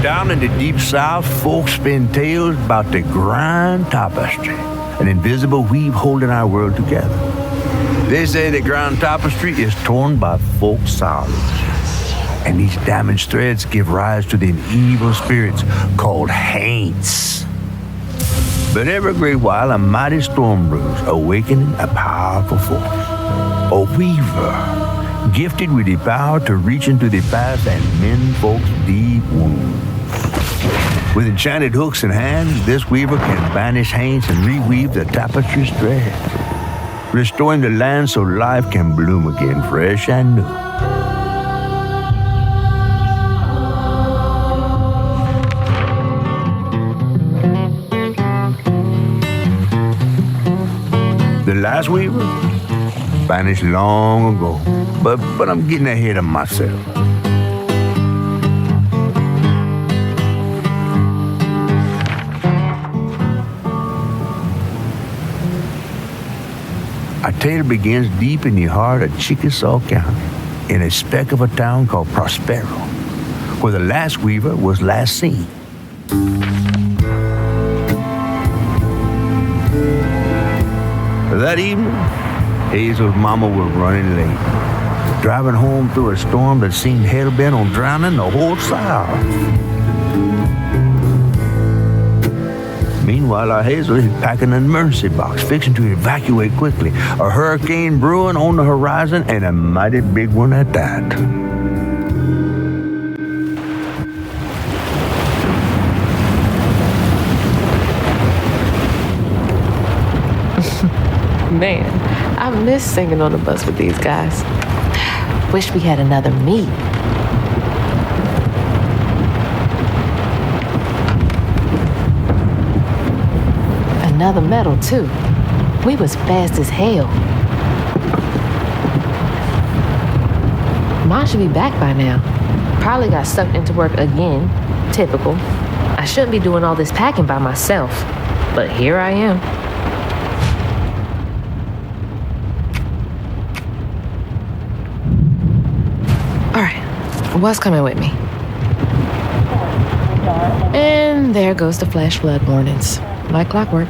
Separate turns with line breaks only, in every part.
Down in the deep south, folks spin tales about the Grand Tapestry, an invisible weave holding our world together. They say the Grand Tapestry is torn by folk sorrows, and these damaged threads give rise to them evil spirits called Haints. But every great while, a mighty storm brews, awakening a powerful force, a weaver, gifted with the power to reach into the past and mend folks' deep wounds. With enchanted hooks in hand, this weaver can banish Haints and reweave the tapestry's thread, restoring the land so life can bloom again fresh and new. The last weaver vanished long ago, but I'm getting ahead of myself. Our tale begins deep in the heart of Chickasaw County, in a speck of a town called Prospero, where the last weaver was last seen. That evening, Hazel's mama was running late, driving home through a storm that seemed hell-bent on drowning the whole South. Meanwhile, our Hazel is packing an emergency box, fixing to evacuate quickly. A hurricane brewing on the horizon, and a mighty big one at that.
Man, I miss singing on the bus with these guys. Wish we had another meet. Another medal, too. We was fast as hell. Mom should be back by now. Probably got sucked into work again. Typical. I shouldn't be doing all this packing by myself. But here I am. All right, what's coming with me? And there goes the flash flood warnings. Like clockwork.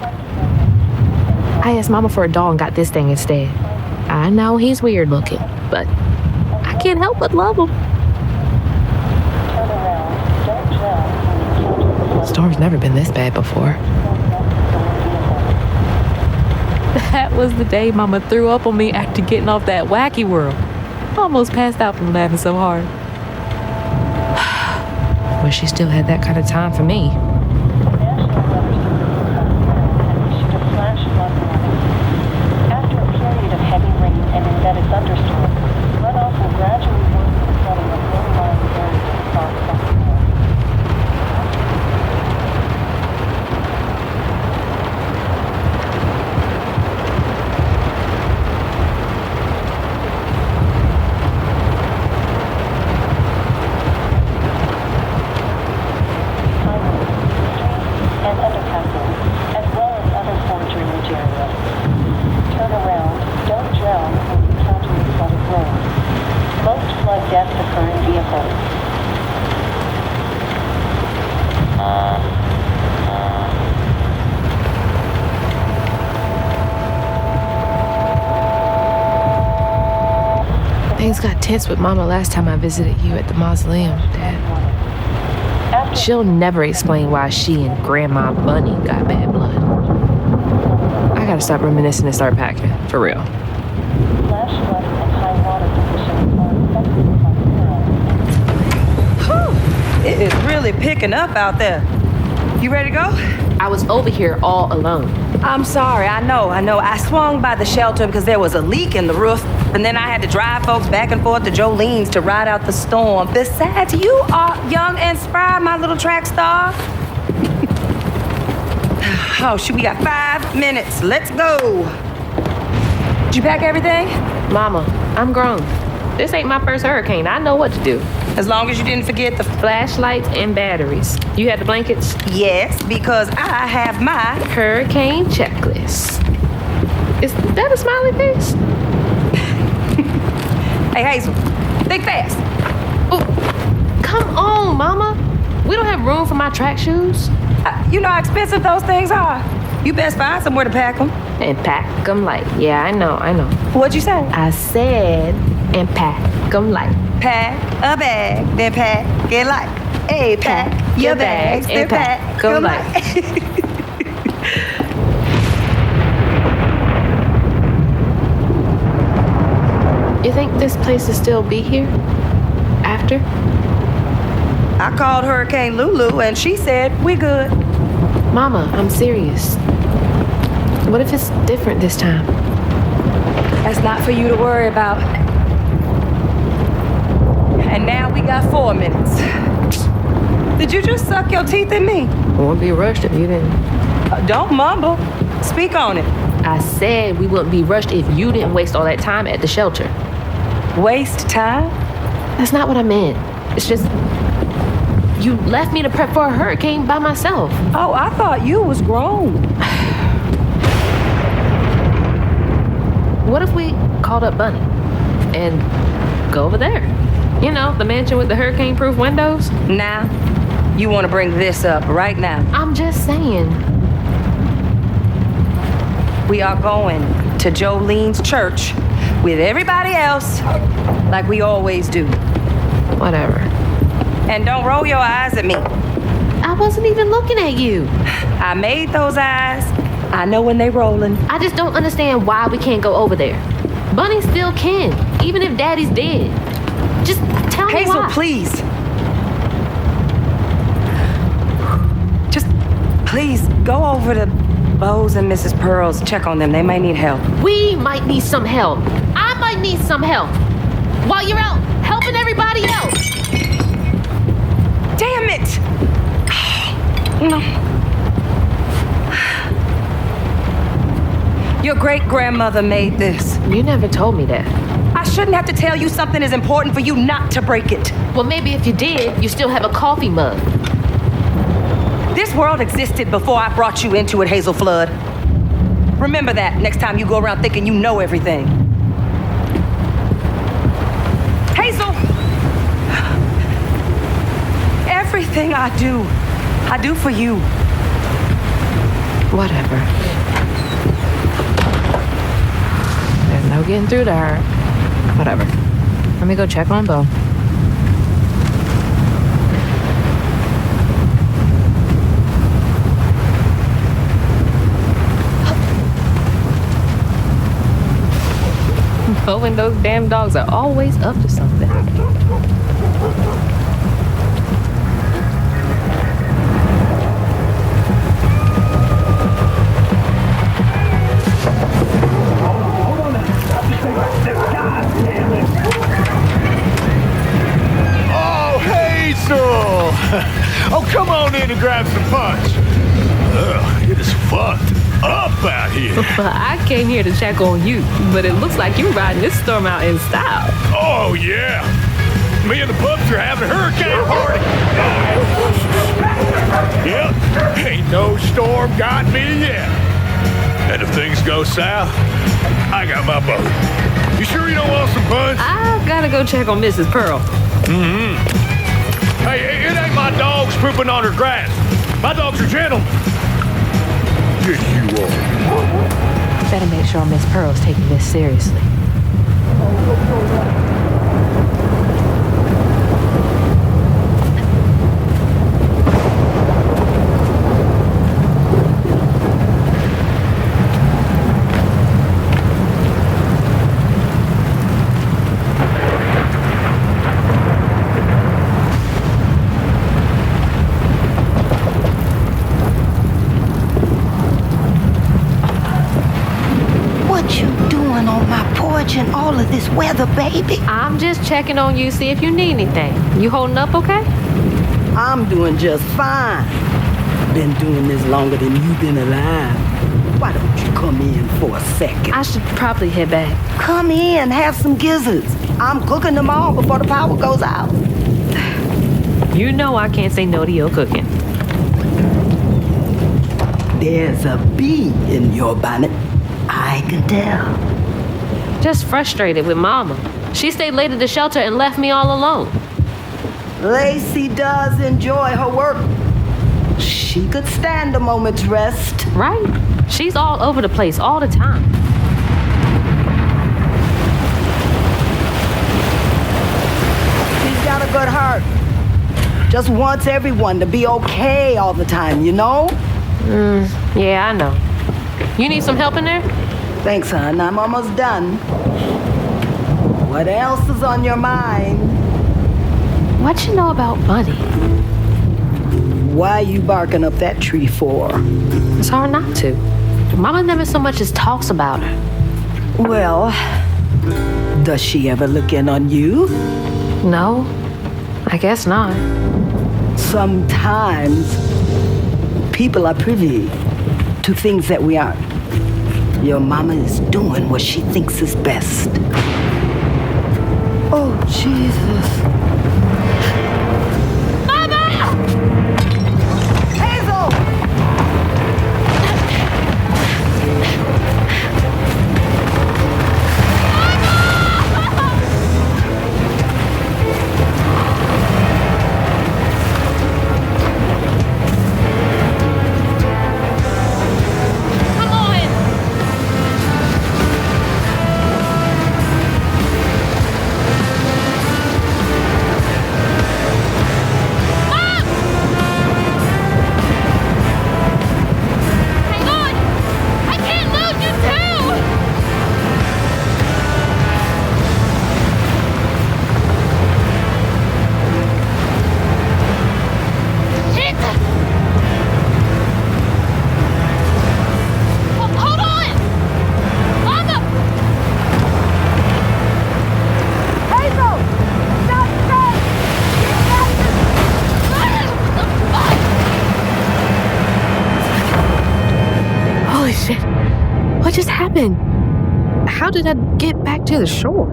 I asked Mama for a doll and got this thing instead. I know he's weird looking, but I can't help but love him. Storm's never been this bad before. That was the day Mama threw up on me after getting off that wacky world. Almost passed out from laughing so hard. Wish she still had that kind of time for me.
After a period of heavy rain and embedded thunderstorms, runoff will gradually work the flooding of low-lying areas across South Florida. And underpasses, as well as other poor drainage areas. Turn around, don't drown when encountering flooded roads. Most flood deaths occur in vehicles.
Things got tense with Mama last time I visited you at the mausoleum, Dad. She'll never explain why she and Grandma Bunny got bad blood. I gotta stop reminiscing and start packing, for real.
Flash flood and high water conditions are expected by
It is really picking up out there. You ready to go?
I was over here all alone.
I'm sorry, I know. I swung by the shelter because there was a leak in the roof, and then I had to drive folks back and forth to Jolene's to ride out the storm. Besides, you are young and spry, my little track star. Oh, shoot, we got 5 minutes. Let's go. Did you pack everything?
Mama, I'm grown. This ain't my first hurricane. I know what to do.
As long as you didn't forget the...
Flashlights and batteries. You had the blankets?
Yes, because I have my...
Hurricane checklist. Is that a smiley face?
Hey, Hazel, think fast.
Oh, come on, Mama. We don't have room for my track shoes.
You know how expensive those things are. You best find somewhere to pack them.
And pack them light. Yeah, I know.
What'd you say?
I said, and pack them light.
Pack a bag, then pack it light. Hey, pack your bags, then pack them light.
You think this place will still be here? After?
I called Hurricane Lulu and she said we good.
Mama, I'm serious. What if it's different this time?
That's not for you to worry about. And now we got 4 minutes. Did you just suck your teeth in me?
Won't be rushed if you didn't.
Don't mumble. Speak on it.
I said we wouldn't be rushed if you didn't waste all that time at the shelter.
Waste time?
That's not what I meant. It's just, you left me to prep for a hurricane by myself.
Oh, I thought you was grown.
What if we called up Bunny and go over there? You know, the mansion with the hurricane-proof windows?
Now, you want to bring this up right now.
I'm just saying.
We are going to Jolene's church with everybody else like we always do.
Whatever.
And don't roll your eyes at me.
I wasn't even looking at you.
I made those eyes. I know when they rolling.
I just don't understand why we can't go over there. Bunny still can, even if Daddy's dead. Just tell me
Hazel,
why.
please. Just please go over to Bo's and Mrs. Pearl's. Check on them. They may need help.
We might need some help. I might need some help. While you're out helping everybody else.
Damn it! No. Your great-grandmother made this.
You never told me that.
I shouldn't have to tell you something is important for you not to break it.
Well, maybe if you did, you still have a coffee mug.
This world existed before I brought you into it, Hazel Flood. Remember that next time you go around thinking you know everything. Hazel! Everything I do for you.
Whatever. There's no getting through to her. Whatever. Let me go check on Bo. Bo and those damn dogs are always up to something.
Oh, Hazel! Oh, come on in and grab some punch. Ugh, it is fucked up out here.
Well, I came here to check on you, but it looks like you're riding this storm out in style.
Oh, yeah. Me and the pups are having a hurricane party. Yep, ain't no storm got me yet. And if things go south, I got my boat. You sure you don't want some punch?
I gotta go check on Mrs. Pearl.
Hey, it ain't my dogs pooping on her grass. My dogs are gentlemen. Yes, you are.
Better make sure Miss Pearl's taking this seriously.
What you doing on my porch in all of this weather, baby?
I'm just checking on you, see if you need anything. You holding up okay?
I'm doing just fine. Been doing this longer than you've been alive. Why don't you come in for a second?
I should probably head back.
Come in, have some gizzards. I'm cooking them all before the power goes out.
You know I can't say no to your cooking.
There's a bee in your bonnet. I can tell.
Just frustrated with Mama. She stayed late at the shelter and left me all alone.
Lacey does enjoy her work. She could stand a moment's rest.
Right? She's all over the place all the time.
She's got a good heart. Just wants everyone to be okay all the time, you know?
Yeah, I know. You need some help in there?
Thanks, hon. I'm almost done. What else is on your mind?
What you know about Bunny?
Why you barking up that tree for?
It's hard not to. Mama never so much as talks about her.
Well, does she ever look in on you?
No, I guess not.
Sometimes people are privy to things that we aren't. Your mama is doing what she thinks is best. Oh, Jesus.
happened? How did I get back to the shore?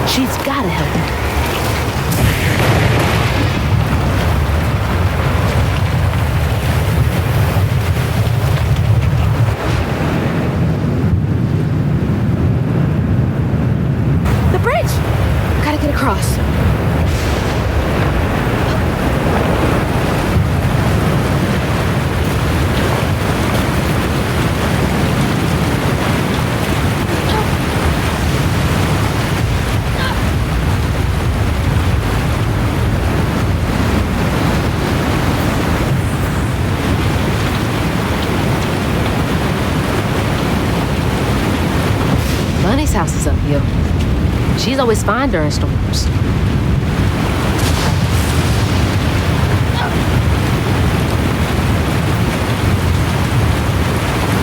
She's gotta help me. The bridge! Gotta get across. Bunny's house is uphill. She's always fine during storms. If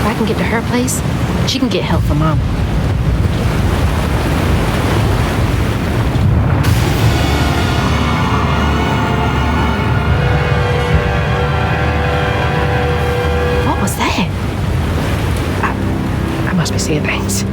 I can get to her place, she can get help from Mama. What was that? I must be seeing things.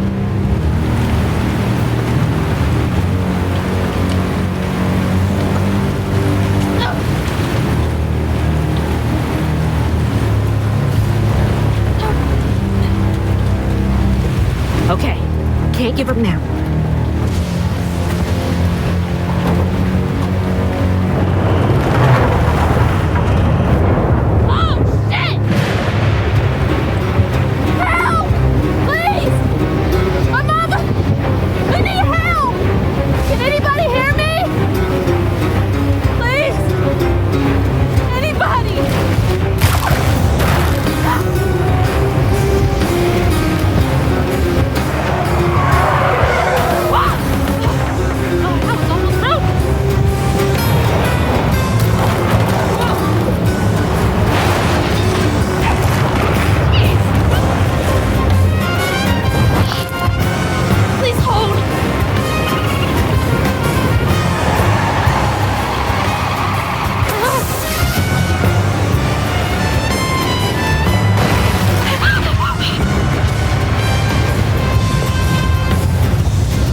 Okay, can't give up now. Oh, shit! Help! Please! My mama! I need help! Can anybody hear me? Please! Anybody! Please hold.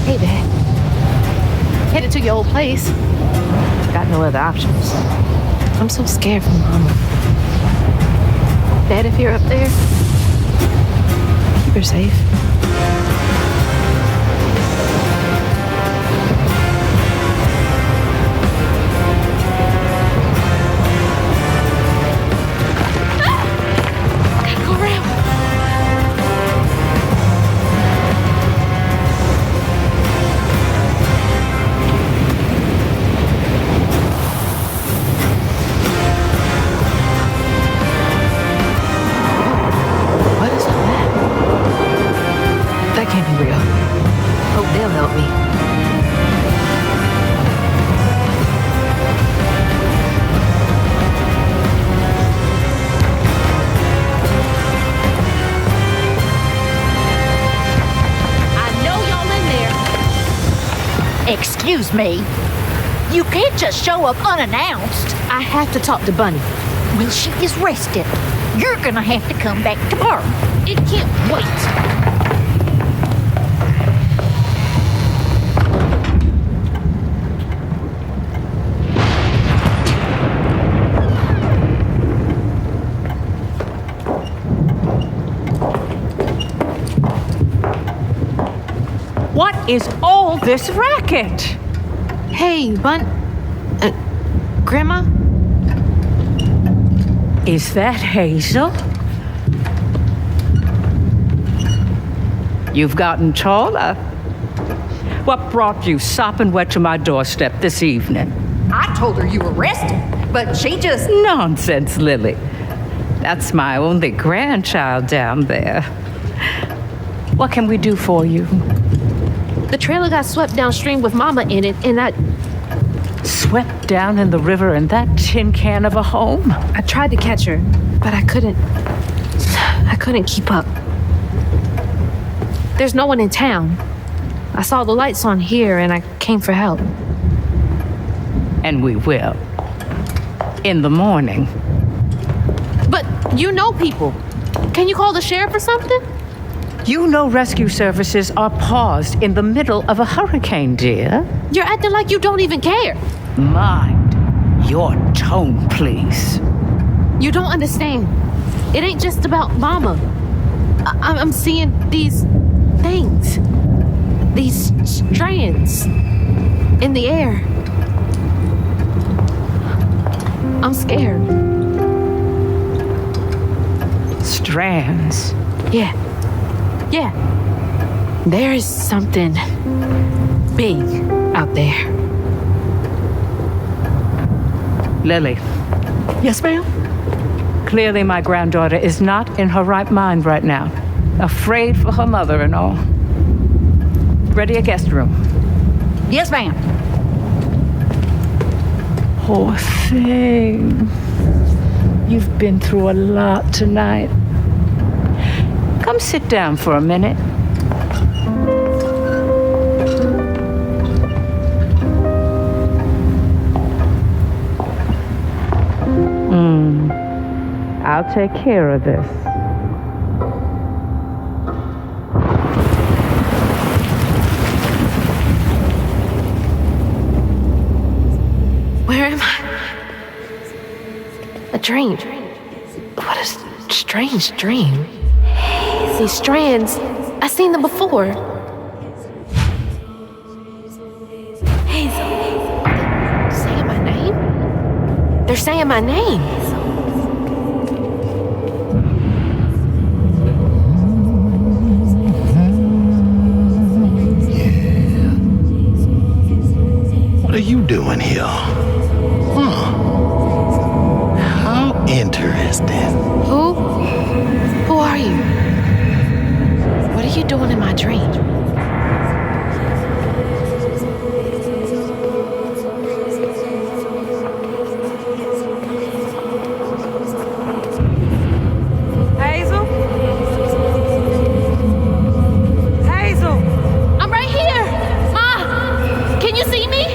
Hey, Dad. Headed to your old place. Got no other options. I'm so scared for Mama. Dad, if you're up there, keep her safe. Gotta go around. What is all that? That can't be real. Hope they'll help me.
I know y'all in there. Excuse me. You can't just show up unannounced.
I have to talk to Bunny.
Well, she is rested. You're gonna have to come back tomorrow.
It can't wait.
What is all this racket?
Hey, Grandma?
Is that Hazel? You've gotten taller. What brought you sopping wet to my doorstep this evening?
I told her you were rested, but she just...
Nonsense, Lily. That's my only grandchild down there. What can we do for you?
The trailer got swept downstream with Mama in it, and I
Swept down in the river in that tin can of a home?
I tried to catch her, but I couldn't keep up. There's no one in town. I saw the lights on here, and I came for help.
And we will. In the morning.
But you know people. Can you call the sheriff or something?
You know rescue services are paused in the middle of a hurricane, dear.
You're acting like you don't even care.
Mind your tone, please.
You don't understand. It ain't just about Mama. I'm seeing these things. These strands in the air. I'm scared.
Strands?
Yeah. There is something big out there.
Lily.
Yes, ma'am?
Clearly my granddaughter is not in her right mind right now. Afraid for her mother and all. Ready a guest room?
Yes, ma'am.
Poor thing. You've been through a lot tonight. Come sit down for a minute. I'll take care of this.
Where am I? A dream. What a strange dream. These strands, I've seen them before. Hazel. Are they saying my name? They're saying my name.
What are you doing here? How interesting.
Who are you? What are you doing in my dream?
Hazel? Hazel!
I'm right here! Ma! Can you see me?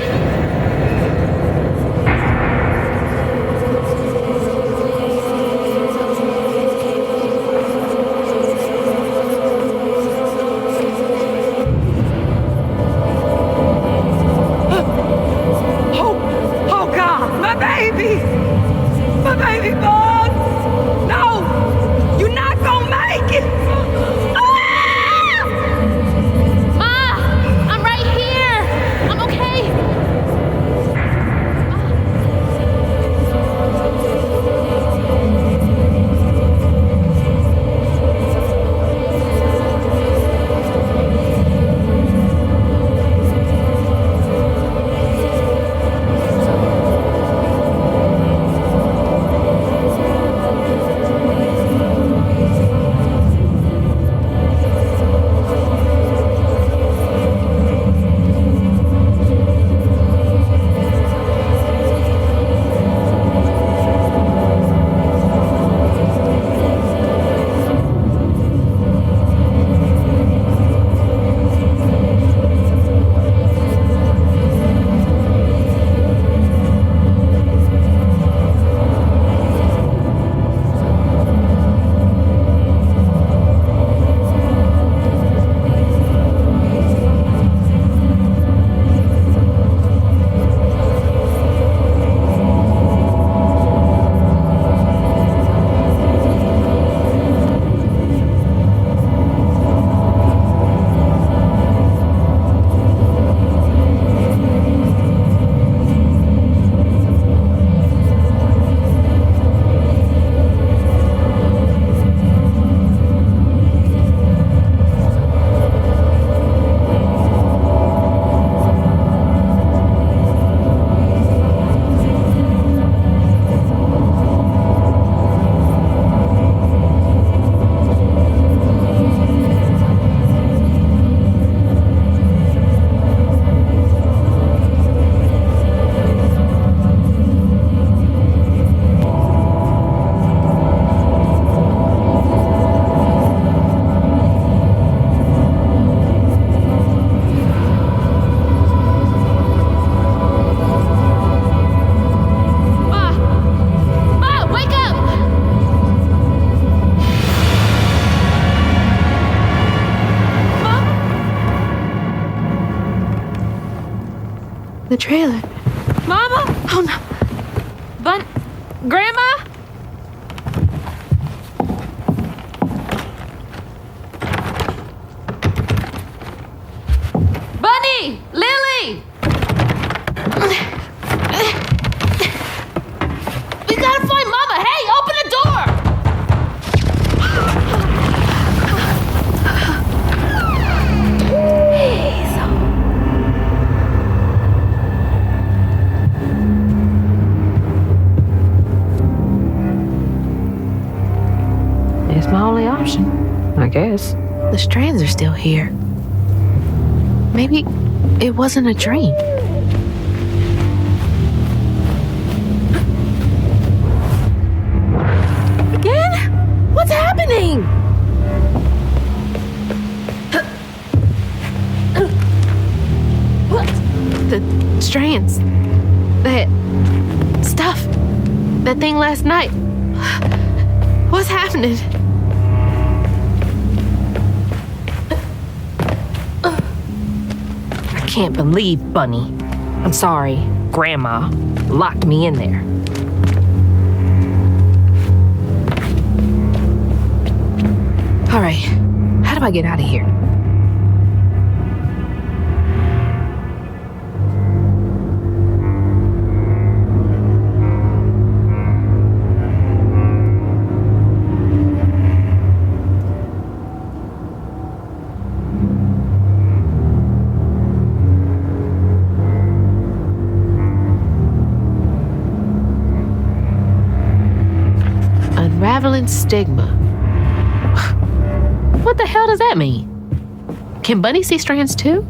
The trailer. Mama! Oh no. Grandma? Bunny! Lily! We gotta find Mama! Hey, open the door! It's my only option, I guess. The strands are still here. Maybe it wasn't a dream. Again? What's happening? What? The strands. That stuff. That thing last night. What's happening? I can't believe Bunny. I'm sorry, Grandma locked me in there. All right, how do I get out of here? Unraveling stigma. What the hell does that mean? Can Bunny see strands too?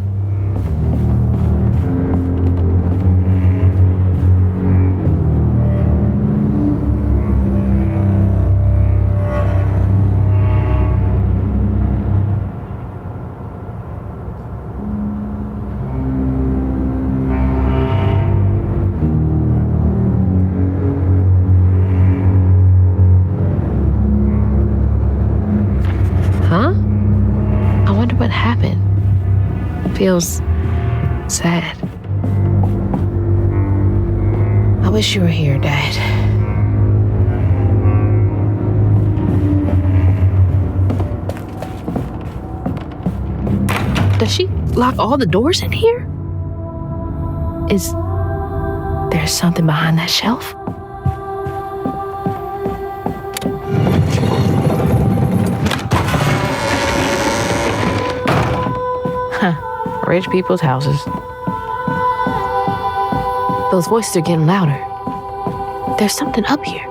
Huh? I wonder what happened. Feels sad. I wish you were here, Dad. Does she lock all the doors in here? Is there something behind that shelf? Rich people's houses. Those voices are getting louder. There's something up here.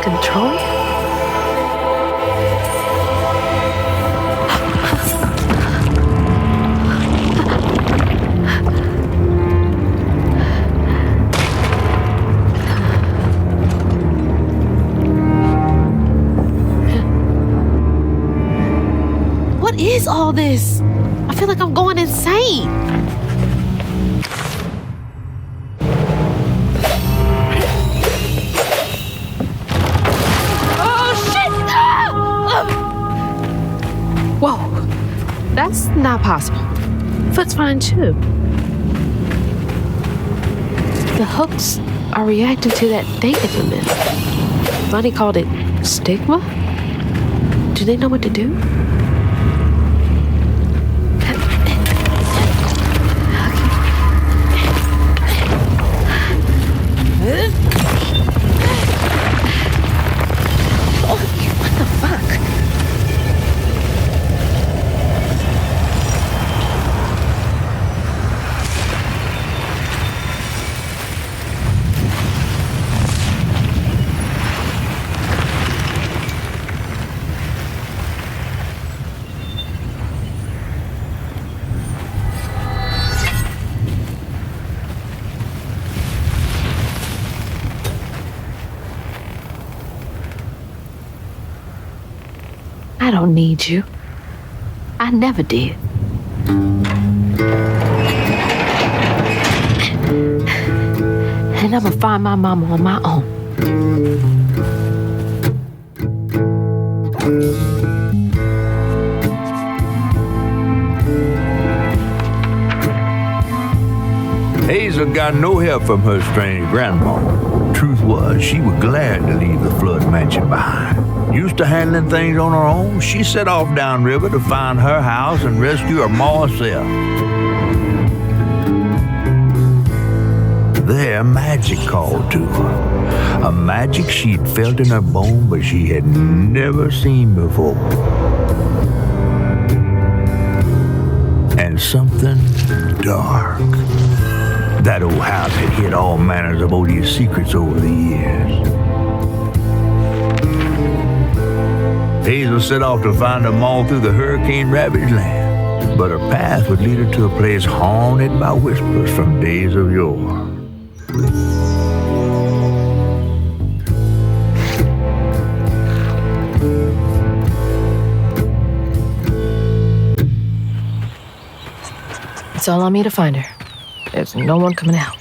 Control you? What is all this? I feel like I'm going insane. Whoa, that's not possible. Foot's fine too. The hooks are reacting to that thing in the middle. Bunny called it stigma? Do they know what to do? What the fuck? I don't need you. I never did. And I'm gonna find my mama on my own.
Hazel got no help from her strange grandma. Truth was, she was glad to leave the Flood mansion behind. Used to handling things on her own, she set off downriver to find her house and rescue her ma herself. There, magic called to her. A magic she'd felt in her bone, but she had never seen before. And something dark. That old house had hid all manners of odious secrets over the years. Hazel set off to find them all through the hurricane-ravaged land, but her path would lead her to a place haunted by whispers from days of yore.
It's all on me to find her. There's no one coming to help.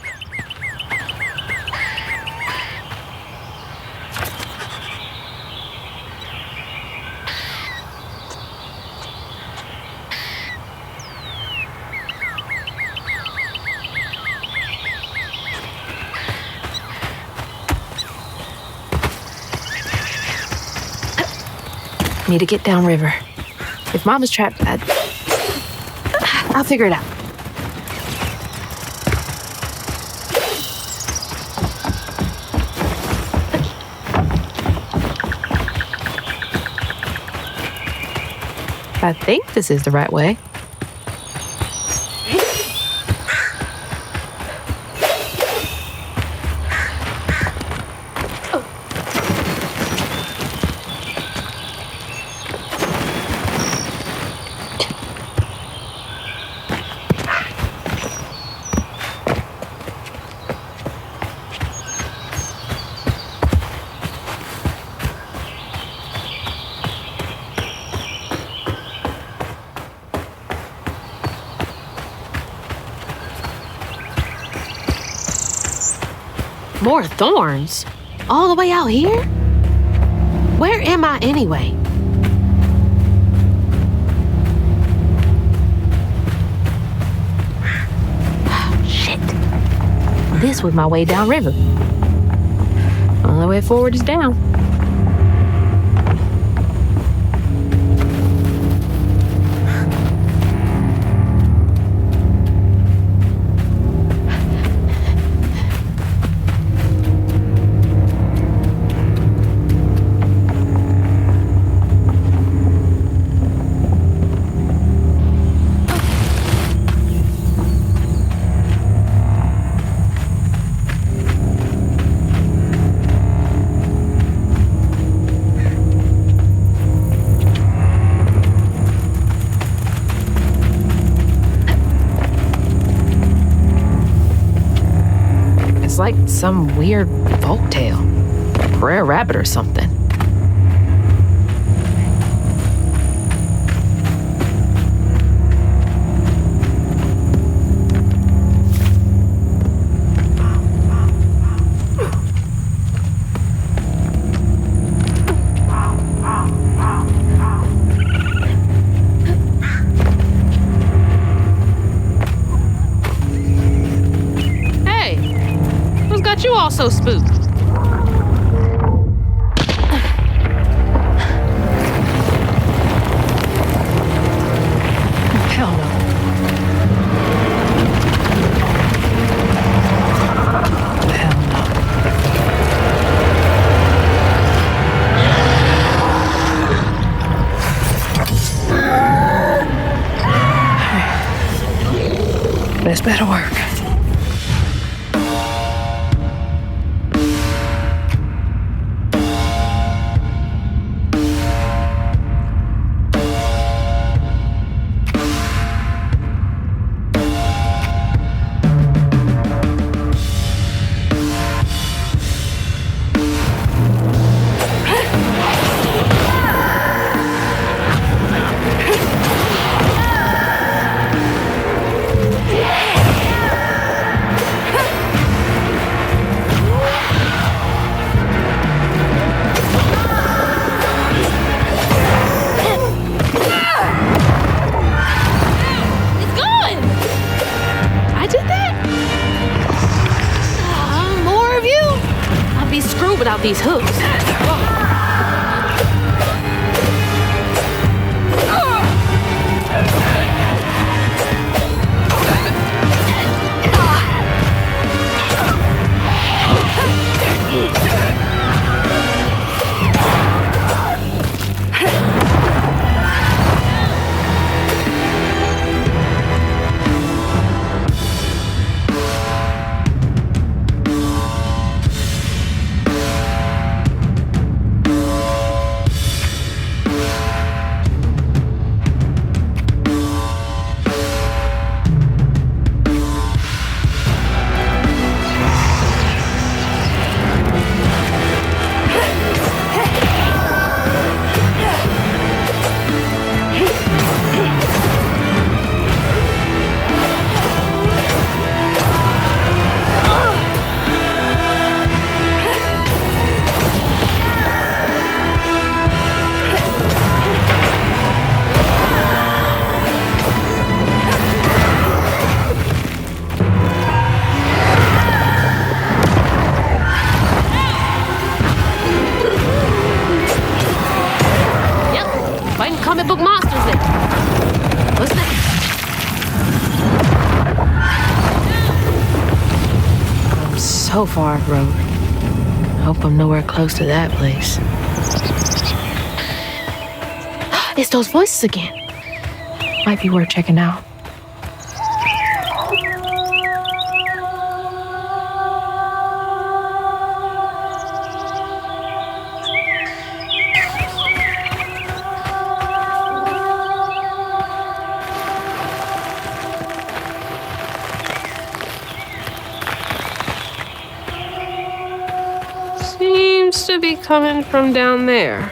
Need to get downriver. If Mama's trapped, I'll figure it out. I think this is the right way. More thorns? All the way out here? Where am I anyway? Shit. This was my way downriver. Only way forward is down. It's like some weird folktale. Brer Rabbit or something. You all so spooked. Hell no. Hell no. This better work. these hooks. Comic book monsters then. What's that? I'm so far off road. Hope I'm nowhere close to that place. It's those voices again. Might be worth checking out. Seems to be coming from down there.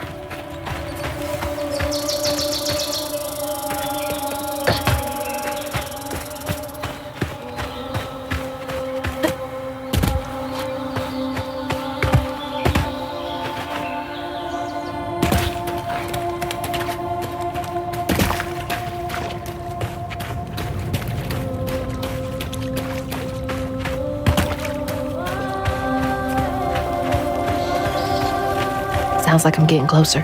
Sounds like I'm getting closer.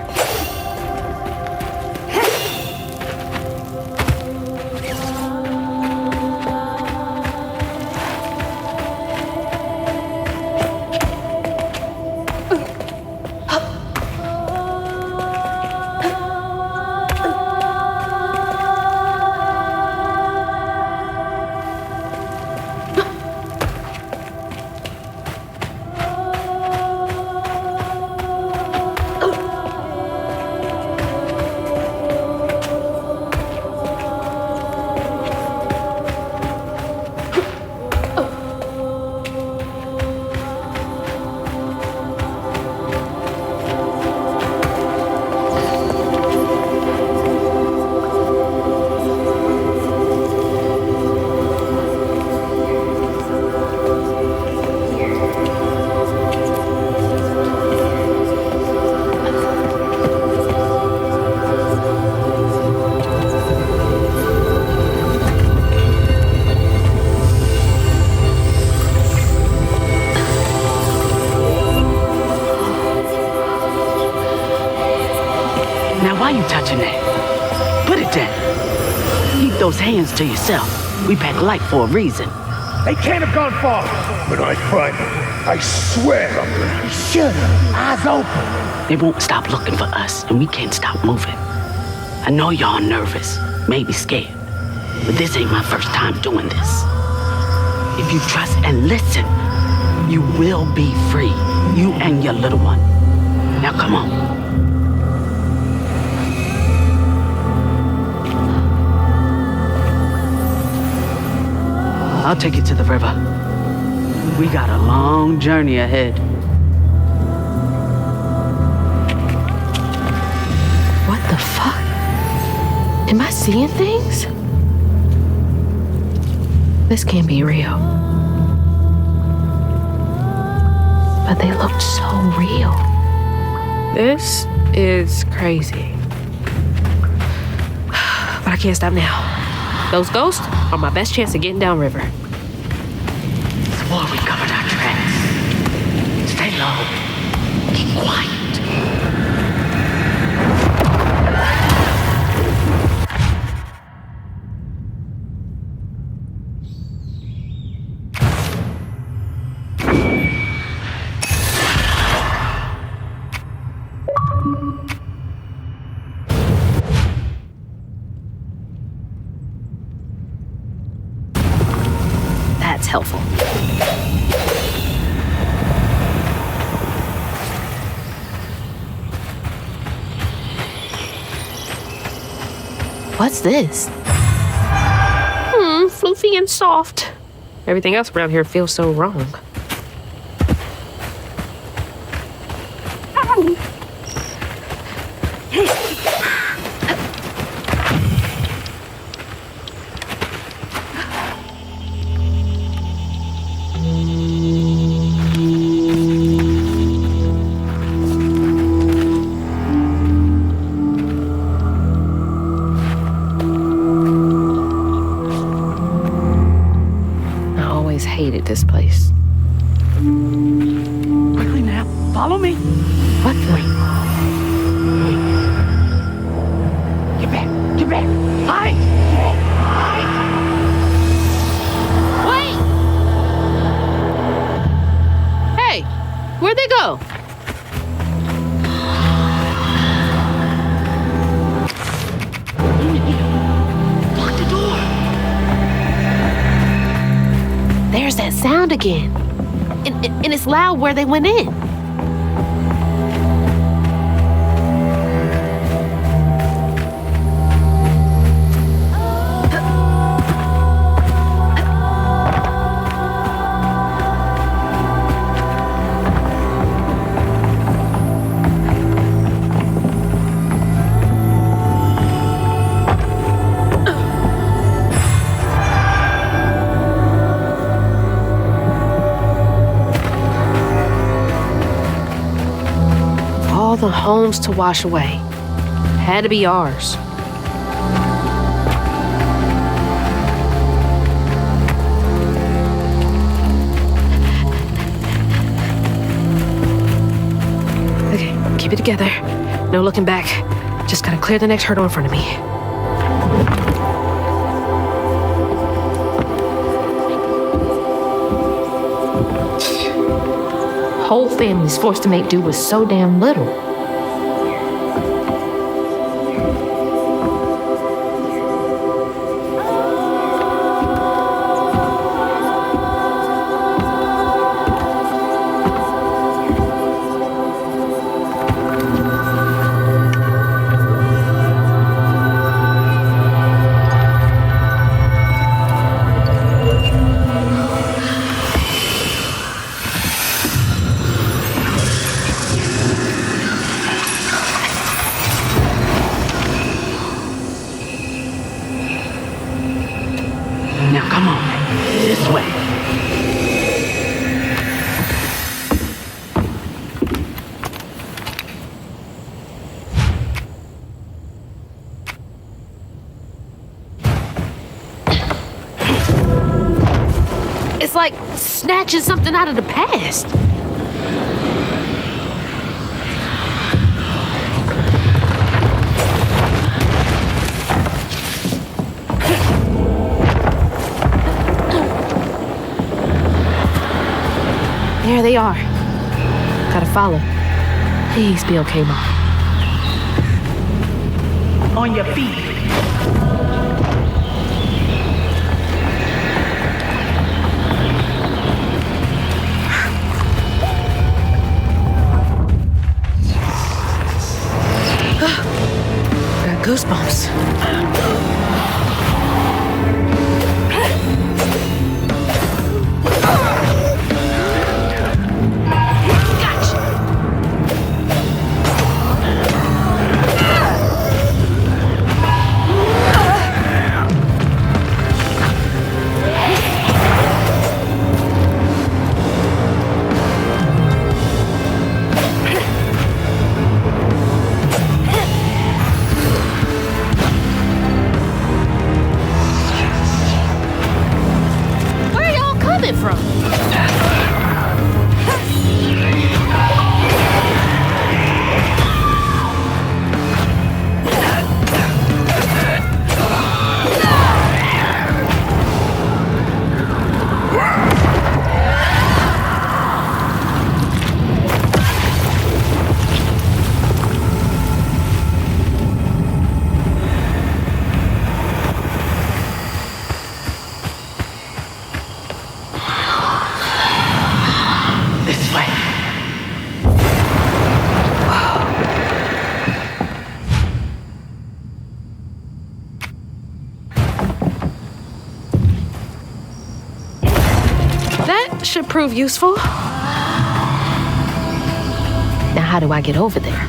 Why you touching that? Put it down. Keep those hands to yourself. We pack light for a reason.
They can't have gone far. When I find them, I swear I'm gonna be shut up, eyes open.
They won't stop looking for us, and we can't stop moving. I know y'all nervous, maybe scared, but this ain't my first time doing this. If you trust and listen, you will be free, you and your little one. Now come on. I'll take you to the river. We got a long journey ahead.
What the fuck? Am I seeing things? This can't be real. But they looked so real. This is crazy. But I can't stop now. Those ghosts are my best chance of getting downriver.
Swore we covered our tracks. Stay low. Keep quiet.
That's helpful. What's this? Floofy and soft. Everything else around here feels so wrong. Hated this place.
Quickly now, follow me.
What?
Wait. Get back. Get back. Hide.
Wait! Hey, where'd they go?
Lock the door.
There's that sound again. And it's loud where they went in. All the homes to wash away. Had to be ours. Okay, keep it together. No looking back. Just gotta clear the next hurdle in front of me. Whole family's forced to make do with so damn little.
Now come on. This way.
It's like snatching something out of the past. There they are. Gotta follow. Please be okay, Mom.
On your feet.
Got goosebumps. From? Should prove useful. Now, how do I get over there?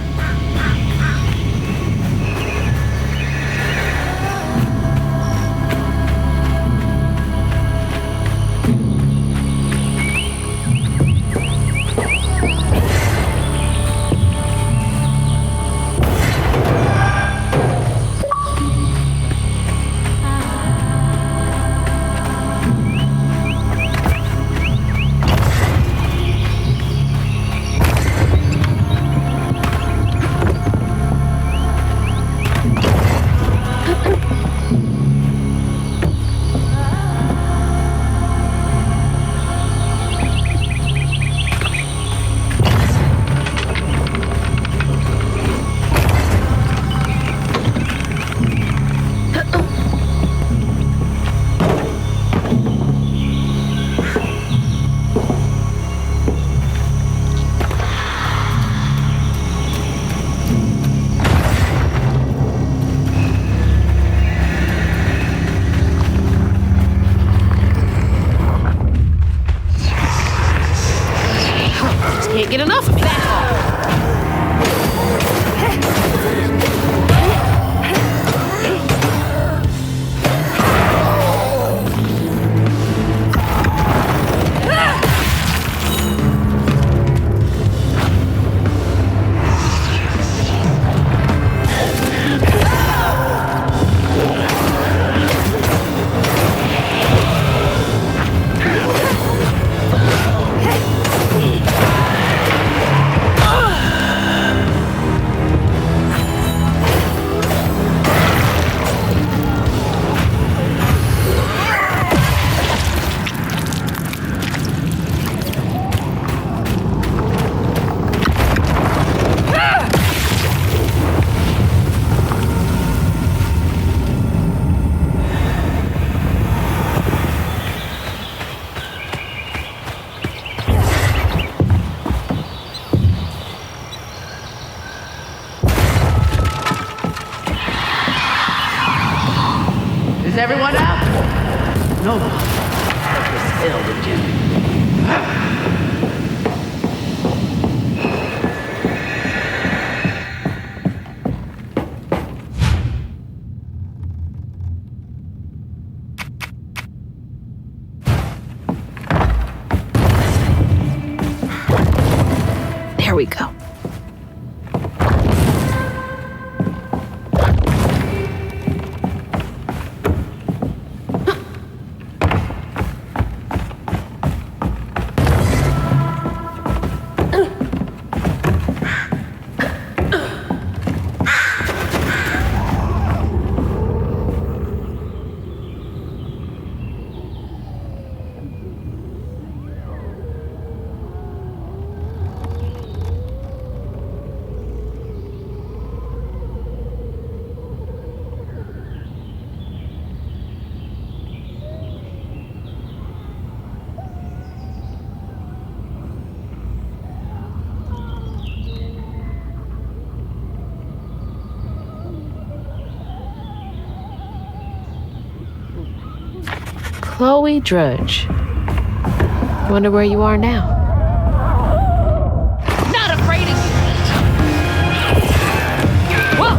Can't get enough of me.
Is everyone out? No. What the hell with Jimmy?
There we go. Chloe Drudge. Wonder where you are now. Not afraid of you. Whoa.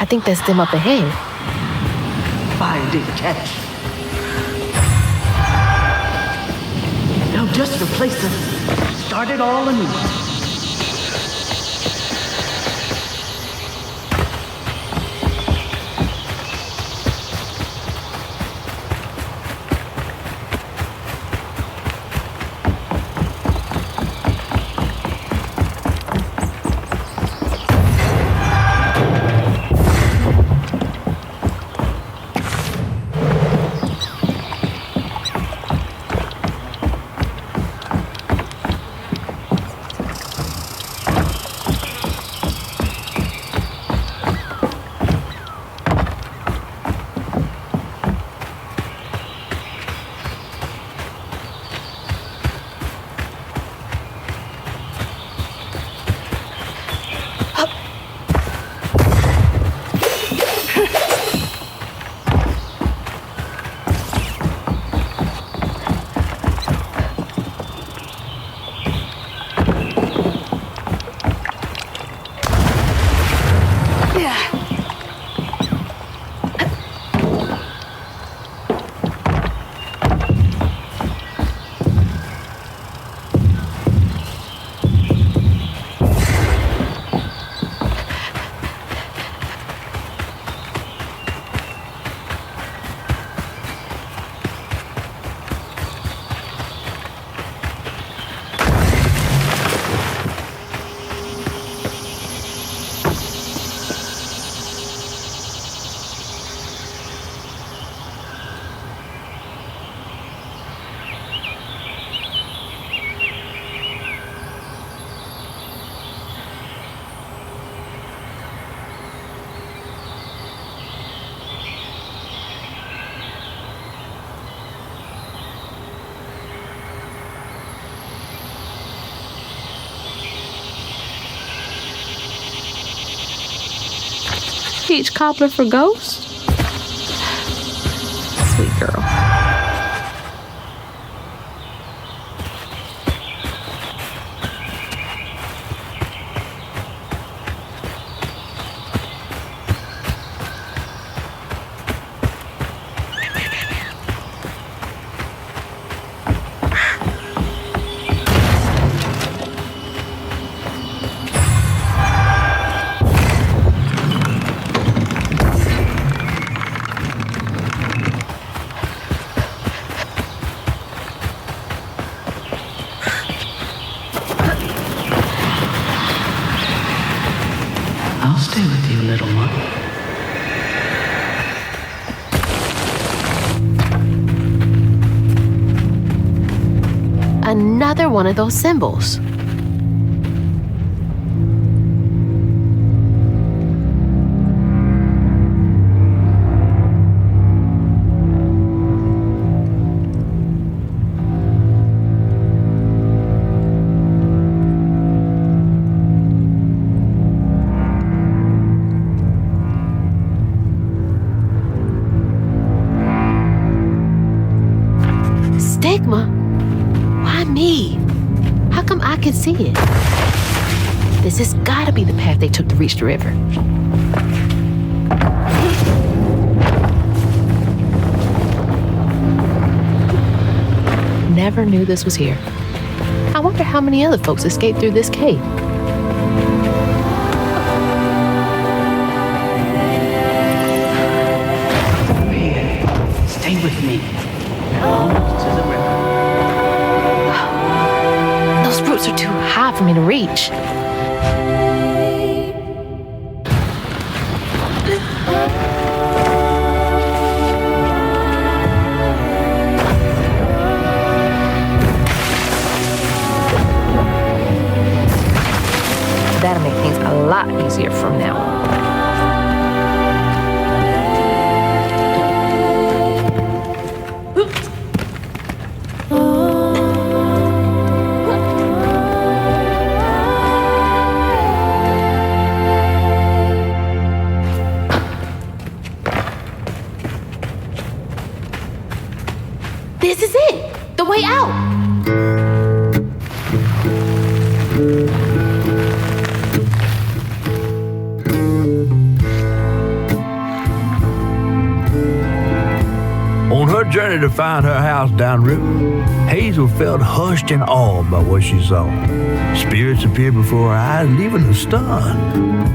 think that's them up ahead.
Fire didn't catch. They'll just replace us. Start it all anew.
Peach cobbler for ghosts? Sweet girl.
I'll stay with you, little one.
Another one of those symbols. Stigma? Why me? How come I can see it? This has gotta be the path they took to reach the river. Never knew this was here. I wonder how many other folks escaped through this cave.
Here, stay with me. Almost to the river.
Those roots are too high for me to reach. That'll make things a lot easier from now on. This is it! The way out!
returning to find her house downriver, Hazel felt hushed and awed by what she saw. Spirits appeared before her eyes, leaving her stunned.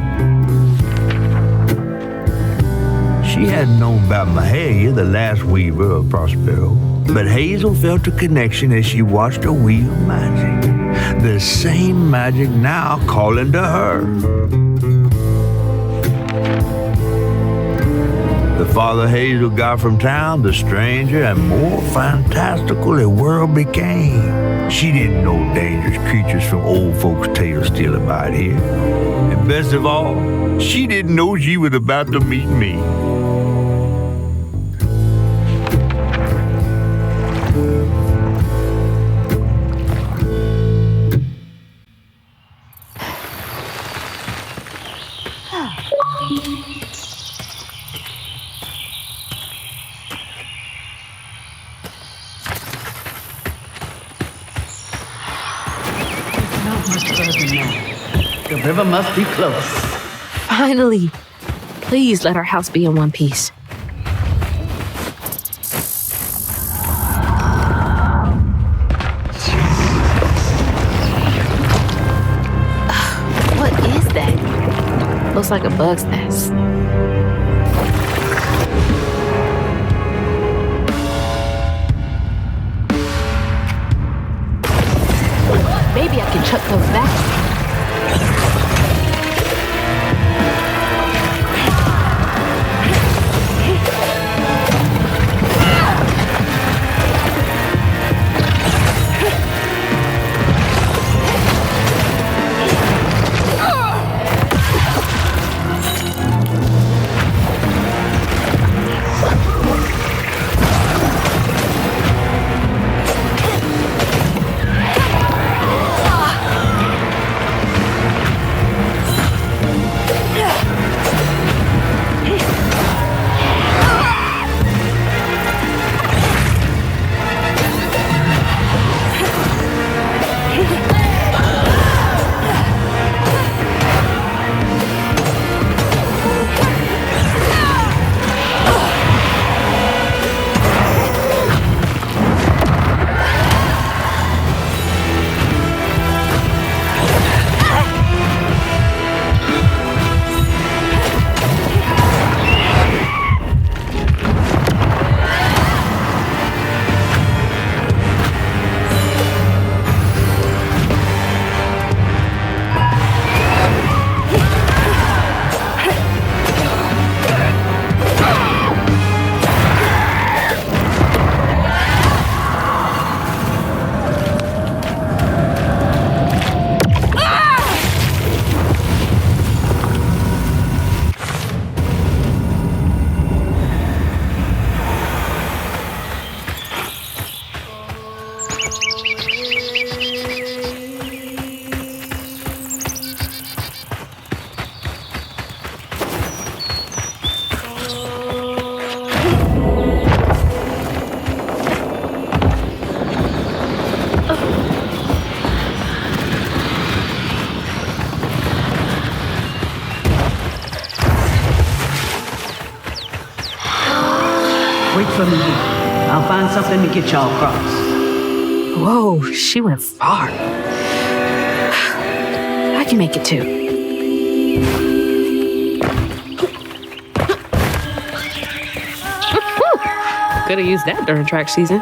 She hadn't known about Mahalia, the last weaver of Prospero, but Hazel felt a connection as she watched her weave magic. The same magic now calling to her. The farther Hazel got from town, the stranger and more fantastical the world became. She didn't know dangerous creatures from old folks' tales still about here. And best of all, she didn't know she was about to meet me.
The river must be close.
Finally. Please let our house be in one piece. What is that? Looks like a bug's nest. Maybe I can chuck those back.
Wait for me. I'll find something to get y'all across.
Whoa, she went far. I can make it too. Could have used that during track season.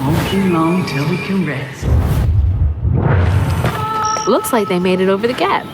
Won't be long till we can rest.
Looks like they made it over the gap.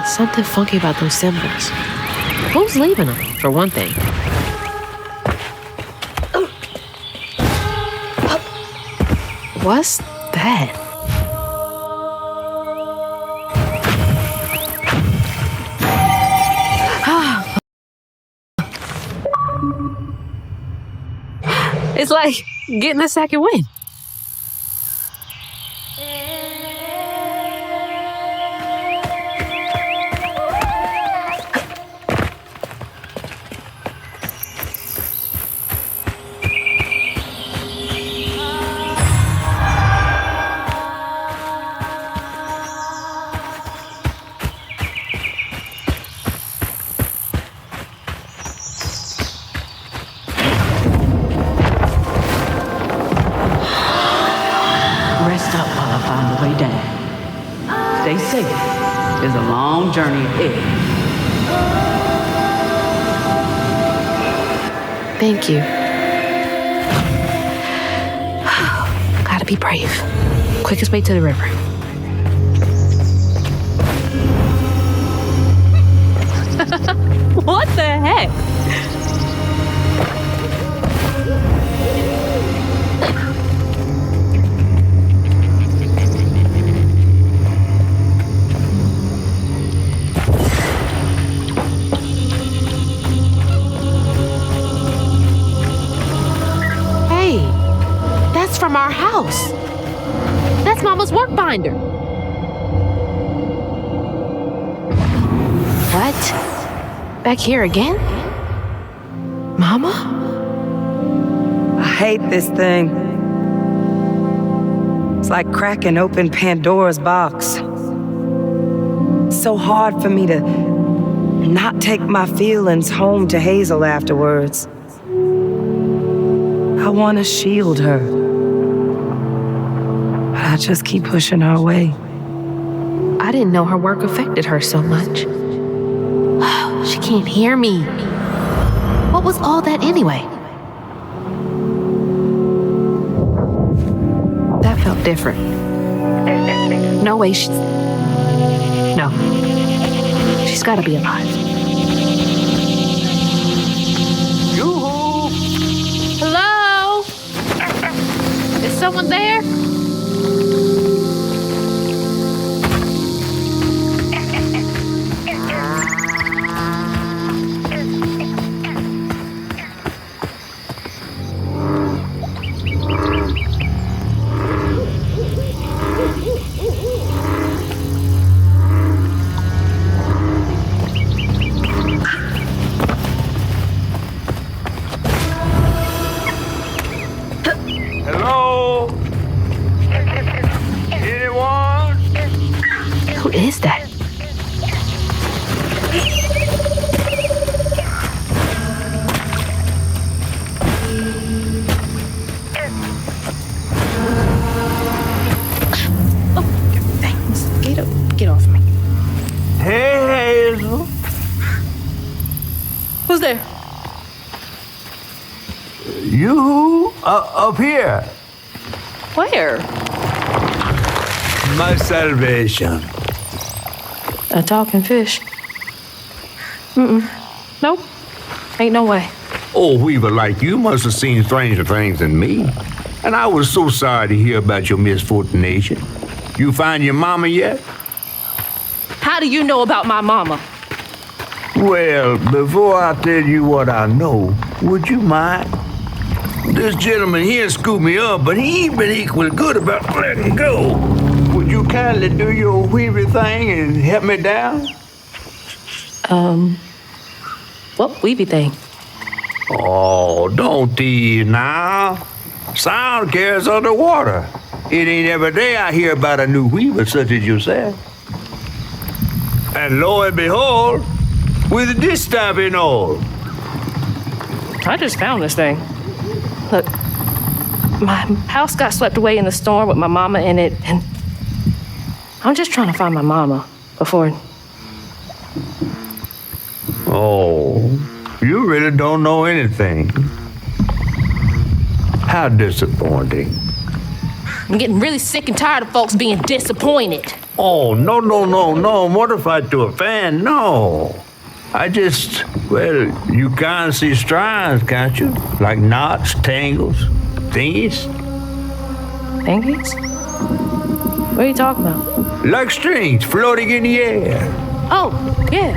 Something funky about those symbols. Who's leaving them, for one thing? What the that? It's like getting a second wind.
Rest up while I find the way down. Stay safe. There's a long journey ahead.
Thank you. Gotta be brave. Quickest way to the river. What the heck? From our house. That's Mama's work binder. What? Back here again? Mama?
I hate this thing. It's like cracking open Pandora's box. It's so hard for me to not take my feelings home to Hazel afterwards. I want to shield her. I just keep pushing her away.
I didn't know her work affected her so much. She can't hear me. What was all that anyway? That felt different. No way she's... No. She's gotta be alive.
Yoo-hoo!
Hello? Is someone there?
Hello? Anyone?
Who is that? Oh, thanks. Get off me.
Hey, Hazel.
Who's there?
You up here.
Where?
My salvation.
A talking fish. Nope. Ain't no way.
Oh, Weaver, like you must have seen stranger things than me. And I was so sorry to hear about your misfortunation. You find your mama yet?
How do you know about my mama?
Well, before I tell you what I know, would you mind? This gentleman here scooped me up, but he ain't been equally good about letting go. Would you kindly do your Weaver thing and help me down?
What weeby thing?
Oh, don't tease now. Sound carries underwater. It ain't every day I hear about a new Weaver such as yourself. And lo and behold, with this type and all.
I just found this thing. Look, my house got swept away in the storm with my mama in it, and I'm just trying to find my mama before...
Oh, you really don't know anything. How disappointing.
I'm getting really sick and tired of folks being disappointed.
Oh, no. Mortified to a fan, no. I just, well, you kind of see strands, can't you? Like knots, tangles, thingies.
Thingies? What are you talking about?
Like strings floating in the air.
Oh, yeah.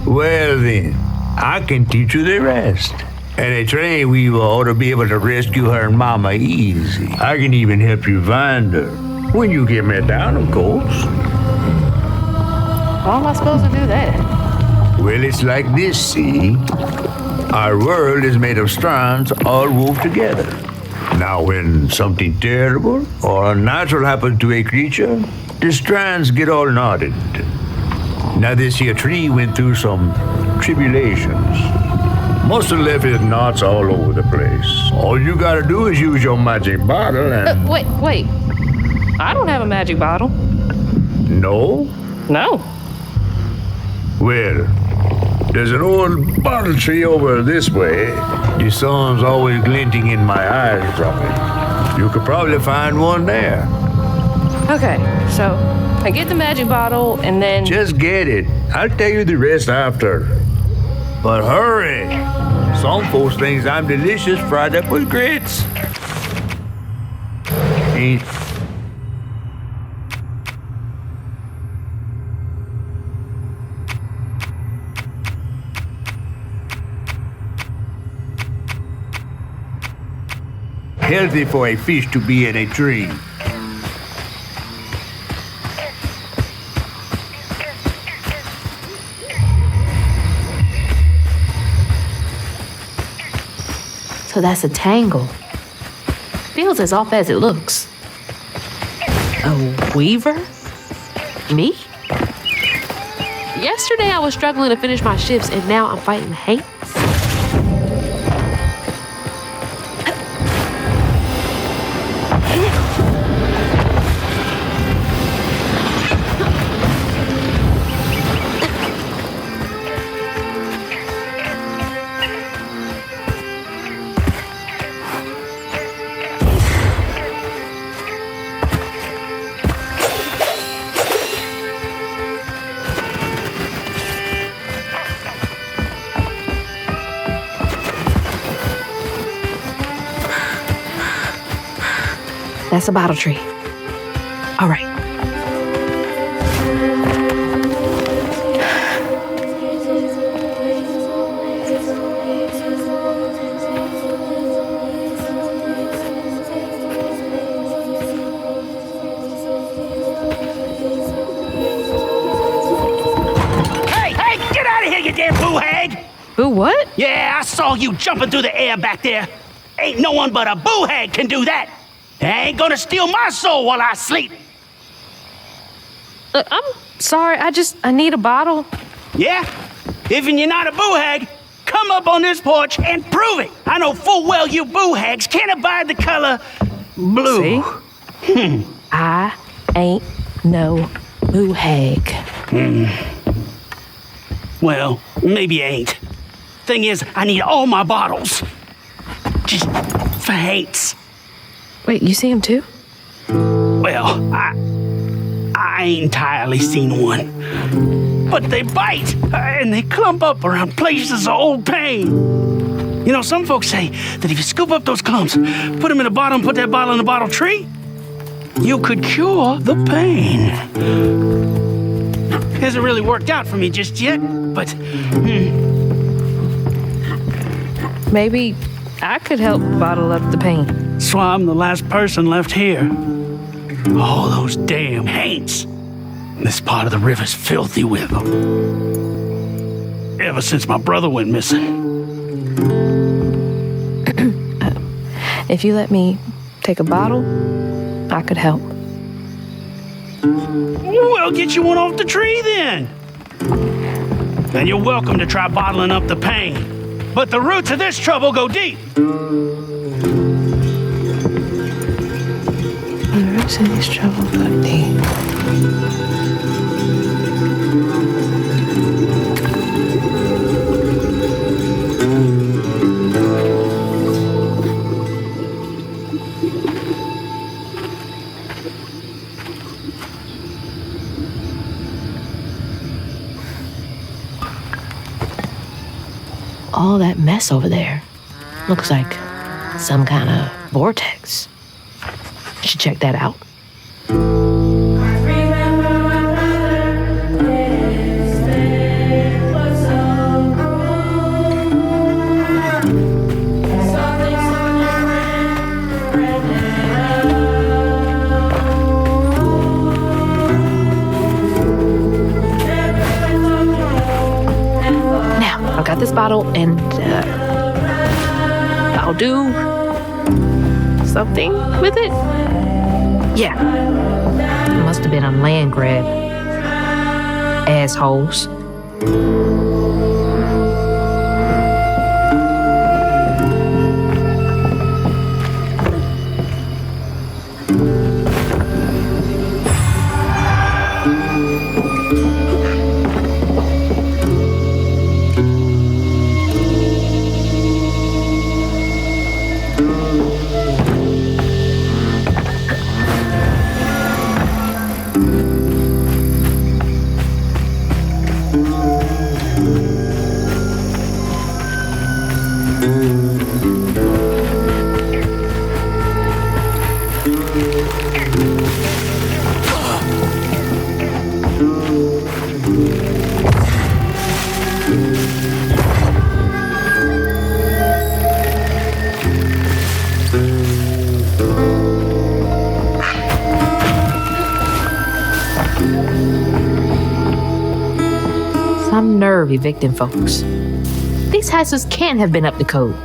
Well then, I can teach you the rest. And a train weaver ought to be able to rescue her and Mama easy. I can even help you find her. When you get me down, of course.
How am I supposed to do that?
Well, it's like this, see? Our world is made of strands all wove together. Now, when something terrible or unnatural happens to a creature, the strands get all knotted. Now, this here tree went through some tribulations. Must have left his knots all over the place. All you gotta do is use your magic bottle and...
Wait. I don't have a magic bottle.
No?
No.
Well, there's an old bottle tree over this way. The sun's always glinting in my eyes from it. You could probably find one there.
Okay, so I get the magic bottle and then...
Just get it. I'll tell you the rest after. But hurry. Some folks think I'm delicious fried up with grits. Ain't... healthy for a fish to be in a tree.
So that's a tangle. Feels as off as it looks. A weaver? Me? Yesterday I was struggling to finish my shifts and now I'm fighting hates. That's a bottle tree. All right.
Hey, get out of here, you damn boo hag!
Boo what?
Yeah, I saw you jumping through the air back there. Ain't no one but a boo hag can do that. I ain't gonna steal my soul while I sleep.
Look, I'm sorry. I need a bottle.
Yeah? Even you're not a boo hag, come up on this porch and prove it. I know full well you boo hags can't abide the color blue.
See? I ain't no boo hag.
Well, maybe you ain't. Thing is, I need all my bottles. Just for hates.
Wait, you see him too?
Well, I ain't entirely seen one. But they bite, and they clump up around places of old pain. You know, some folks say that if you scoop up those clumps, put them in a bottle and put that bottle in a bottle tree, you could cure the pain. Hasn't really worked out for me just yet, but...
Maybe I could help bottle up the pain.
So I'm the last person left here. All those damn haints. This part of the river's filthy with them. Ever since my brother went missing.
If you let me take a bottle, I could help.
Well, get you one off the tree then. And you're welcome to try bottling up the pain. But the roots of this trouble go deep.
The roots of this trouble go deep. All that mess over there looks like some kind of vortex. Should check that out. Now, I've got this bottle, and I'll do something with it. Yeah. Must have been a land grab. Assholes. Some nerve evicting folks. These houses can't have been up to code.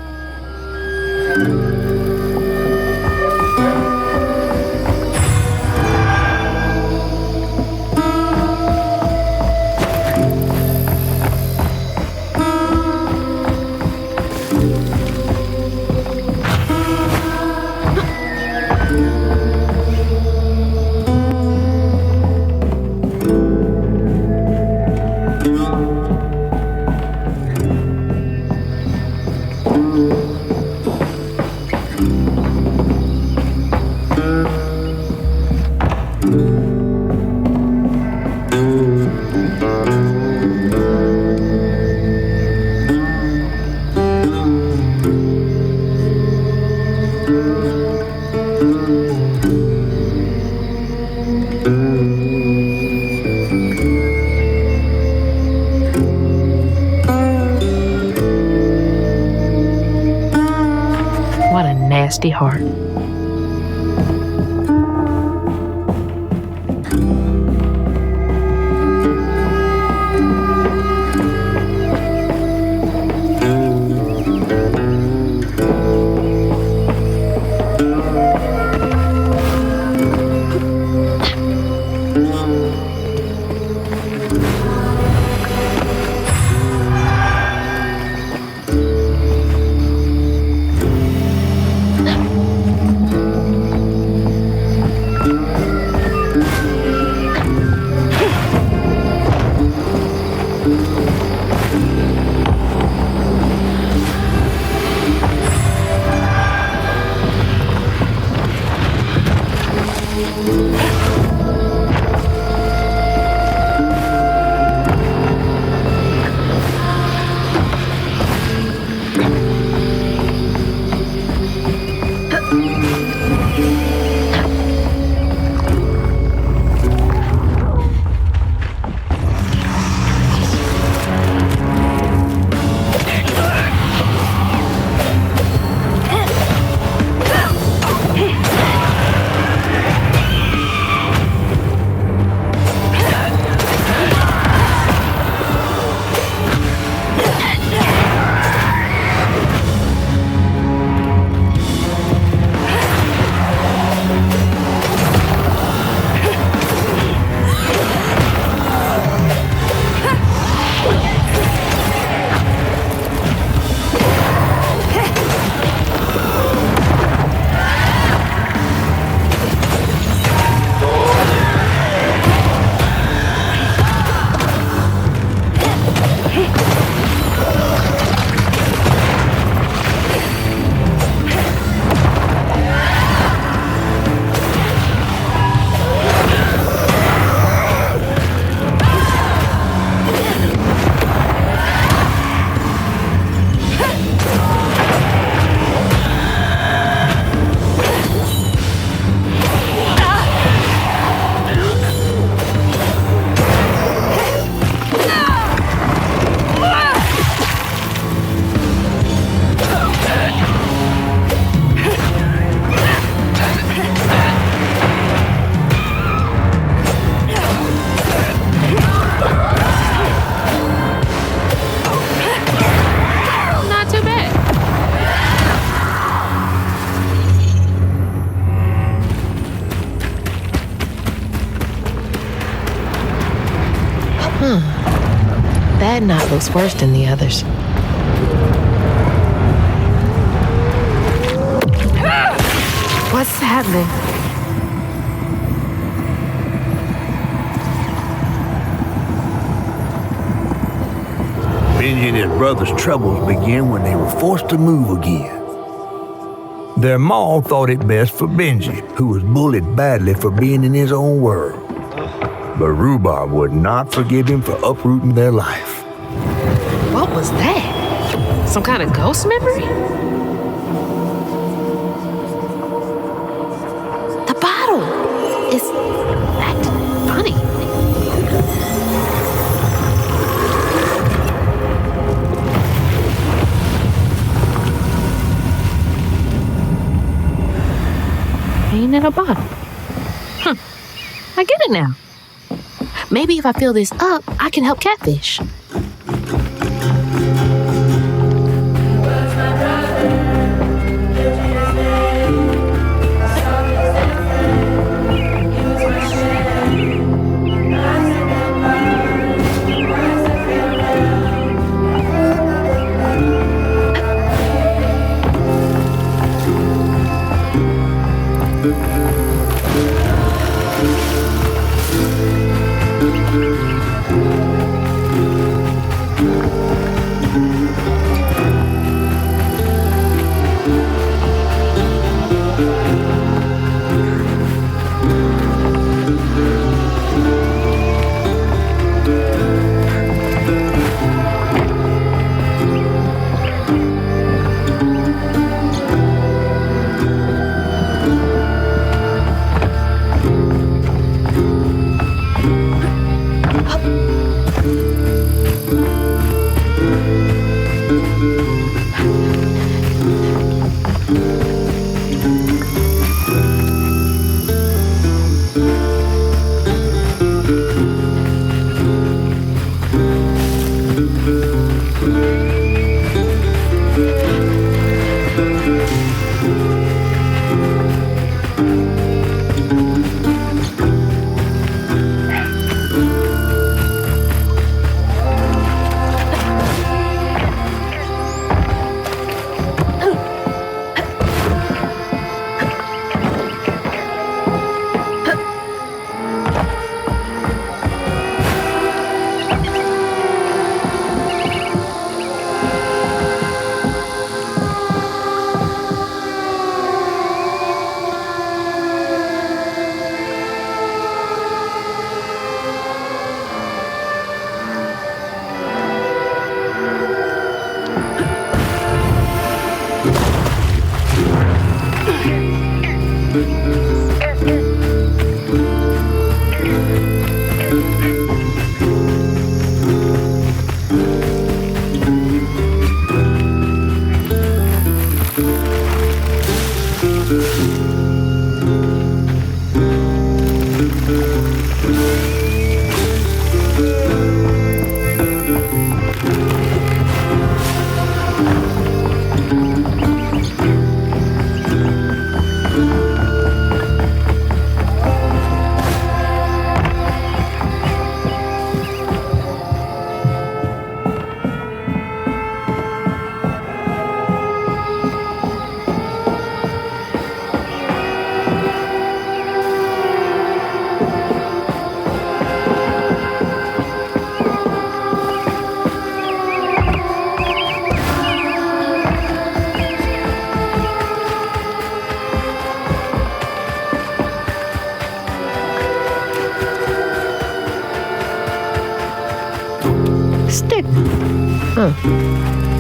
What a nasty heart. That knot looks worse than the others. What's happening?
Benji and his brother's troubles began when they were forced to move again. Their ma thought it best for Benji, who was bullied badly for being in his own world. But Rhubarb would not forgive him for uprooting their life.
What was that? Some kind of ghost memory? The bottle is acting funny. Ain't in a bottle. I get it now. Maybe if I fill this up, I can help Catfish.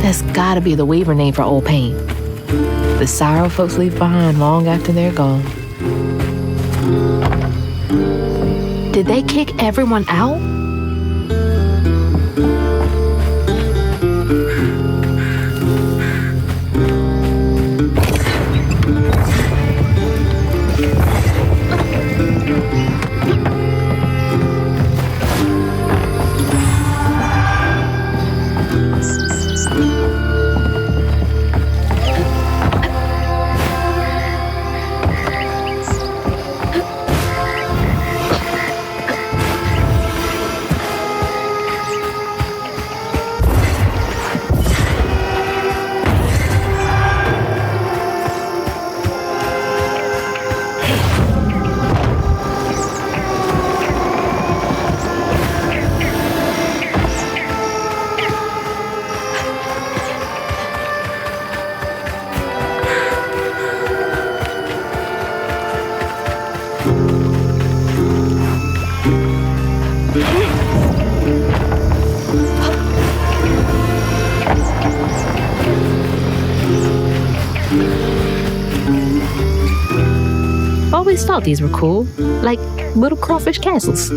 That's gotta be the Weaver name for old pain. The sorrow folks leave behind long after they're gone. Did they kick everyone out? always thought these were cool, like little crawfish castles.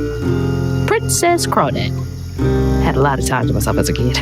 Princess Crawdad. Had a lot of time to myself as a kid.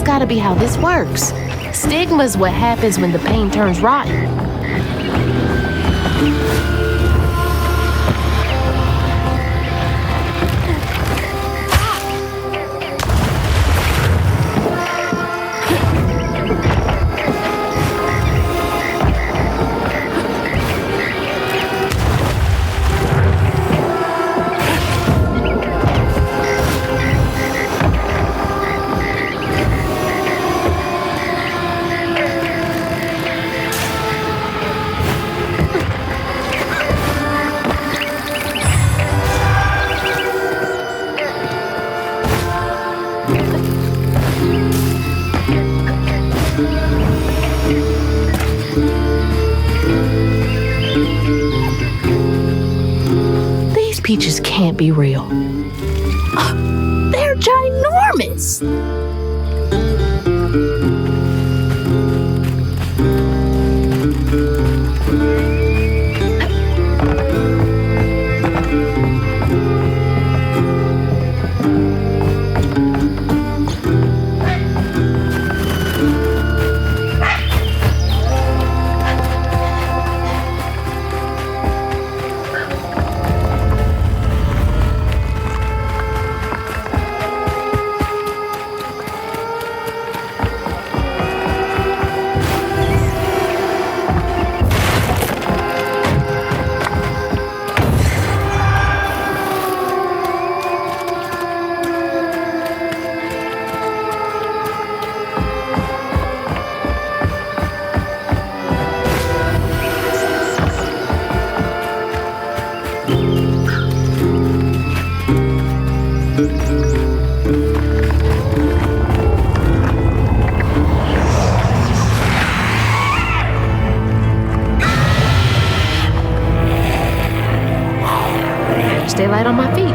Gotta be how this works. Stigma's what happens when the pain turns rotten. Peaches can't be real. They're ginormous! Stay light on my feet.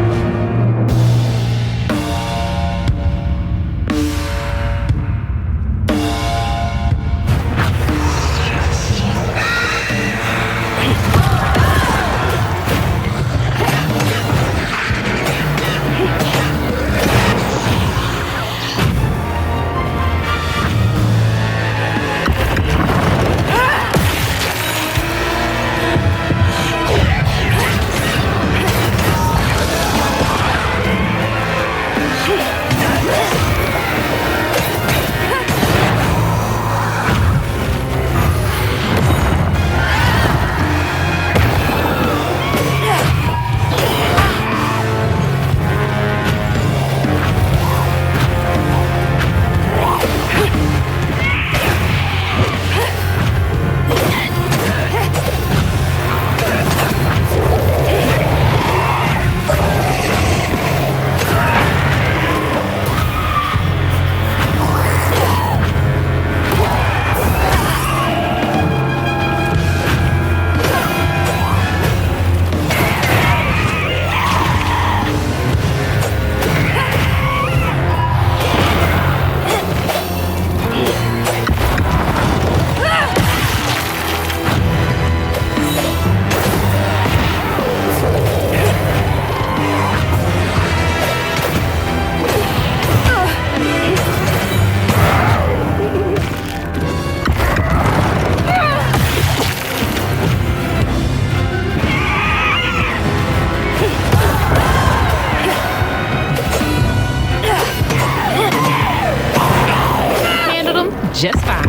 just fine.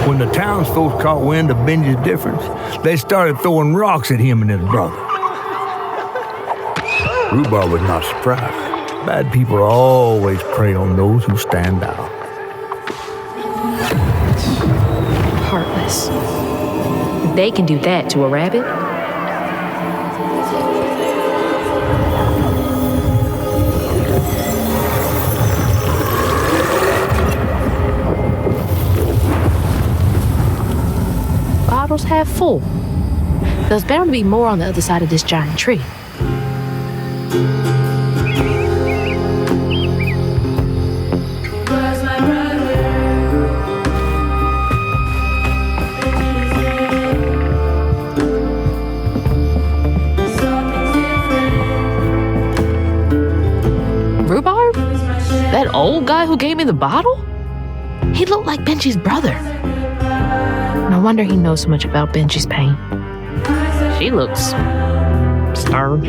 When the townsfolk caught wind of Benji's difference, they started throwing rocks at him and his brother. Rhubarb was not surprised. Bad people always prey on those who stand out.
Heartless. They can do that to a rabbit. Bottles half full. There's bound to be more on the other side of this giant tree. Rhubarb? That old guy who gave me the bottle? He looked like Benji's brother. No wonder he knows so much about Benji's pain. She looks starved.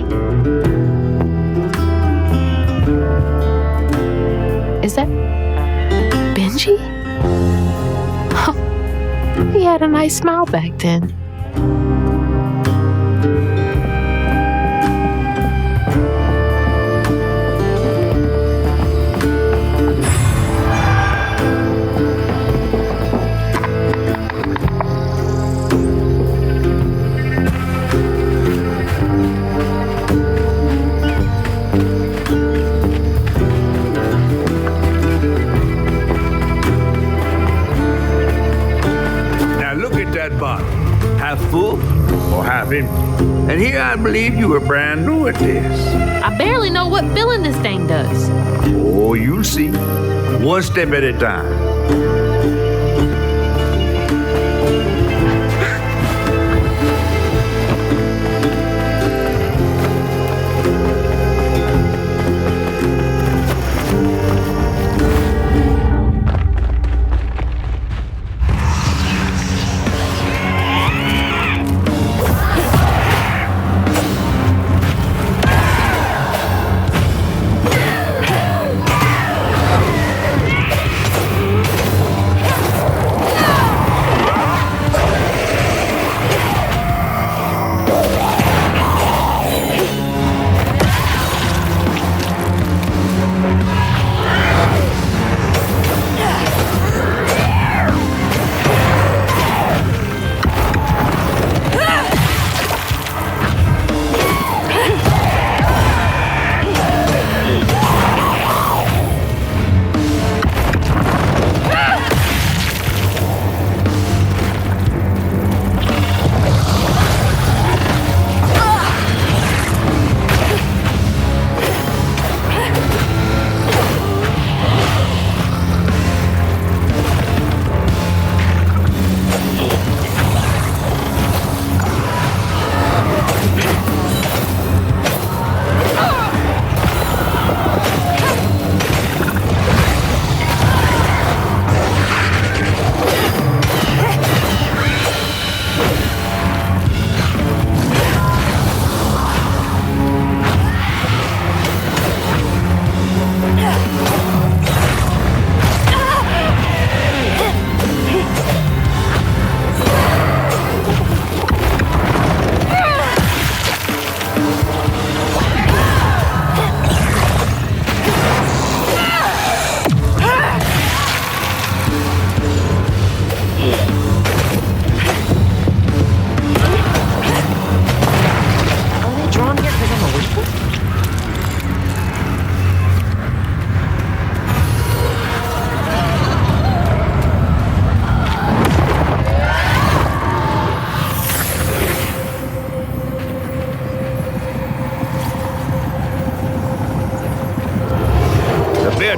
Is that Benji? He had a nice smile back then.
Half full or half empty. And here I believe you were brand new at this.
I barely know what filling this thing does.
Oh, you'll see. One step at a time.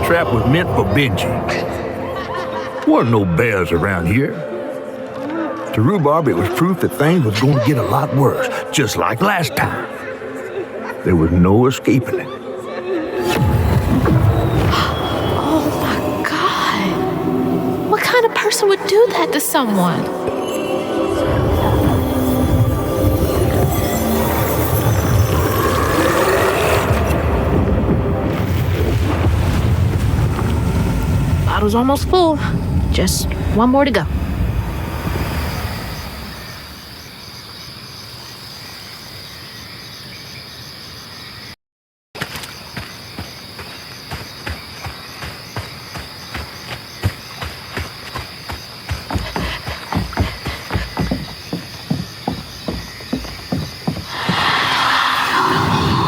Trap was meant for Benji. Weren't no bears around here. To Rhubarb, it was proof that things was going to get a lot worse, just like last time. There was no escaping it.
person would do that to someone? Bottle's almost full. Just one more to go.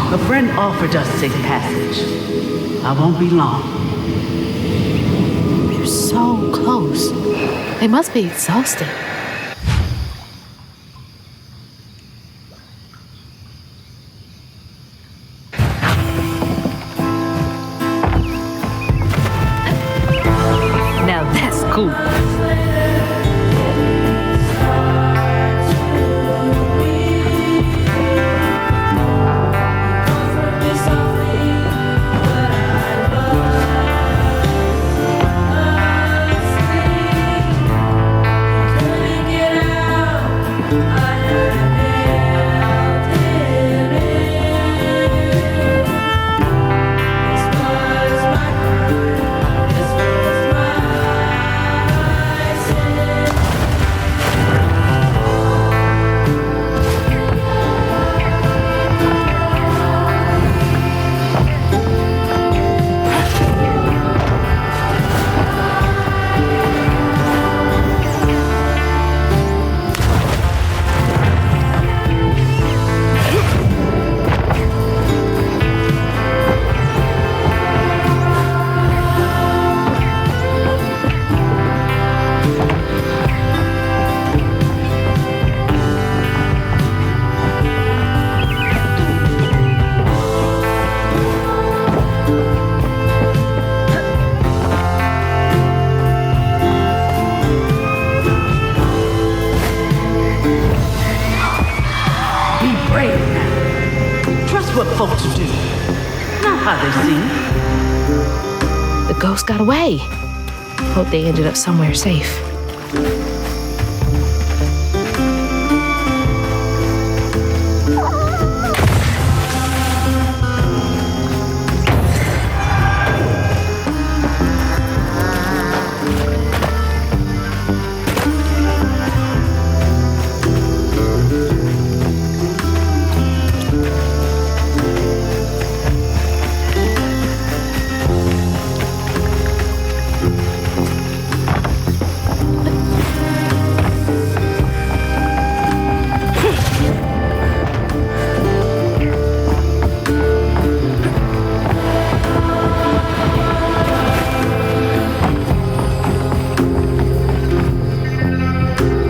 A friend offered us safe passage. I won't be long.
You're so close. They must be exhausted. Now that's cool.
What folks do, not how they seem.
The ghost got away. Hope they ended up somewhere safe.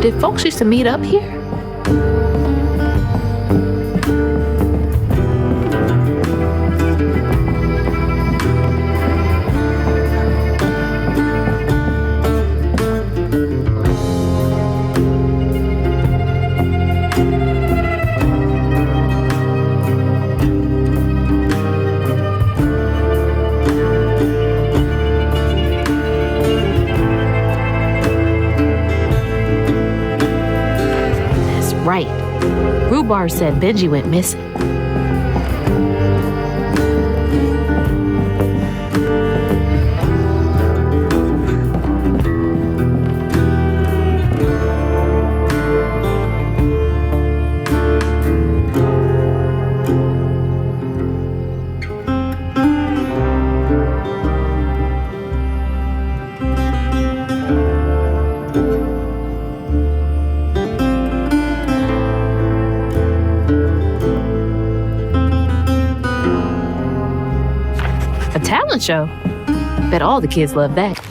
Did folks used to meet up here? Right. Rhubarb said Benji went missing. Talent show. Bet all the kids love that.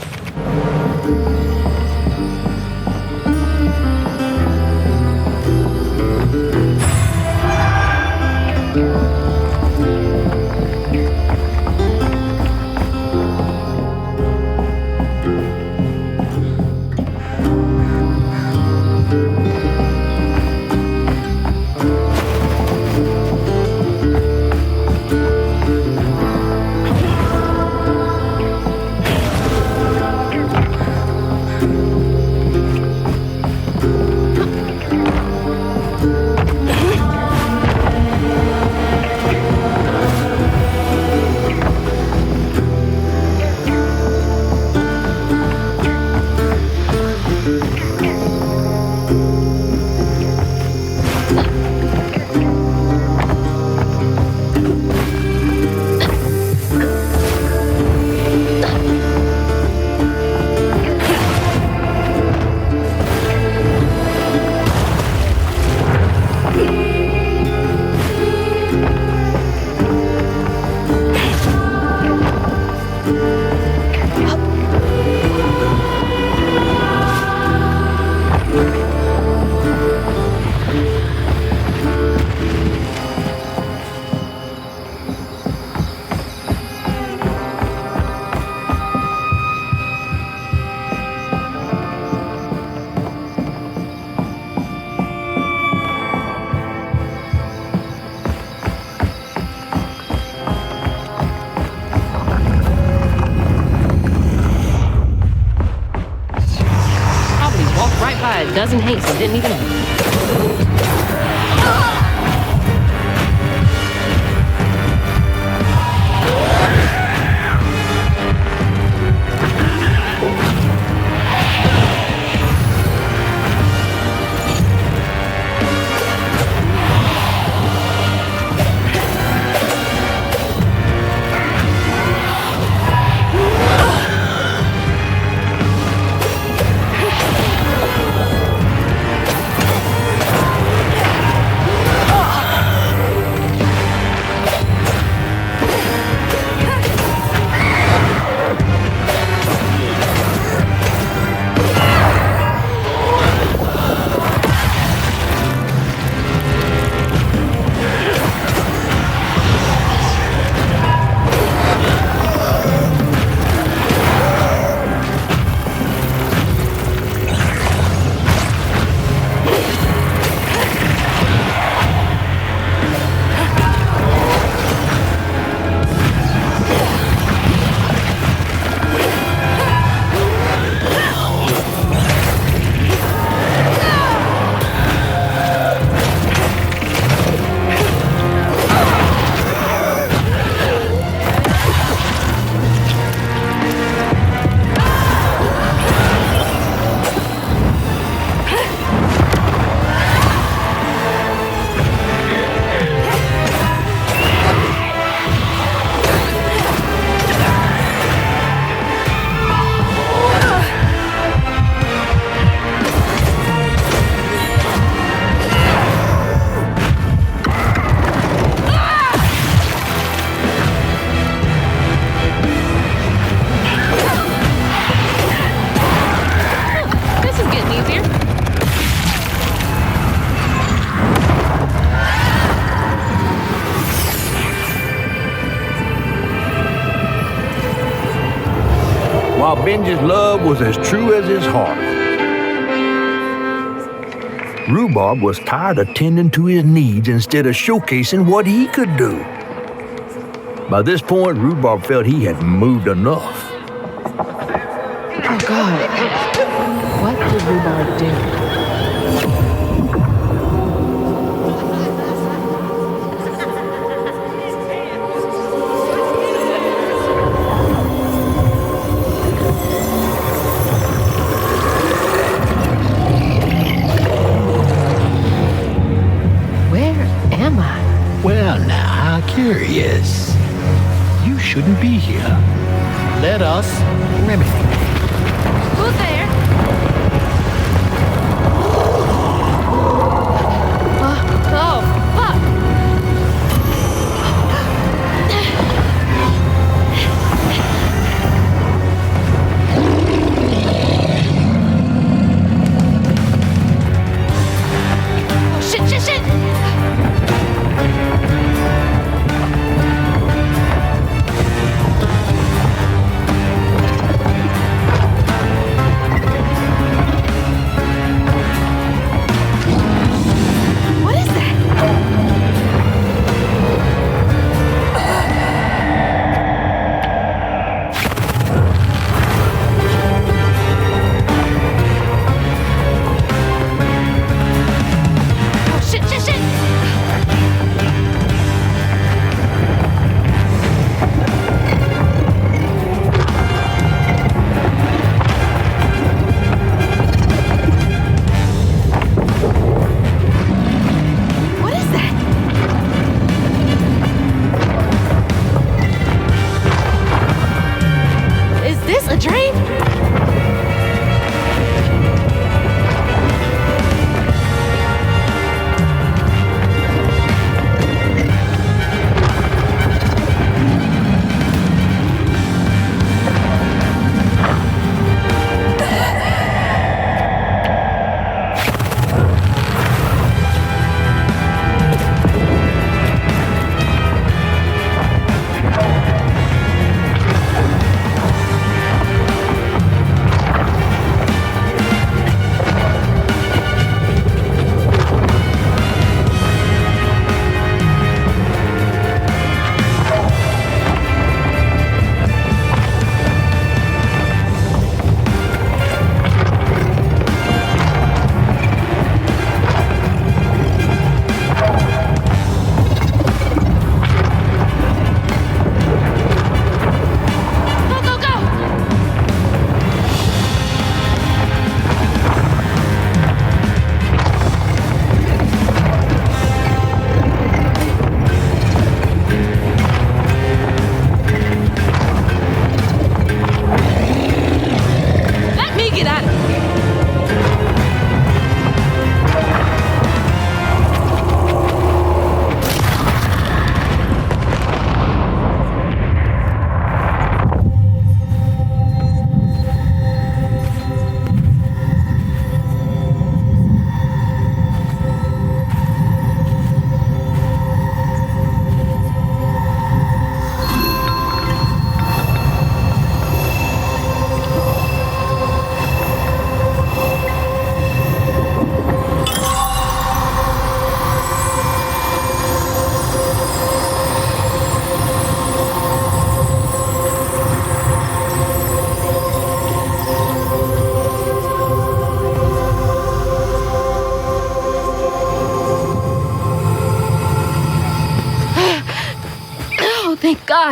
doesn't hate, so didn't even...
While Benji's love was as true as his heart, Rhubarb was tired of tending to his needs instead of showcasing what he could do. By this point, Rhubarb felt he had moved enough.
Oh, God. What did Rhubarb do?
Well, now, how curious. You shouldn't be here. Let us remedy that.
Who's there? Oh, fuck. Oh, shit.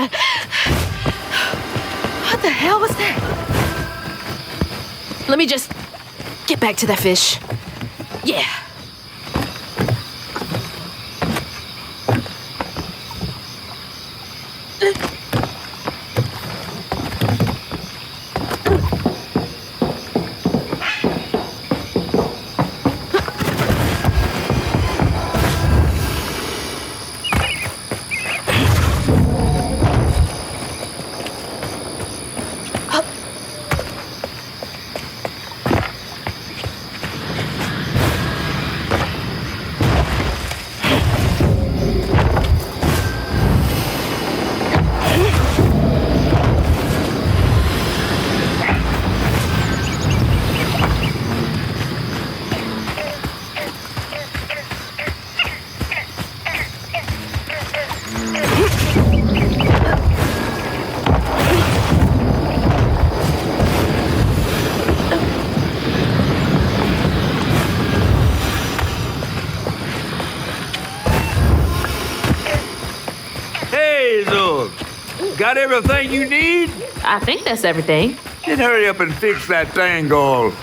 God. What the hell was that? Let me just get back to that fish. Yeah.
Got everything you need?
I think that's everything.
Then hurry up and fix that tangle.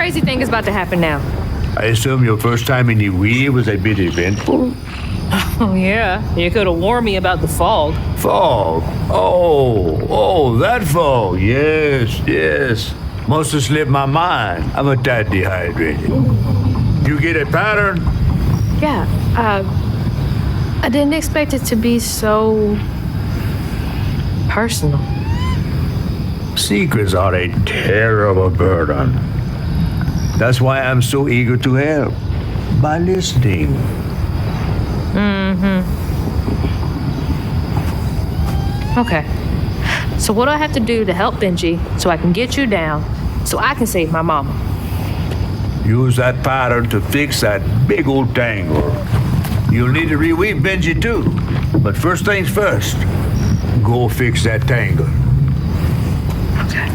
crazy thing is about to happen now.
I assume your first time in the wheel was a bit eventful?
Oh, yeah. You could have warned me about the fog.
Fog? Oh, that fog. Yes. Must have slipped my mind. I'm a tad dehydrated. You get a pattern?
Yeah, I didn't expect it to be so personal.
Secrets are a terrible burden. That's why I'm so eager to help. By listening.
Okay. So what do I have to do to help Benji so I can get you down so I can save my mama?
Use that pattern to fix that big old tangle. You'll need to reweave Benji too. But first things first, go fix that tangle.
Okay.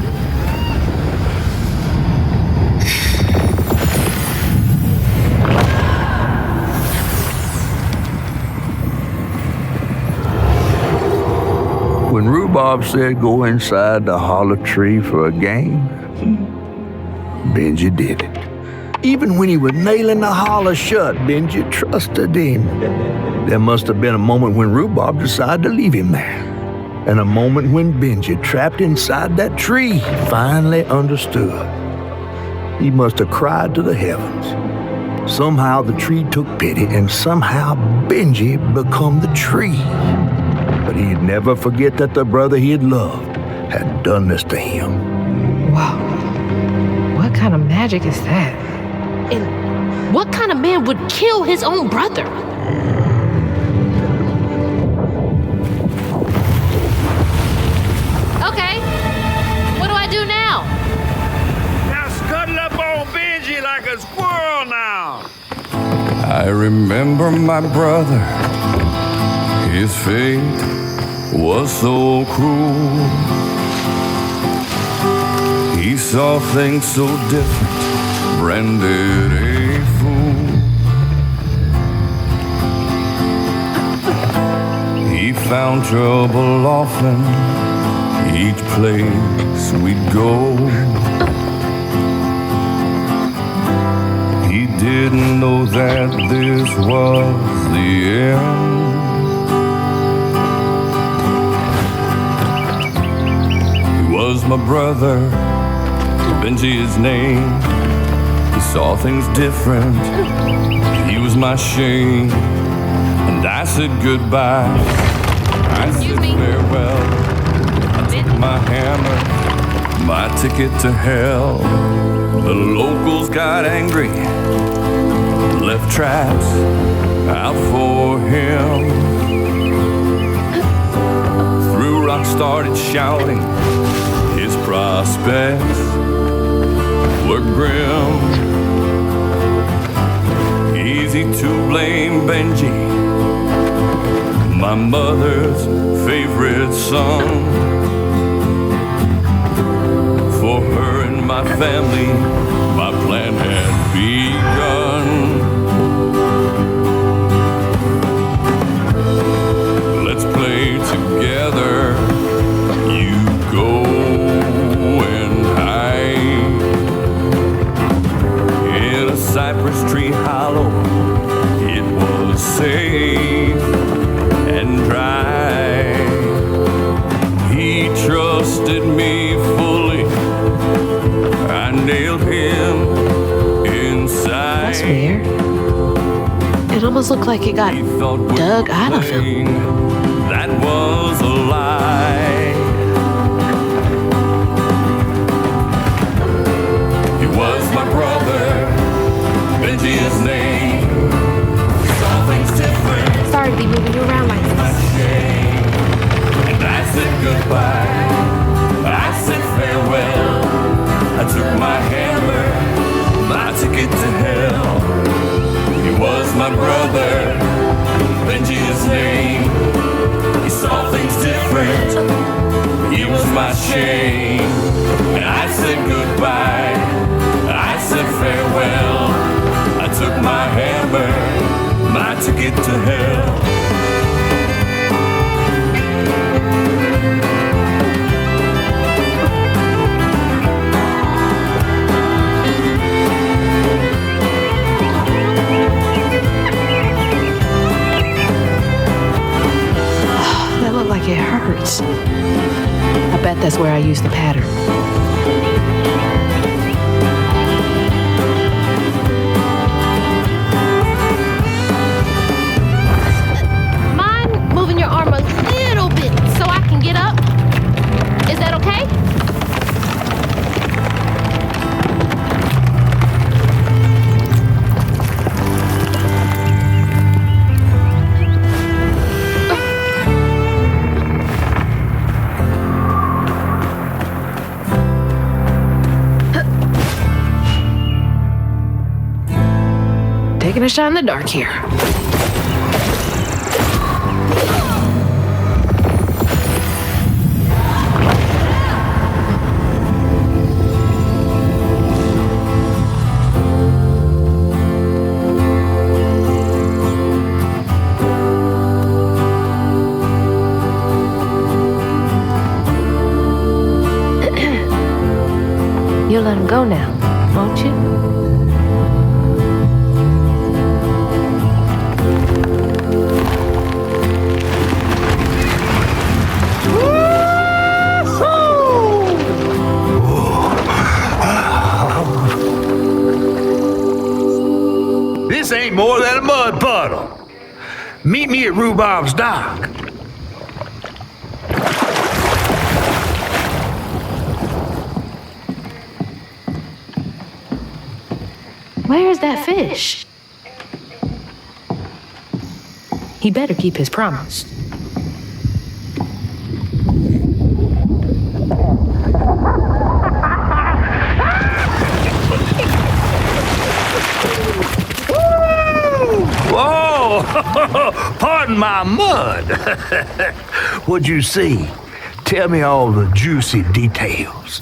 When Rhubarb said go inside the hollow tree for a game, Benji did it. Even when he was nailing the hollow shut, Benji trusted him. There must have been a moment when Rhubarb decided to leave him there. And a moment when Benji, trapped inside that tree, finally understood. He must have cried to the heavens. Somehow the tree took pity, and somehow Benji become the tree. But he'd never forget that the brother he had loved had done this to him.
Wow. What kind of magic is that?
And what kind of man would kill his own brother? Okay. What do I do now?
Now scuttle up on Benji like a squirrel now.
I remember my brother. His fate was so cruel. He saw things so different, branded a fool. He found trouble often, each place we'd go. He didn't know that this was the end. Was my brother, Benji his name. He saw things different, he was my shame. And I said goodbye, I said farewell. I took my hammer, my ticket to hell. The locals got angry, left traps out for him. Threw rocks, started shouting. His prospects were grim. Easy to blame Benji, my mother's favorite son. For her and my family, my plan had begun. Let's play together. You go and hide in a cypress tree hollow. It was safe and dry. He trusted me fully. I nailed him inside.
That's weird. It almost looked like it got dug out of him.
That was a lie. He was my brother, Benji his name. Saw things different.
Sorry to be moving you around like this.
And I said goodbye. I said farewell. I took my hammer, my ticket to hell. He was my brother, Benji his name. He saw things different. He was my shame. And I said goodbye. I said farewell. I took my hammer, my ticket to hell.
it hurts. I bet that's where I used the pattern.
Mind moving your arm a little bit so I can get up? Is that okay?
Taking a shot in the dark here. You'll let him go now, won't you?
This ain't more than a mud puddle. Meet me at Rhubob's dock.
Where's that fish? He better keep his promise.
Whoa! Pardon my mud. What'd you see? Tell me all the juicy details.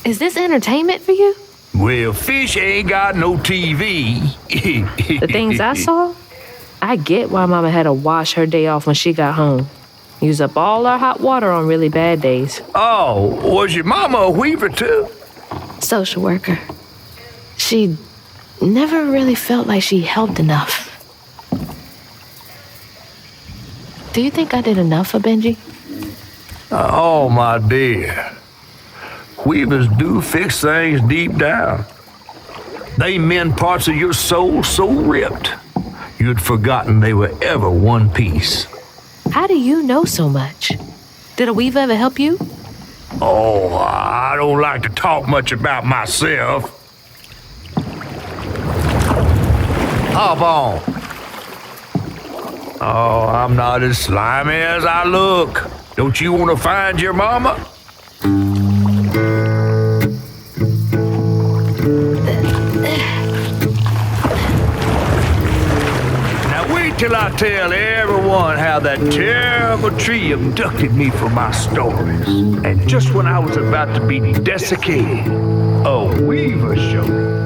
Is this entertainment for you?
Well, fish ain't got no TV.
The things I saw? I get why Mama had to wash her day off when she got home. Use up all our hot water on really bad days.
Oh, was your mama a weaver too?
Social worker. She never really felt like she helped enough. Do you think I did enough for Benji?
Oh, my dear. Weavers do fix things deep down. They mend parts of your soul so ripped, you'd forgotten they were ever one piece.
How do you know so much? Did a weaver ever help you?
Oh, I don't like to talk much about myself. Hop on. Oh, I'm not as slimy as I look. Don't you want to find your mama? Now wait till I tell everyone how that terrible tree abducted me for my stories. And just when I was about to be desiccated, a weaver showed up.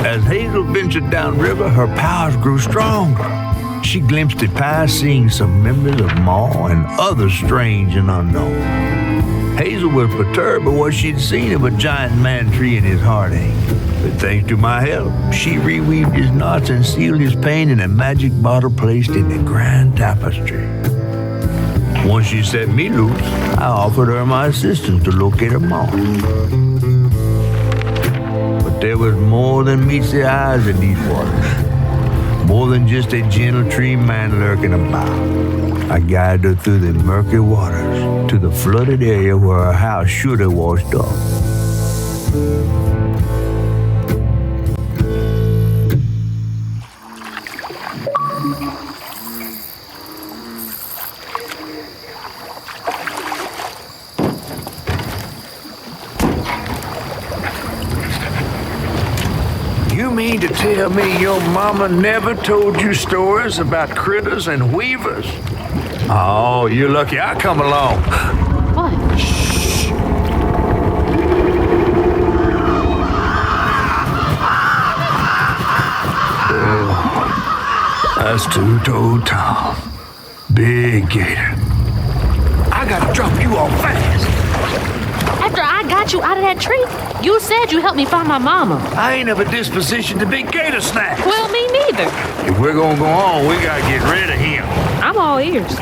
As Hazel ventured downriver, her powers grew stronger. She glimpsed it past, seeing some members of Ma and others strange and unknown. Hazel was perturbed by what she'd seen of a giant man tree in his heartache. But thanks to my help, she reweaved his knots and sealed his pain in a magic bottle placed in the grand tapestry. Once she set me loose, I offered her my assistance to locate her Ma. There was more than meets the eyes in these waters. More than just a gentle tree man lurking about. I guided her through the murky waters to the flooded area where her house should have washed up. You mean to tell me your mama never told you stories about critters and weavers? Oh, you're lucky I come along.
What?
Shh. That's Two-Toed Tom. Big gator. I gotta drop you off fast.
After after I got you out of that tree, you said you helped me find my mama.
I ain't of a disposition to be gator snacks.
Well, me neither.
If we're gonna go on, we gotta get rid of him.
I'm all ears.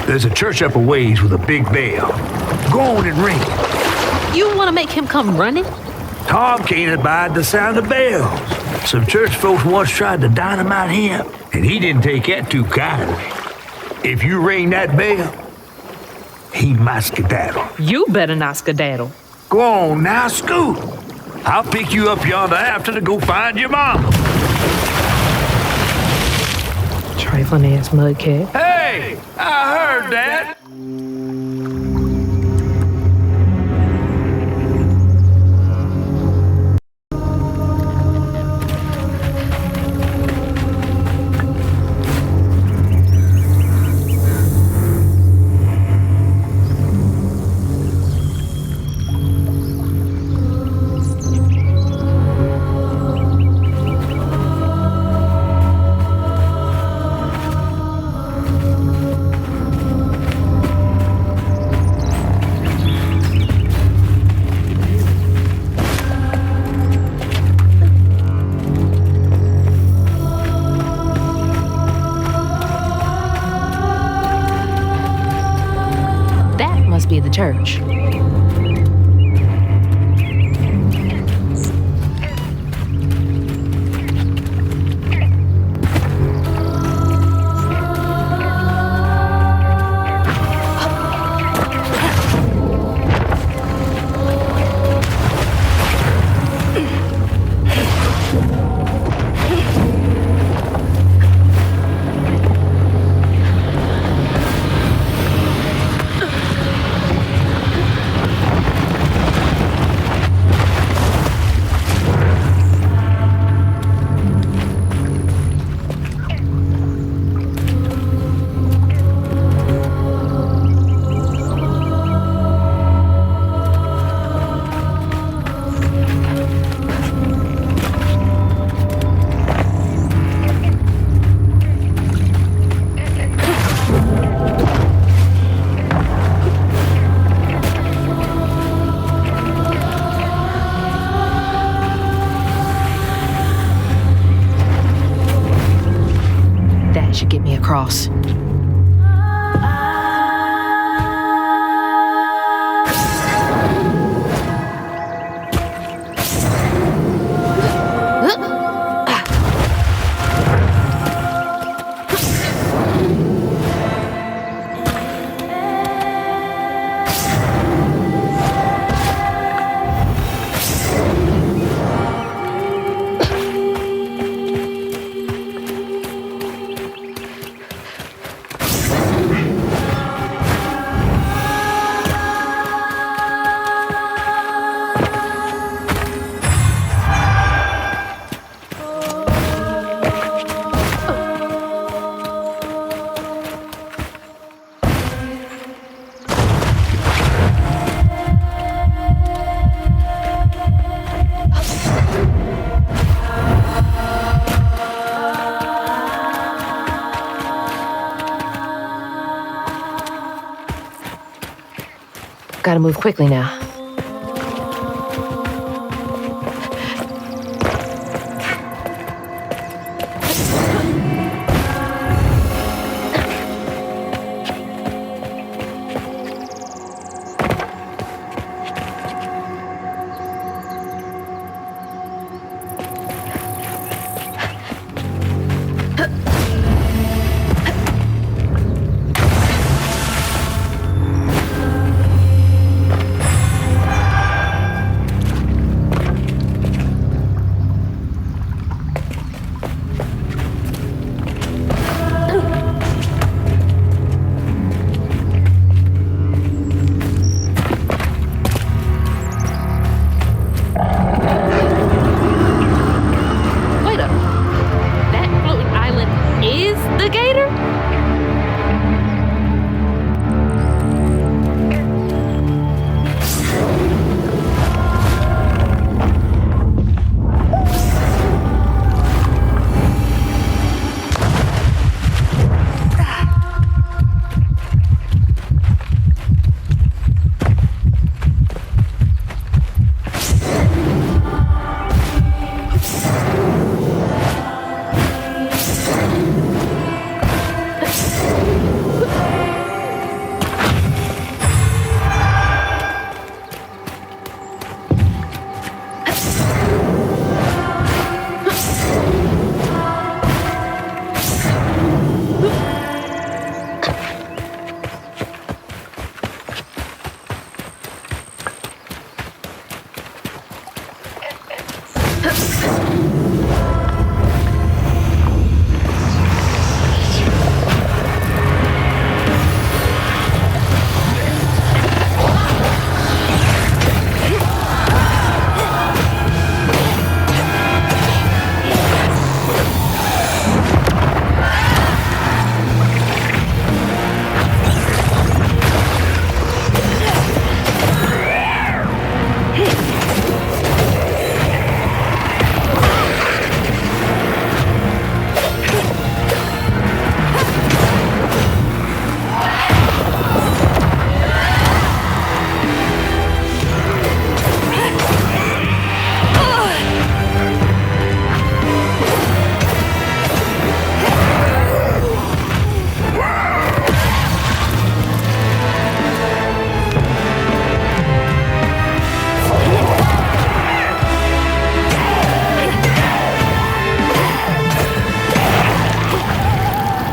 There's a church up a ways with a big bell. Go on and ring it.
You want to make him come running?
Tom can't abide the sound of bells. Some church folks once tried to dynamite him, and he didn't take that too kindly. If you ring that bell, he might skedaddle.
You better not skedaddle.
Go on now, scoot. I'll pick you up yonder after to go find your mom.
Trifling ass mudcat.
Hey, I heard that.
Be the church. Should get me across. Gotta move quickly now.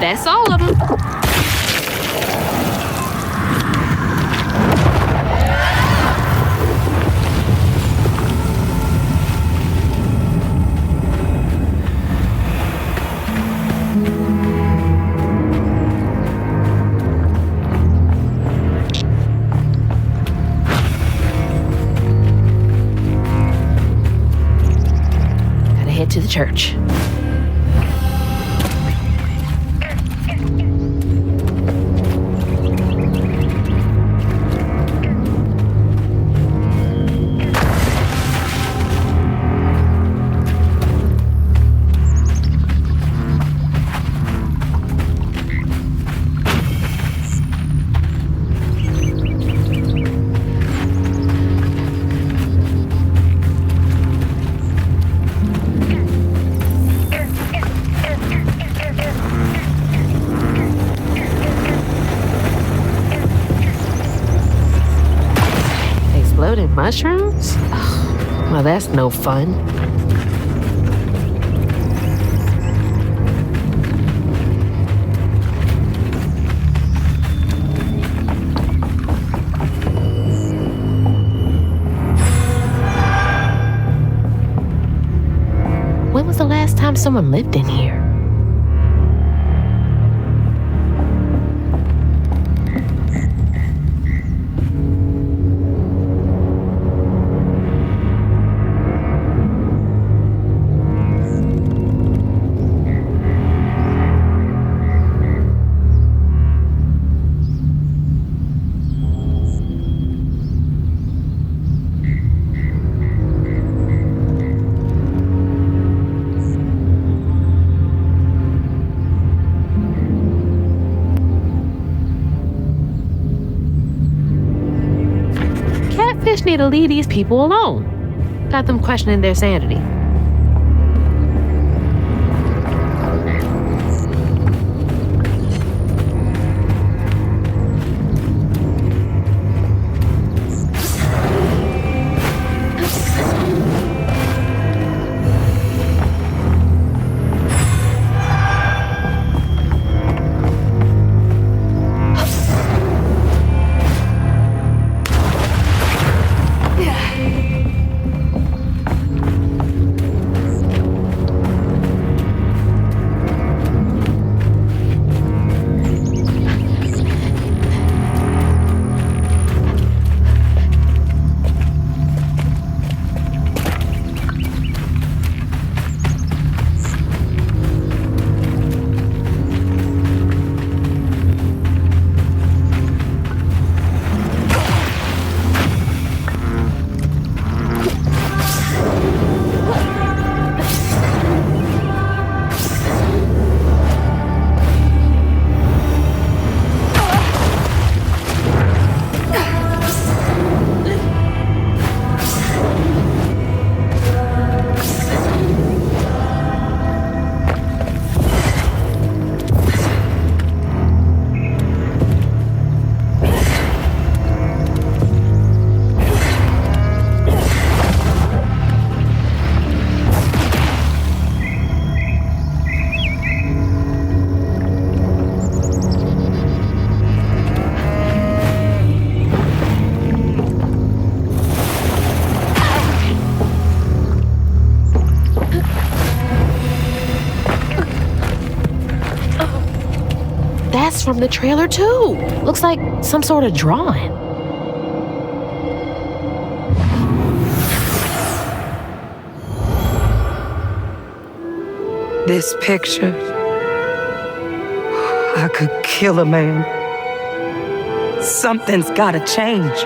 That's all of them. Gotta head to the church. Exploding mushrooms? Ugh, well, that's no fun. When was the last time someone lived in here? Catfish need to leave these people alone. Got them questioning their sanity. That's from the trailer too. Looks like some sort of drawing.
This picture, I could kill a man. Something's gotta change.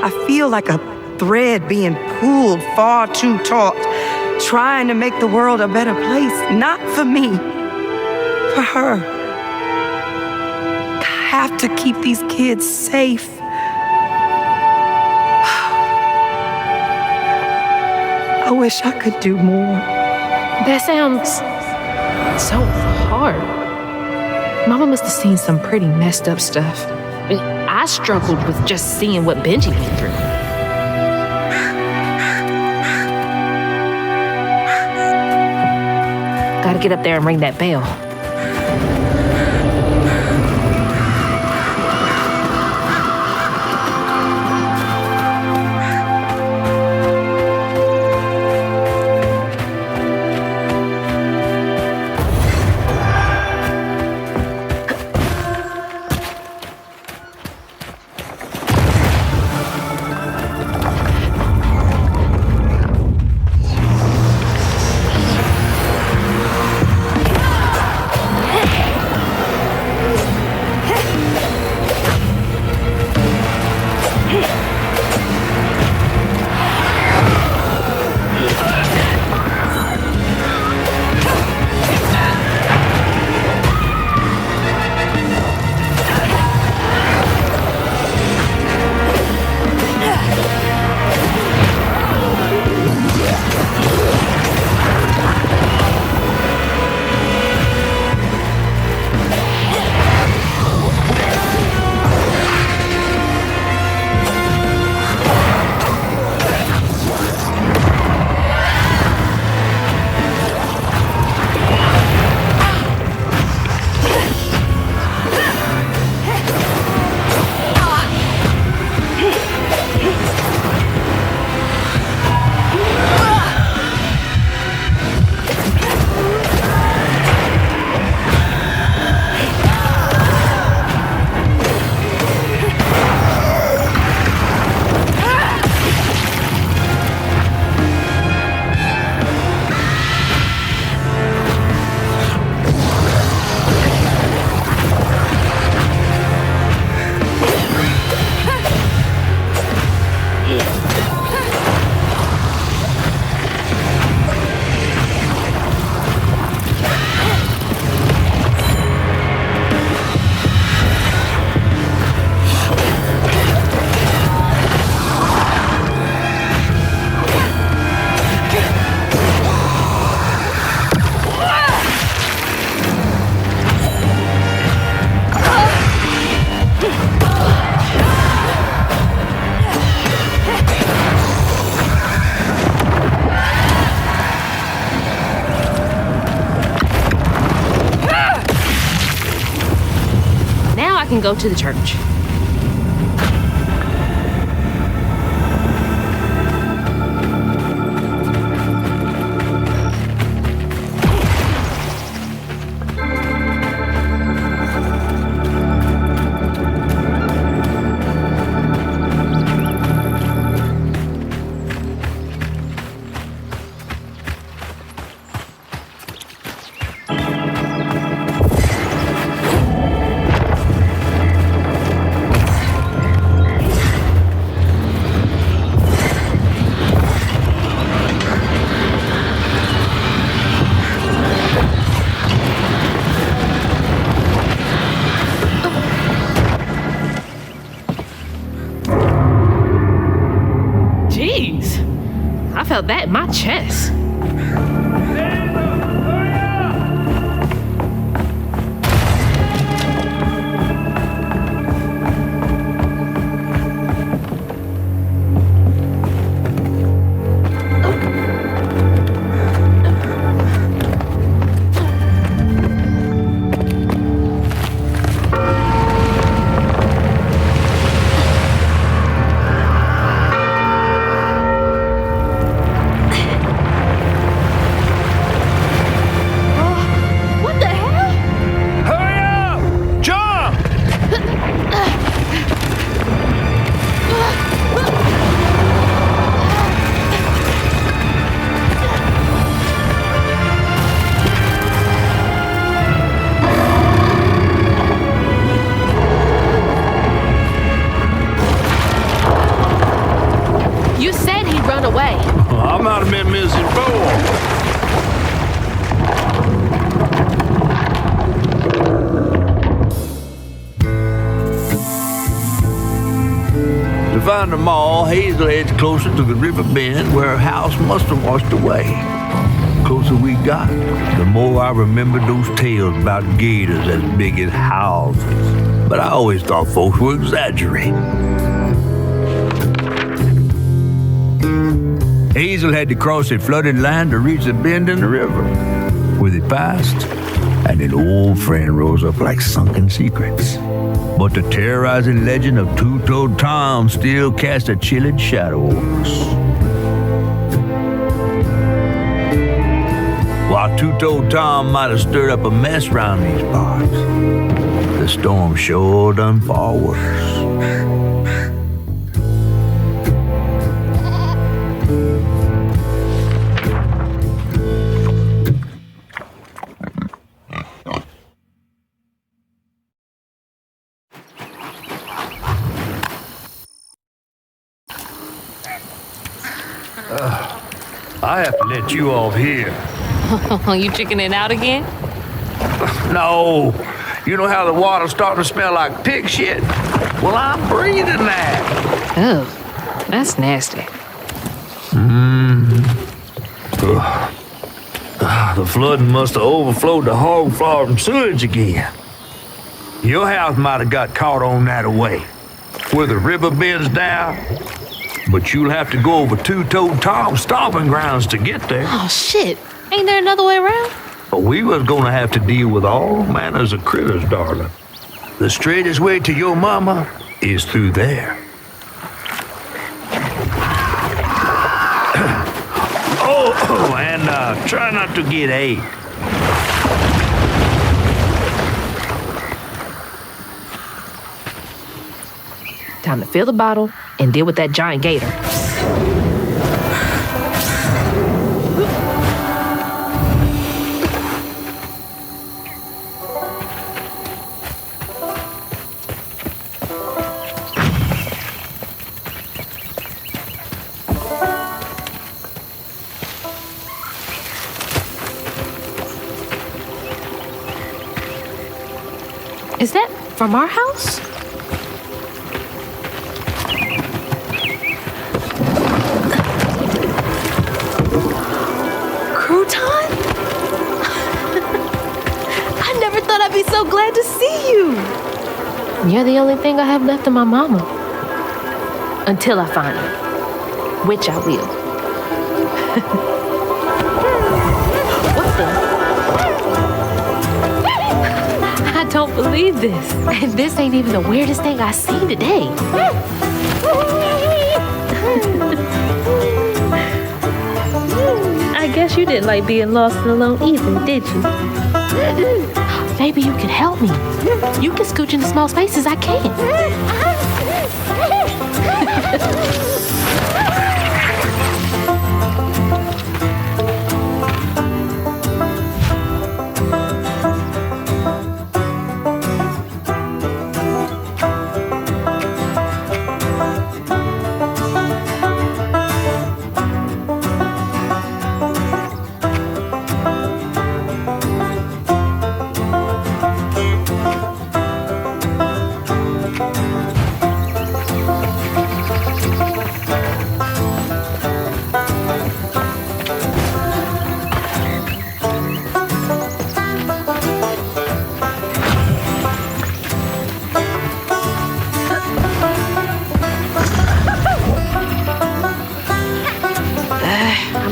I feel like a thread being pulled far too taut, trying to make the world a better place. Not for me, for her. I have to keep these kids safe. I wish I could do more.
That sounds so hard. Mama must have seen some pretty messed up stuff. I mean, I struggled with just seeing what Benji went through. Gotta get up there and ring that bell. Can go to the church. I felt that in my chest.
To find them all, Hazel heads closer to the river bend where her house must have washed away. The closer we got, the more I remembered those tales about gators as big as houses. But I always thought folks were exaggerating. Hazel had to cross a flooded line to reach the bend in the river. where they passed, and an old friend rose up like sunken secrets. But the terrorizing legend of Two-Toed Tom still cast a chilling shadow over us. While Two-Toed Tom might have stirred up a mess round these parts, the storm sure done far worse. I have to let you off here.
You chickening out again?
No. You know how the water's starting to smell like pig shit? Well, I'm breathing that.
Oh, that's nasty.
The flooding must have overflowed the hog farm sewage again. Your house might have got caught on that away, where the river bends down. But you'll have to go over Two-Toed Tom's stomping grounds to get there.
Oh, shit. Ain't there another way around?
But we was gonna have to deal with all manners of critters, darling. The straightest way to your mama is through there. And try not to get ate.
Time to fill the bottle and deal with that giant gator. Is that from our house? Crouton? I never thought I'd be so glad to see you. You're the only thing I have left of my mama. Until I find her. Which I will. What the? I don't believe this. And this ain't even the weirdest thing I've seen today. I guess you didn't like being lost and alone either, did you? Maybe you can help me. You can scooch into small spaces I can't.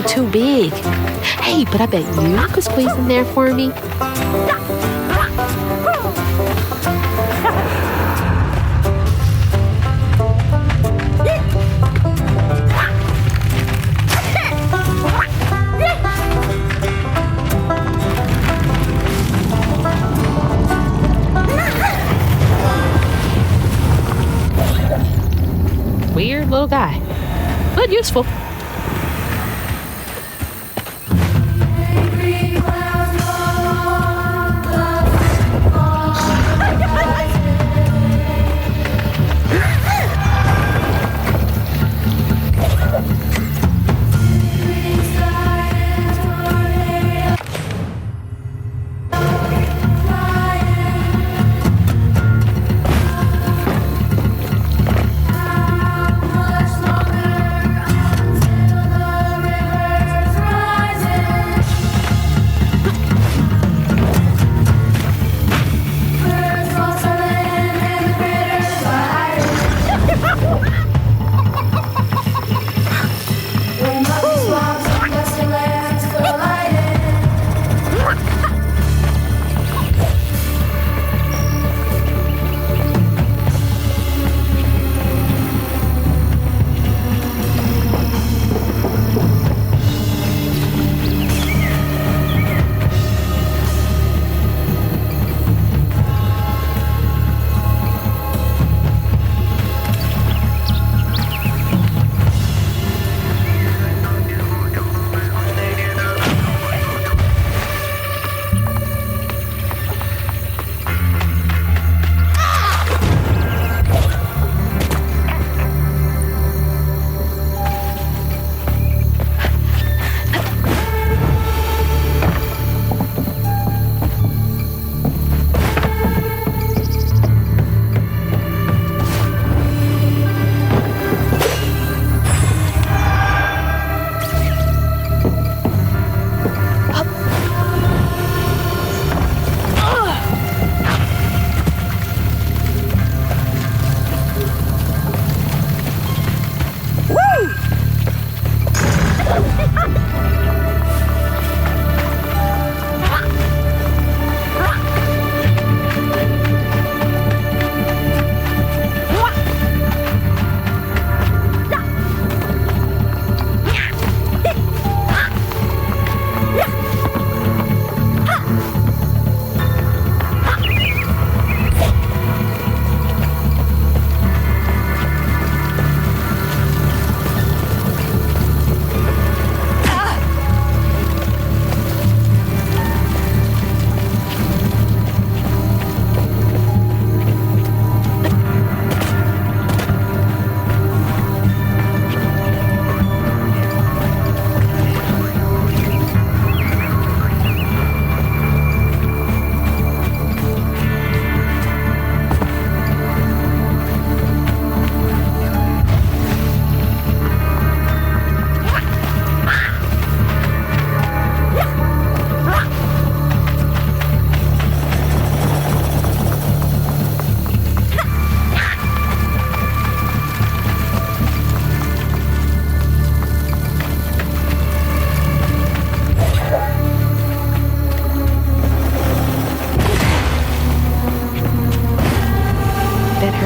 Too big. Hey, but I bet you could squeeze in there for me. Weird little guy, but useful.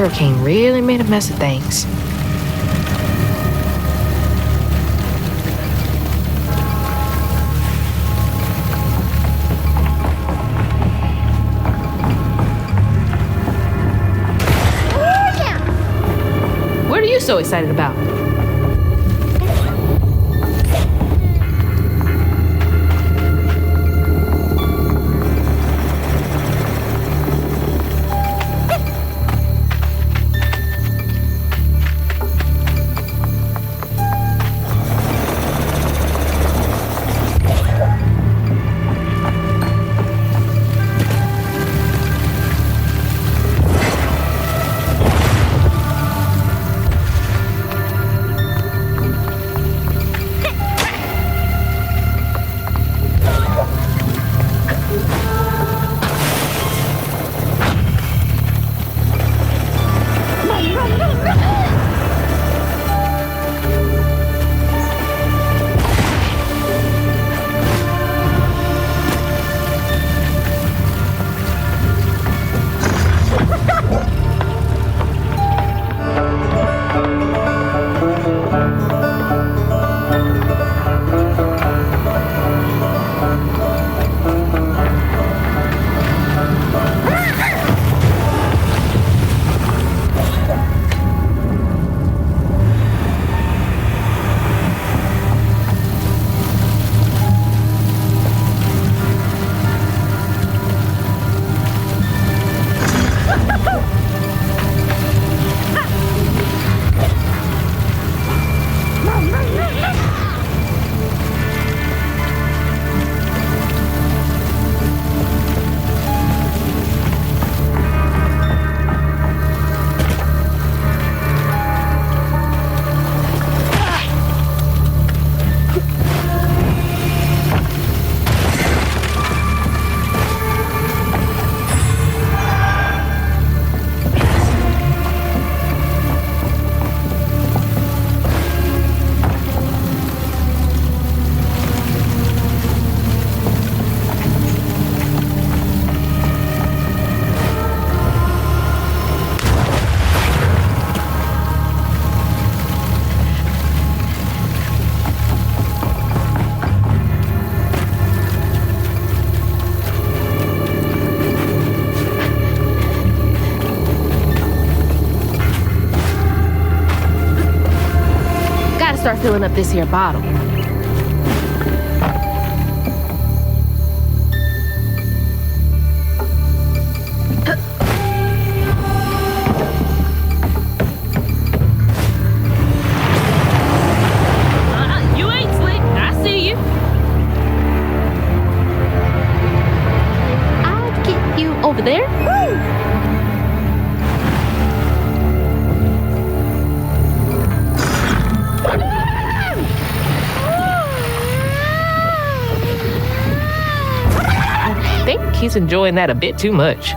hurricane really made a mess of things. What are you so excited about? Start filling up this here bottle. You ain't slick. I see you.
I'll get you over there.
I think he's enjoying that a bit too much.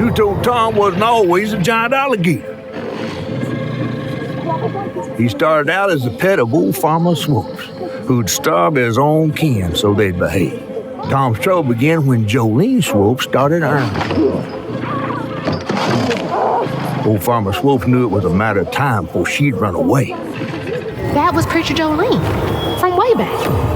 Two-Toed Tom wasn't always a giant alligator. He started out as a pet of old Farmer Swoops, who'd starve his own kin so they'd behave. Tom's trouble began when Jolene Swope started earning. Old Farmer Swope knew it was a matter of time before she'd run away.
That was Preacher Jolene from way back.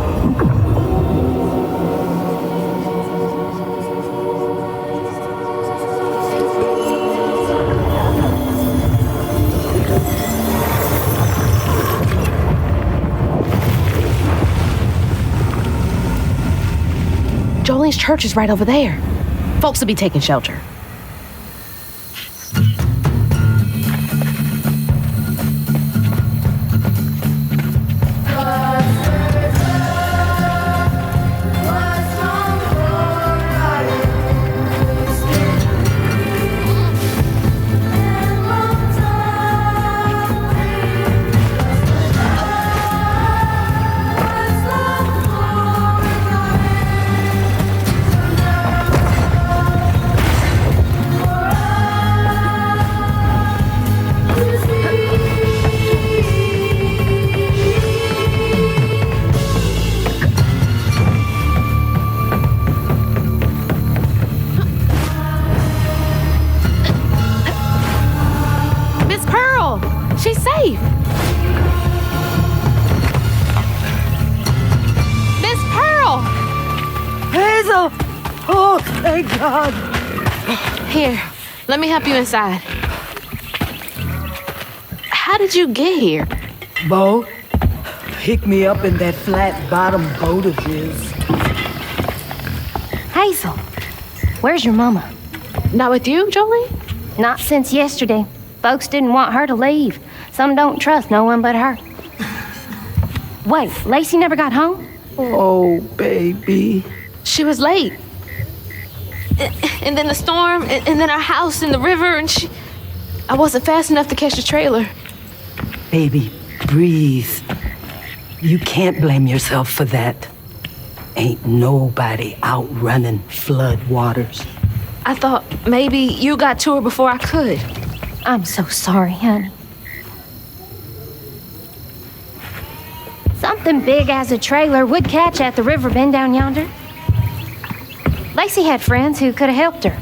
Jolene's church is right over there. Folks will be taking shelter. She's safe. Miss Pearl!
Hazel! Oh, thank God.
Here, let me help you inside. How did you get here?
Bo, pick me up in that flat-bottom boat of his.
Hazel, where's your mama?
Not with you, Jolene?
Not since yesterday. Folks didn't want her to leave. Some don't trust no one but her. Wait, Lacey never got home?
Oh, baby.
She was late. And then the storm, and then our house in the river, and I wasn't fast enough to catch the trailer.
Baby, breathe. You can't blame yourself for that. Ain't nobody outrunning flood waters.
I thought maybe you got to her before I could.
I'm so sorry, honey. Something big as a trailer would catch at the river bend down yonder. Lacey had friends who could have helped her.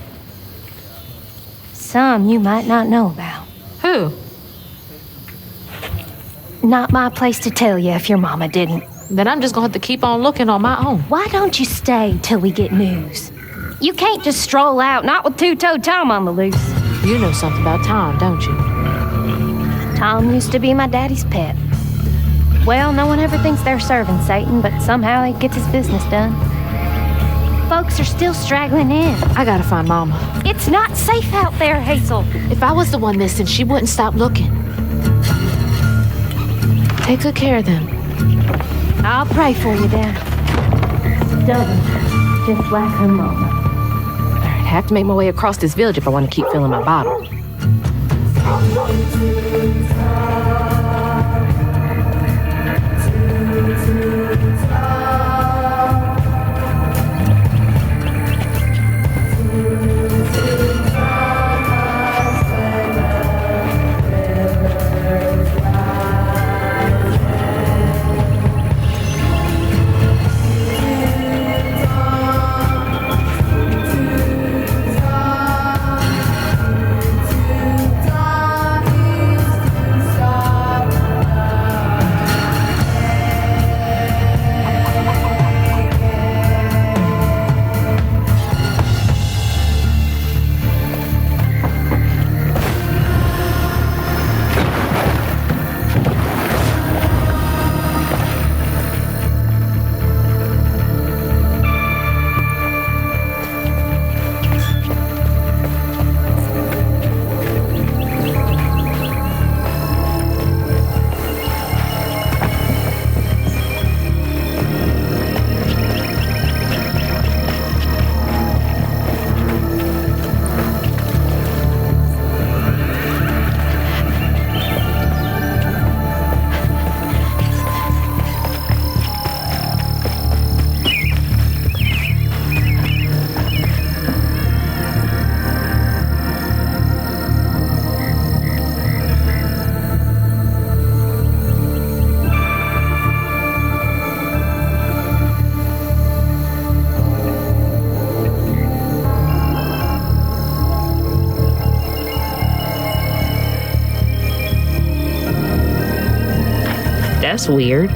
Some you might not know about.
Who?
Not my place to tell you if your mama didn't.
Then I'm just gonna have to keep on looking on my own.
Why don't you stay till we get news? You can't just stroll out, not with Two-Toed Tom on the loose.
You know something about Tom, don't you?
Tom used to be my daddy's pet. Well, no one ever thinks they're serving Satan, but somehow he gets his business done. Folks are still straggling in.
I gotta find Mama.
It's not safe out there, Hazel.
If I was the one missing, she wouldn't stop looking. Take good care of them.
I'll pray for you then. Stubborn, just like her mama.
I have to make my way across this village if I want to keep filling my bottle.
That's weird.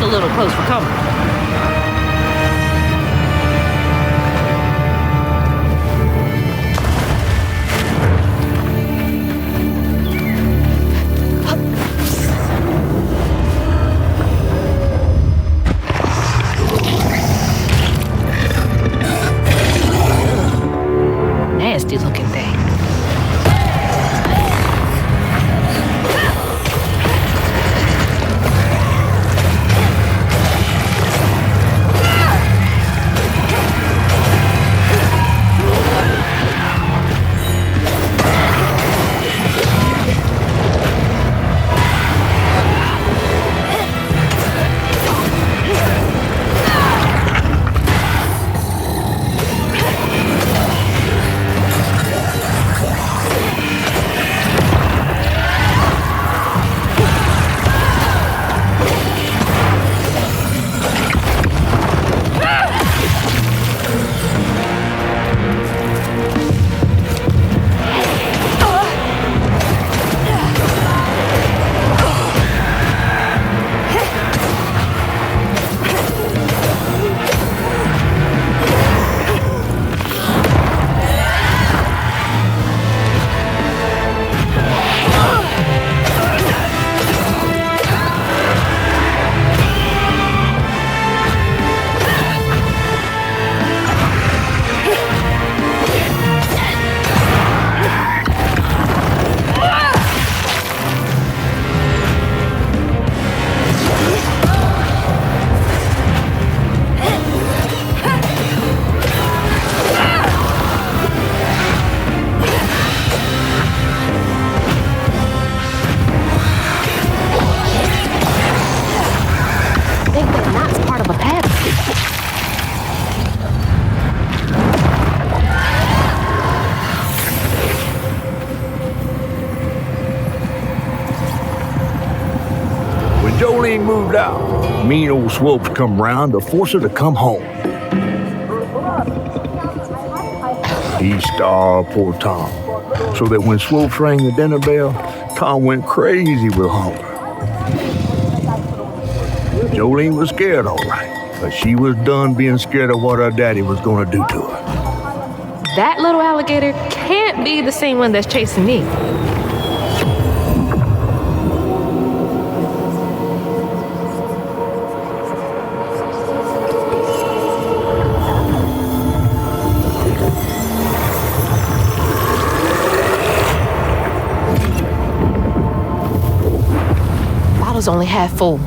a little close for comfort.
Nasty looking thing.
moved out. Mean old Swopes come round to force her to come home. He starved poor Tom, so that when Swopes rang the dinner bell, Tom went crazy with hunger. Jolene was scared, all right, but she was done being scared of what her daddy was going to do to her.
That little alligator can't be the same one that's chasing me. Bottle's only half full.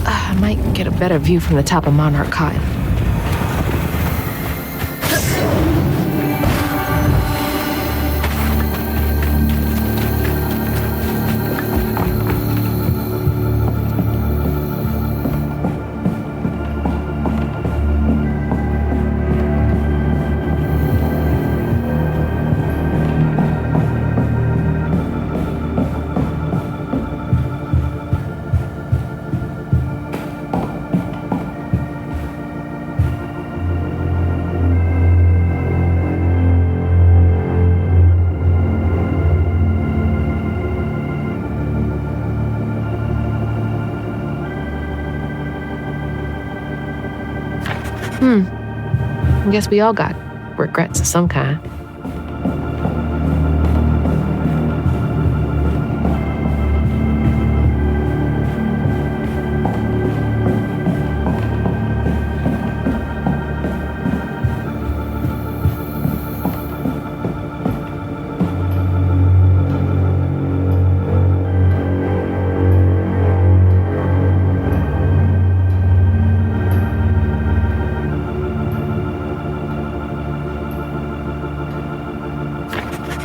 I might get a better view from the top of Monarch Cotton. I guess we all got regrets of some kind.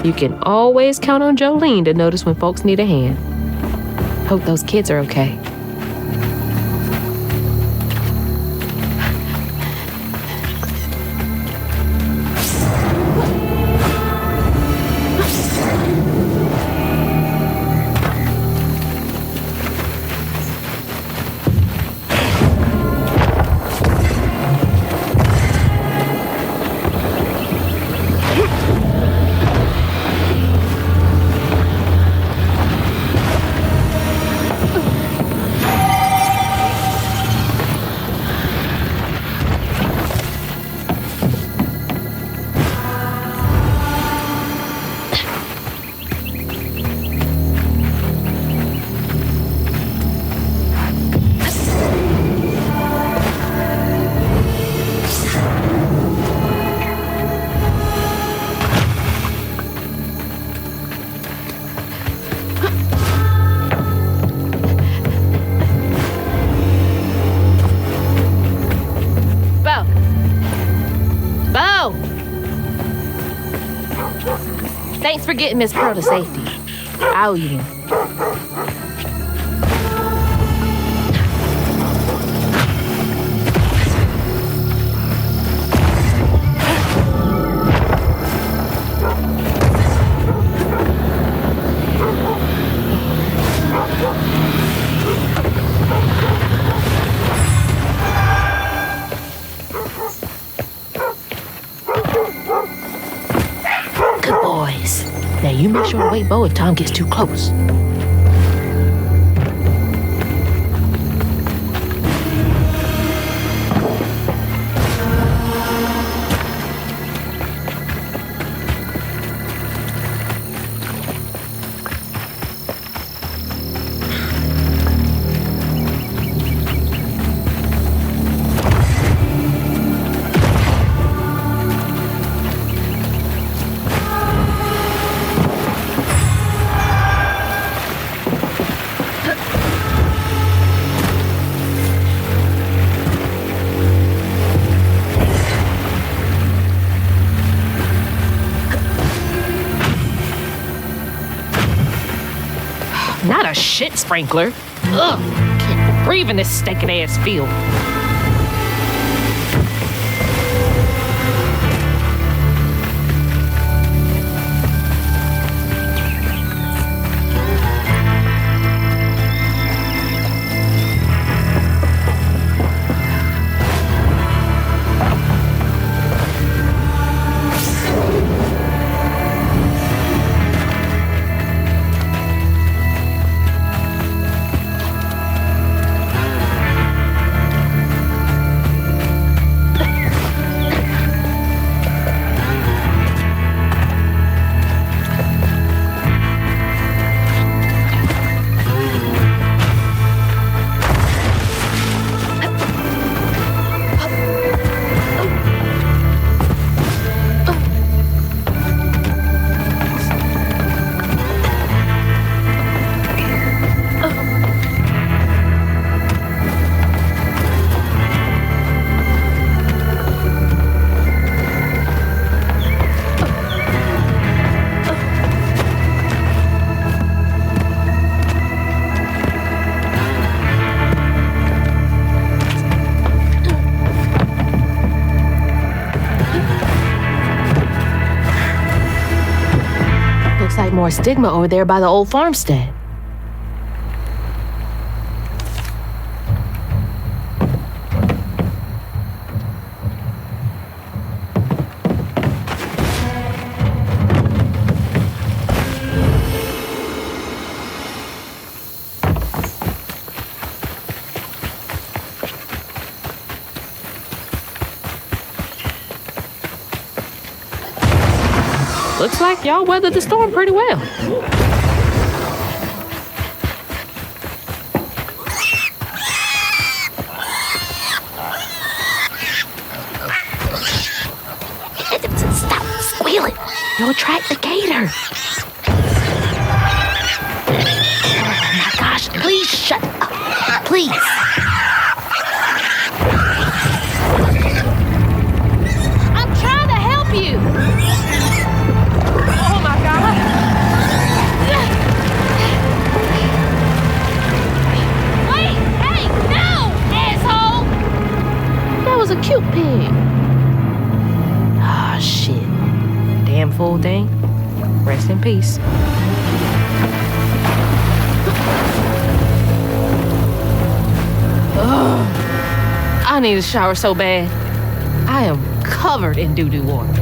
You can always count on Jolene to notice when folks need a hand. Hope those kids are okay. Thanks for getting Miss Pearl to safety. I owe you one. Now you make sure to wait Bo if Tom gets too close. Not a shit sprinkler. Ugh, can't breathe in this stinking ass field. more stigma over there by the old farmstead. Looks like y'all weathered the storm pretty well.
Stop squealing. You'll attract the gator. Oh my gosh, please shut up. Please.
I'm trying to help you. Oh my God. Wait, hey, no, asshole.
That was a cute pig. Ah, shit. Damn fool thing. Rest in peace. Ugh. I need a shower so bad. I am covered in doo-doo water.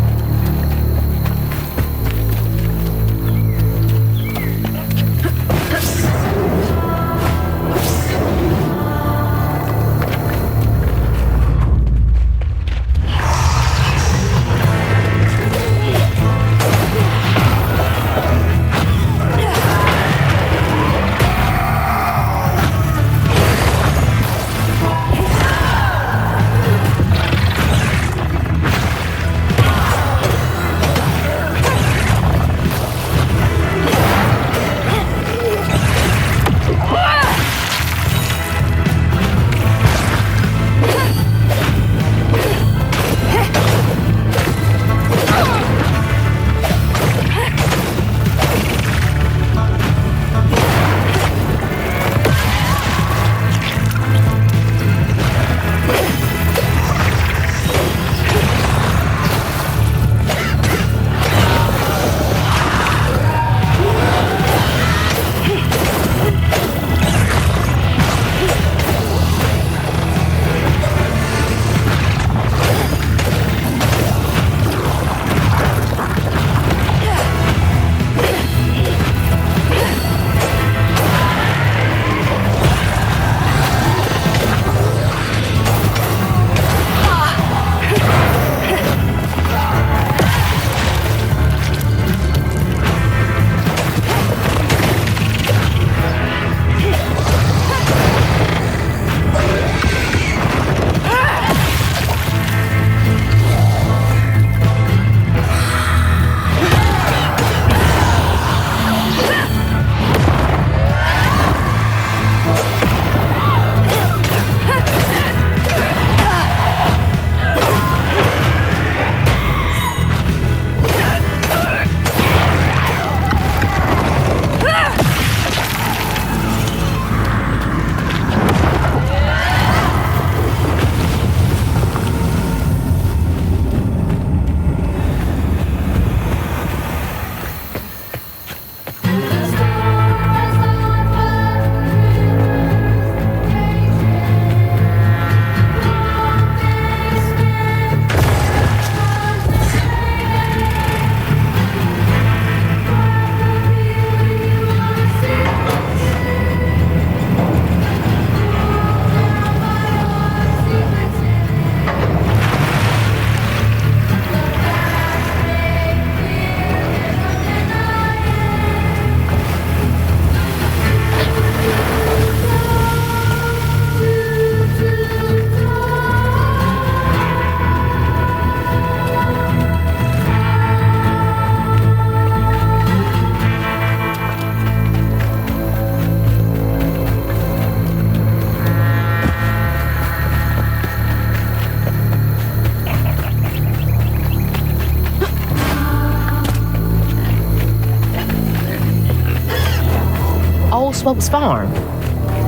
Swope's farm.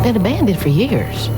Been abandoned for years.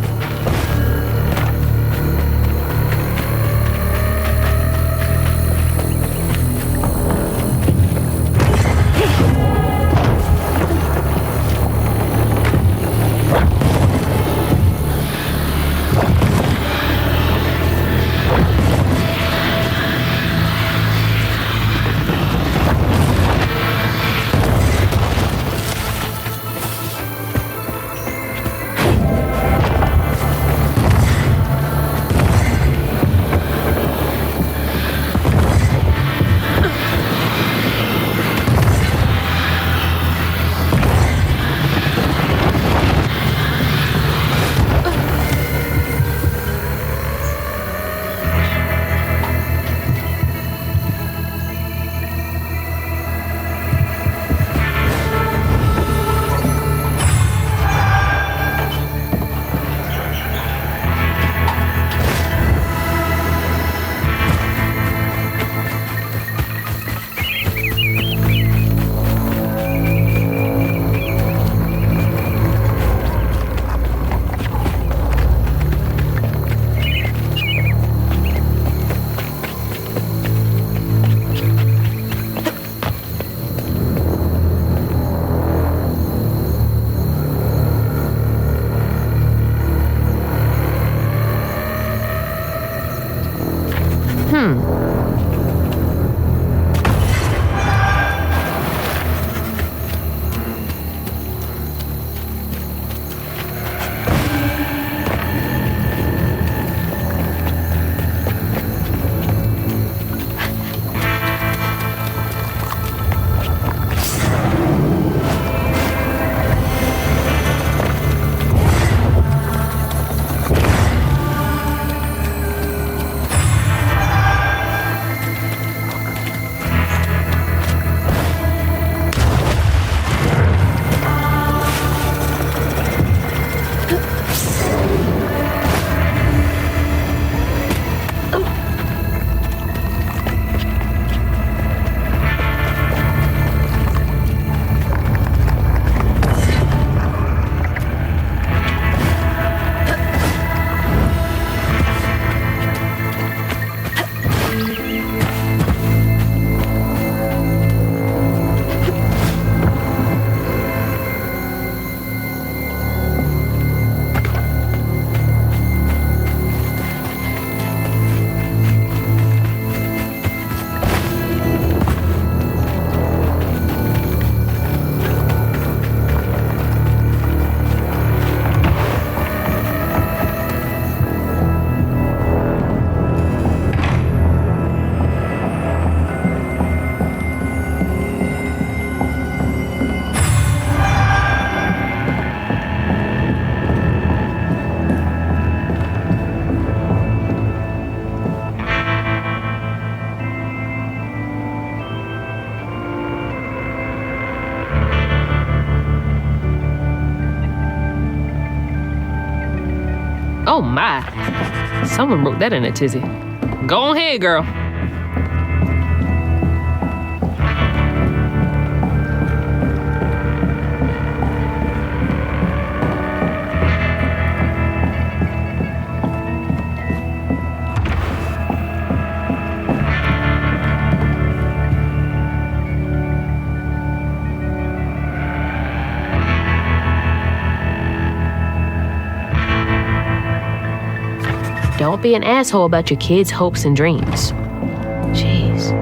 Oh my. Someone wrote that in a tizzy. Go ahead, girl. Don't be an asshole about your kids' hopes and dreams. Jeez.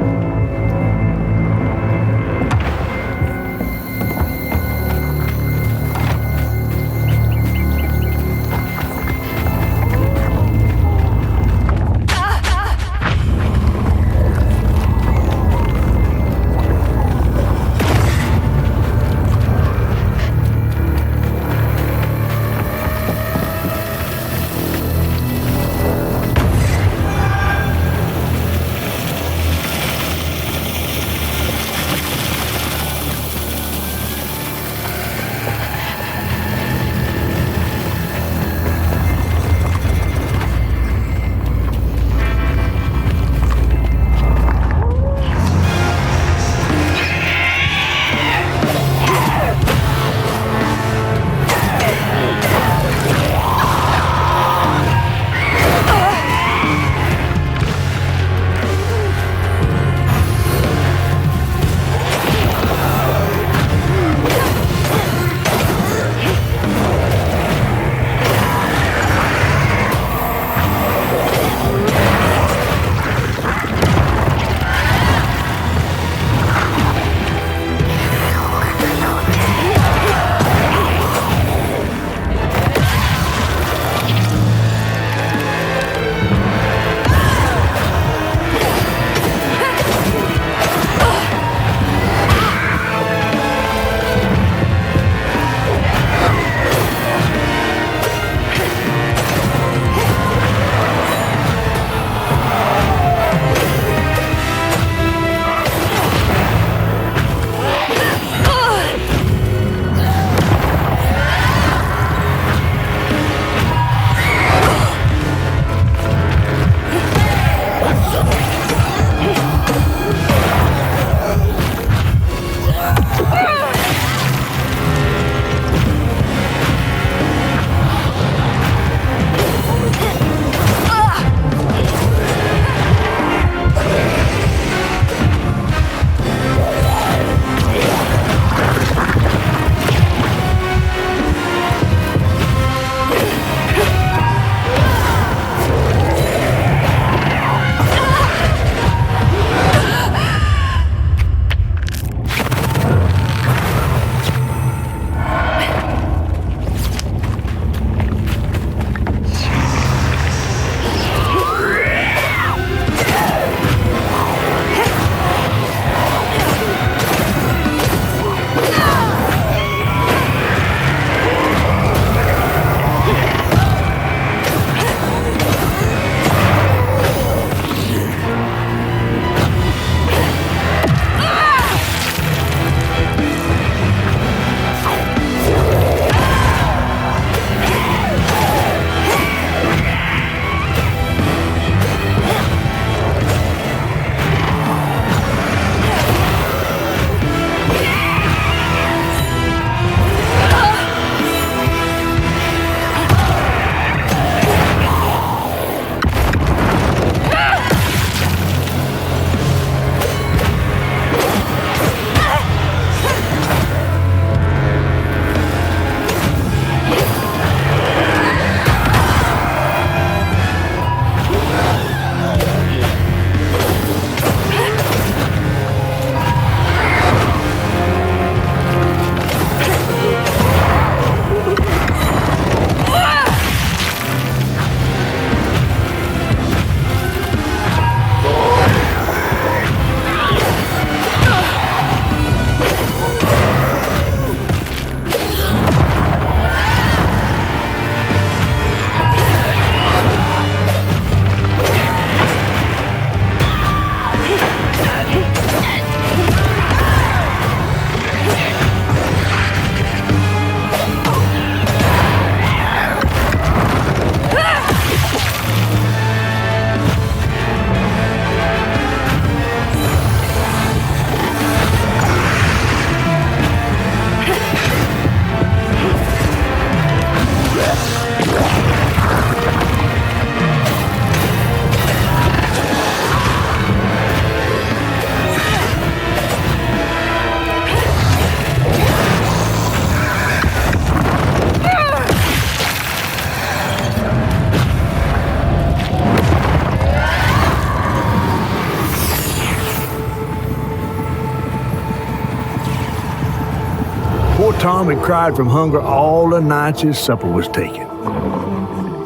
Tom had cried from hunger all the nights his supper was taken.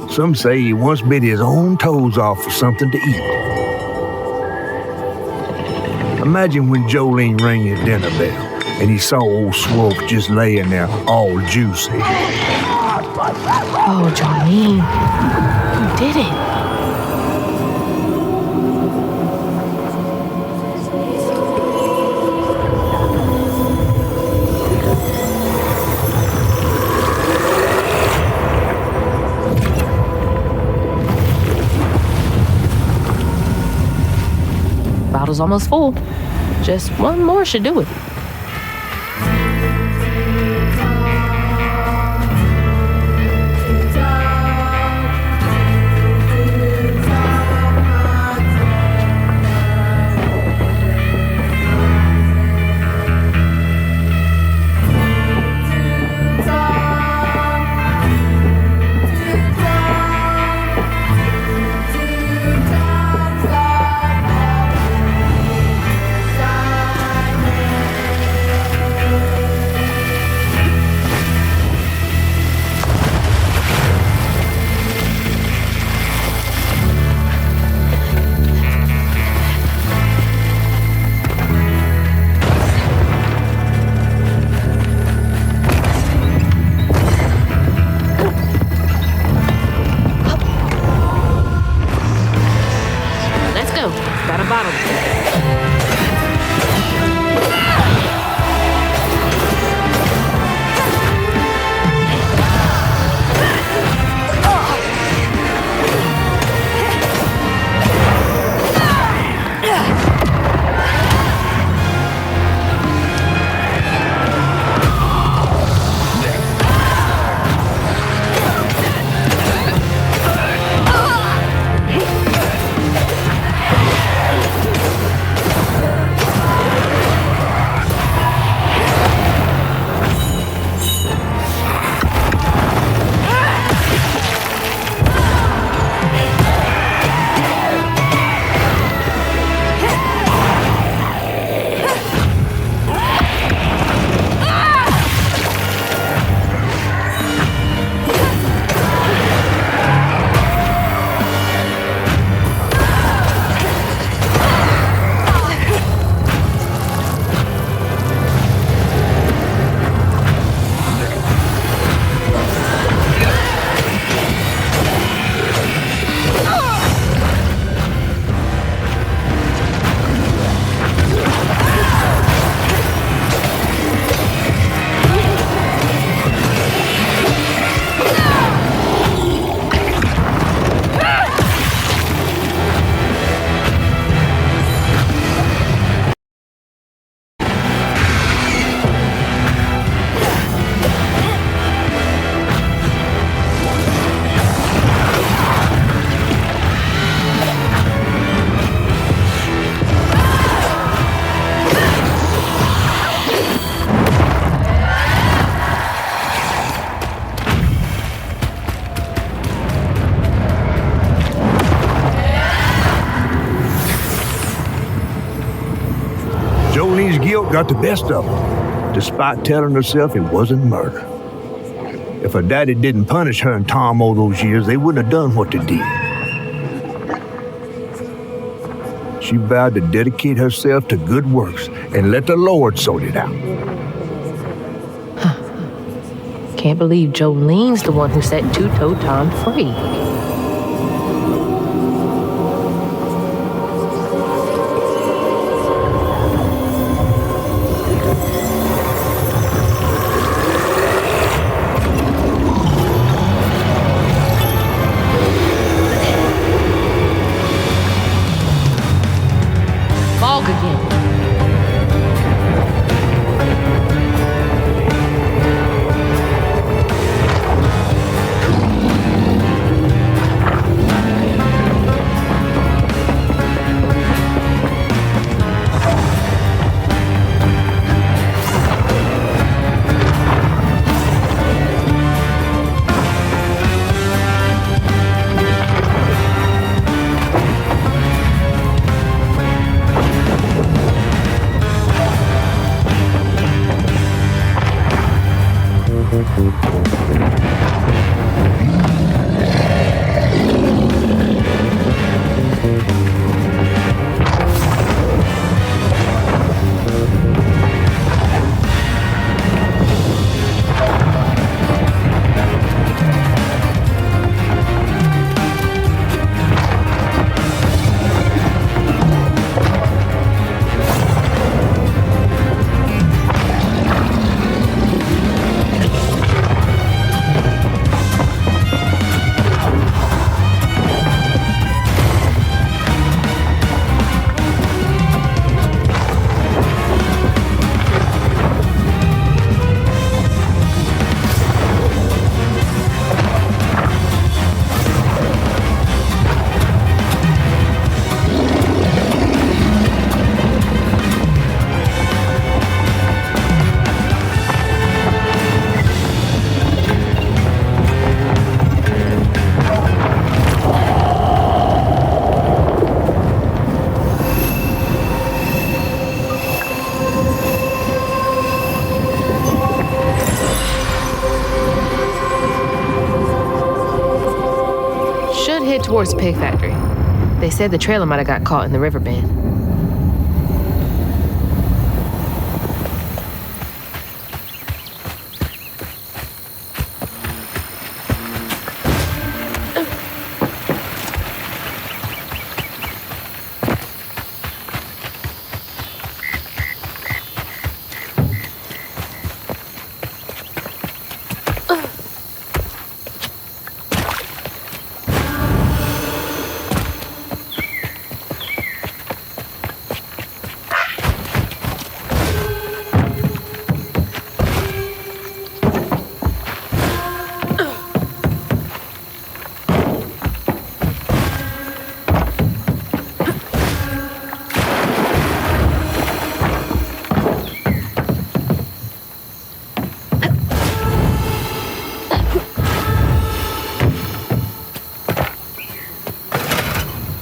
Some say he once bit his own toes off for something to eat. Imagine when Jolene rang his dinner bell and he saw old Swope just laying there all juicy.
Oh, Jolene, you did it. Bottle's almost full. Just one more should do it. Got a bottle.
Jolene's guilt got the best of her, despite telling herself it wasn't murder. If her daddy didn't punish her and Tom all those years, they wouldn't have done what they did. She vowed to dedicate herself to good works and let the Lord sort it out.
Can't believe Jolene's the one who set Two-Toe Tom free. Fog again. Towards the pig factory. They said the trailer might have got caught in the river bend.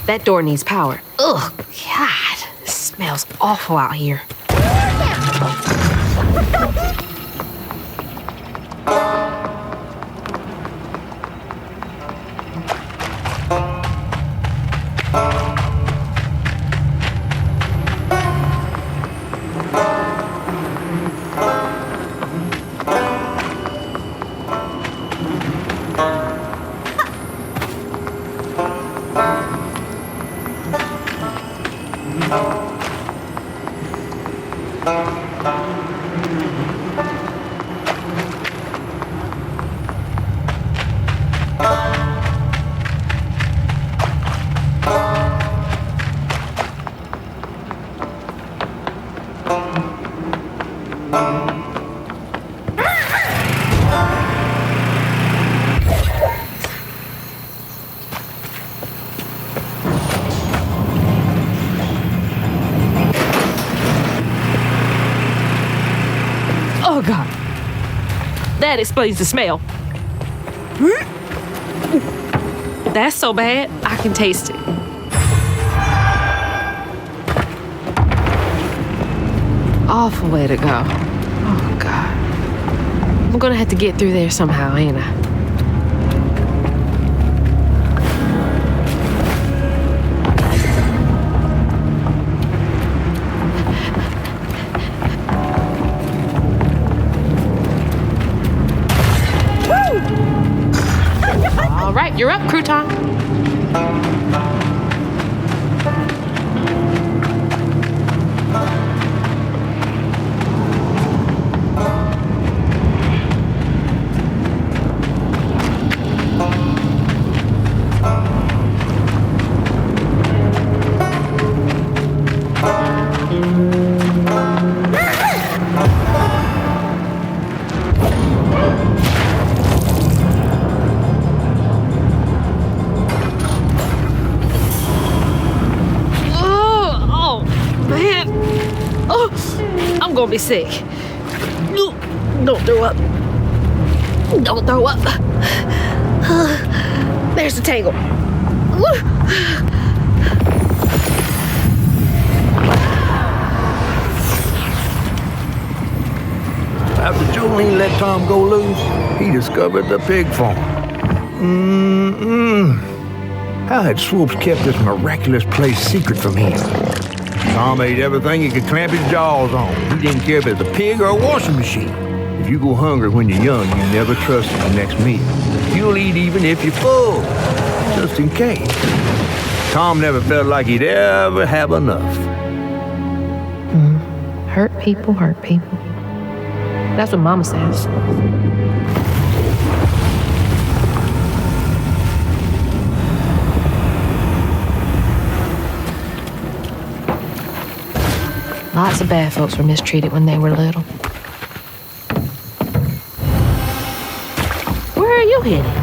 That door needs power. Ugh, God, it smells awful out here.
Oh, God. That explains the smell. That's so bad, I can taste it.
Awful way to go. Oh, God. I'm gonna have to get through there somehow, ain't I? All right, you're up, Crouton.
I'm gonna be sick. Don't throw up. Don't throw up. There's the tangle.
After Jolene let Tom go loose, he discovered the pig farm. How had Swoops kept this miraculous place secret from him? Tom ate everything he could clamp his jaws on. He didn't care if it was a pig or a washing machine. If you go hungry when you're young, you never trust the next meal. You'll eat even if you're full, just in case. Tom never felt like he'd ever have enough.
Hurt people hurt people. That's what Mama says. Lots of bad folks were mistreated when they were little. Where are you headed?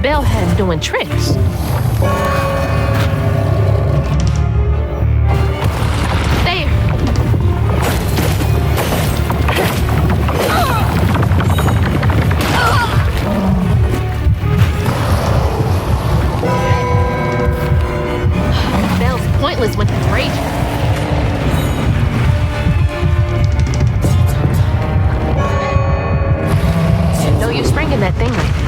Bellhead doing tricks. There. Bell's pointless when he's raging. No use bringing that thing right now.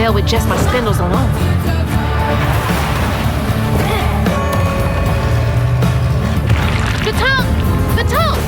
bell with just my spindles alone. The tongue! The tongue!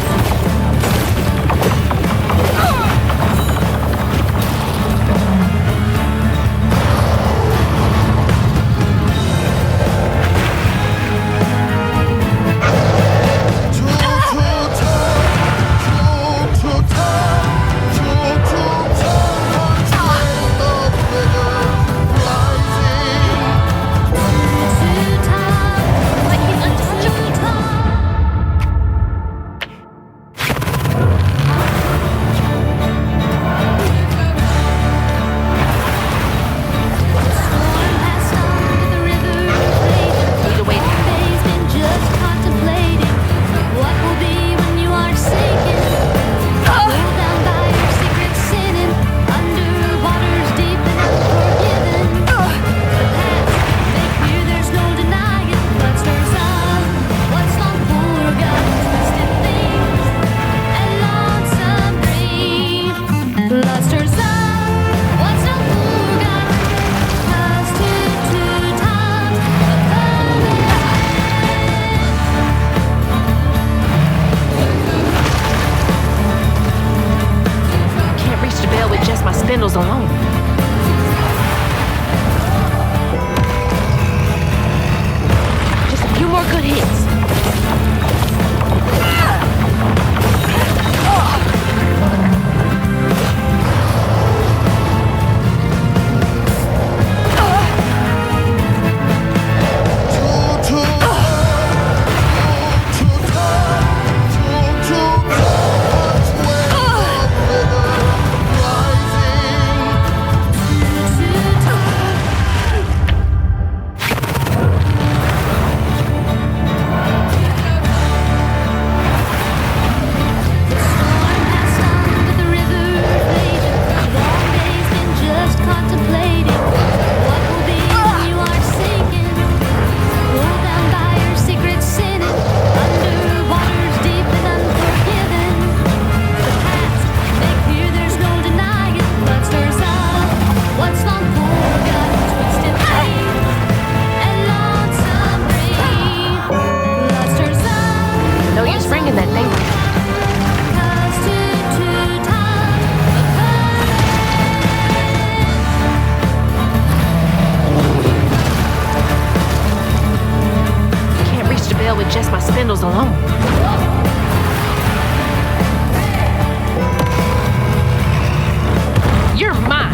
Spindles alone. Just a few more good hits. With just my spindles alone. You're mine.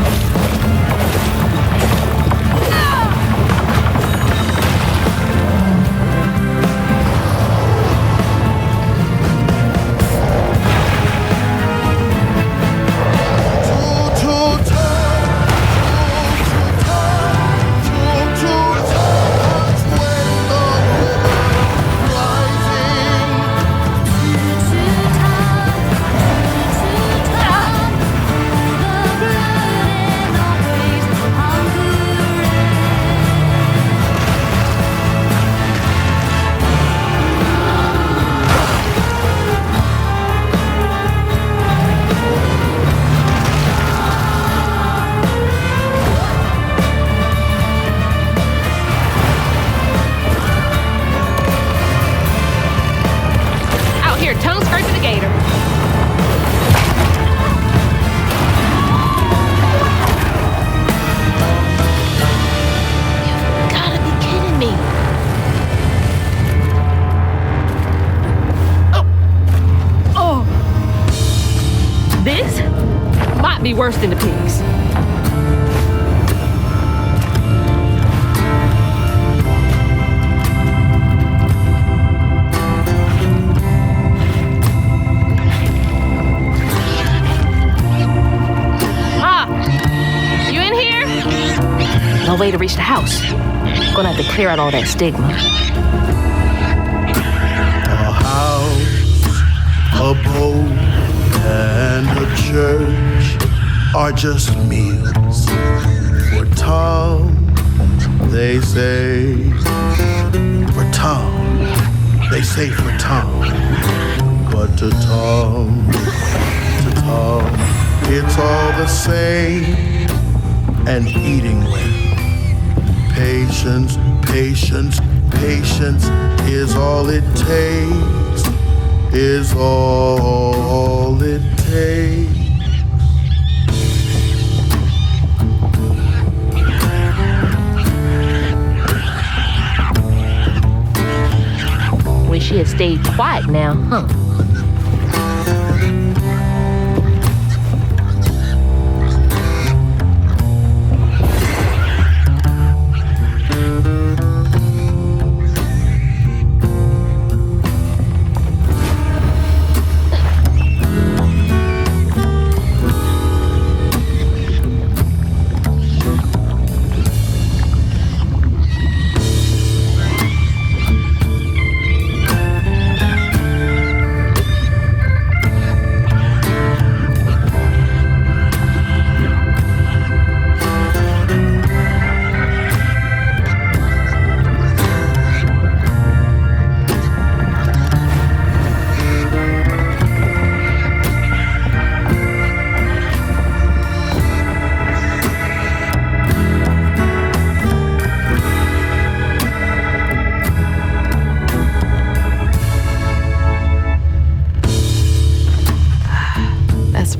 Tongue scraping the gator. You've gotta be kidding me. Oh. This might be worse than the pigs. No way to reach the house. Gonna have to clear out all that stigma.
A house, a boat, and a church are just meals for Tom. They say for Tom. They say for Tom. But to Tom, it's all the same. and eating well. Patience, patience, patience is all it takes, is all it takes.
Wish she had stayed quiet now, huh?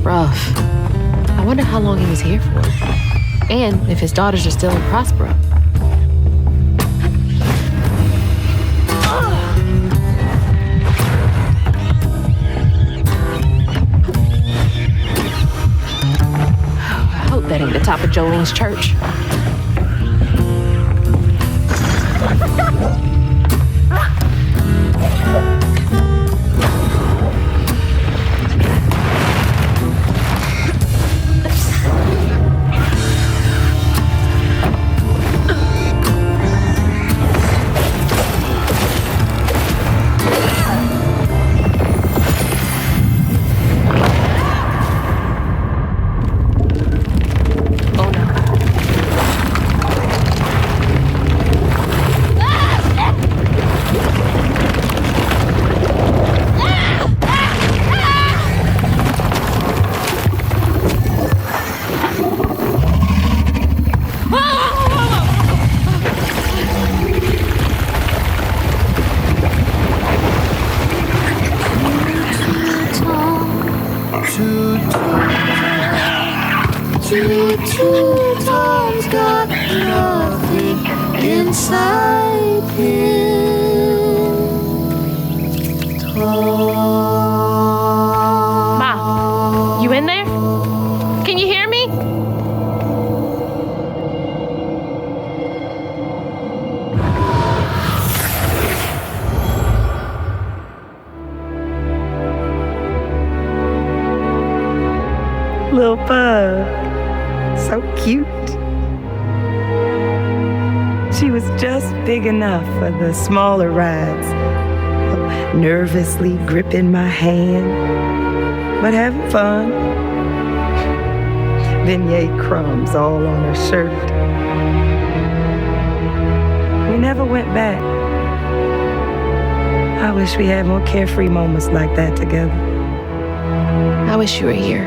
Rough. I wonder how long he was here for. And if his daughters are still in Prospero. I hope that ain't the top of Jolene's church.
Two Toms got nothing inside him.
Ma, you in there? Can you hear me?
Little bug. So cute. She was just big enough for the smaller rides, nervously gripping my hand, but having fun. Beignet crumbs all on her shirt. We never went back. I wish we had more carefree moments like that together.
I wish you were here.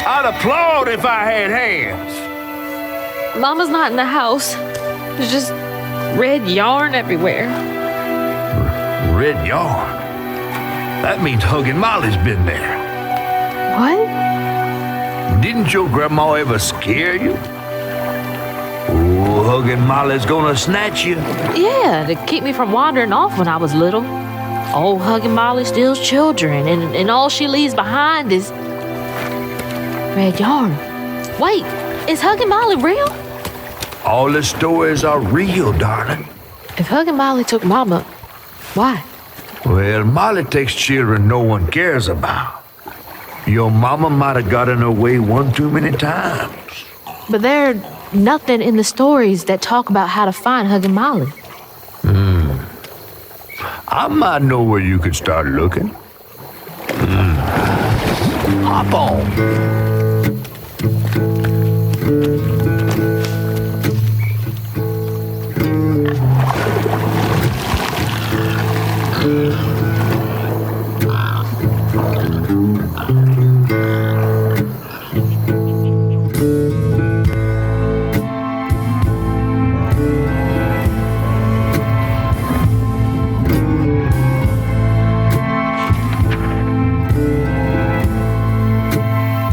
I'd applaud if I had hands.
Mama's not in the house. There's just red yarn everywhere.
Red yarn? That means Huggin' Molly's been there.
What?
Didn't your grandma ever scare you? Oh, Huggin' Molly's gonna snatch you.
Yeah, to keep me from wandering off when I was little. Old Huggin' Molly steals children, and all she leaves behind is red yarn. Wait, is Huggin' Molly real?
All the stories are real, darling.
If Huggin' Molly took Mama, why?
Well, Molly takes children no one cares about. Your mama might have gotten her way one too many times.
But there's nothing in the stories that talk about how to find Huggin' Molly.
I might know where you could start looking. Hop on.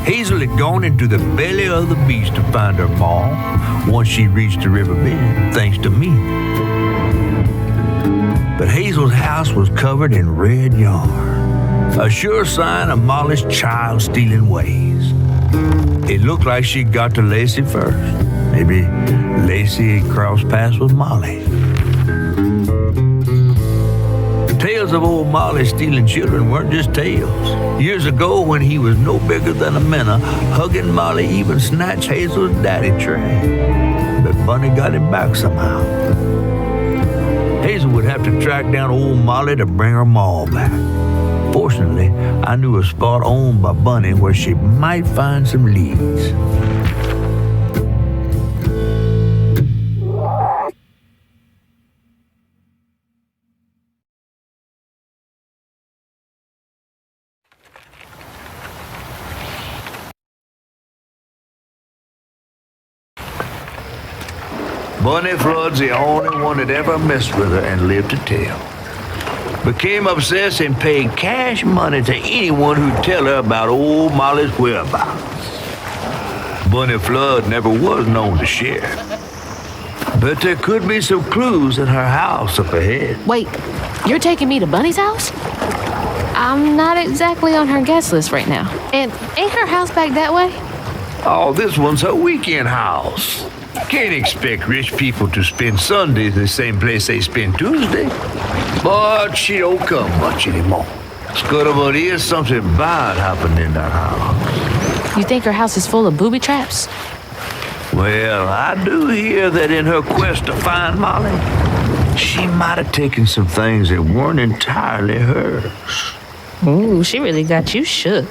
Hazel had gone into the belly of the beast to find her ma once she reached the river bend, thanks to me. But Hazel's house was covered in red yarn, a sure sign of Molly's child-stealing ways. It looked like she got to Lacey first. Maybe Lacey had crossed paths with Molly. Tales of old Molly stealing children weren't just tales. Years ago, when he was no bigger than a minnow, Huggin' Molly even snatched Hazel's daddy Trey. But Bunny got him back somehow. Hazel would have to track down old Molly to bring her ma back. Fortunately, I knew a spot owned by Bunny where she might find some leads. Bunny Flood's the only one that ever messed with her and lived to tell. Became obsessed and paid cash money to anyone who'd tell her about old Molly's whereabouts. Bunny Flood never was known to share. But there could be some clues in her house up ahead.
Wait, you're taking me to Bunny's house? I'm not exactly on her guest list right now. And ain't her house back that way?
Oh, this one's her weekend house. Can't expect rich people to spend Sundays in the same place they spend Tuesday. But she don't come much anymore. Scuttlebutt is something bad happened in that house.
You think her house is full of booby traps?
Well, I do hear that in her quest to find Molly, she might have taken some things that weren't entirely hers.
Ooh, she really got you shook.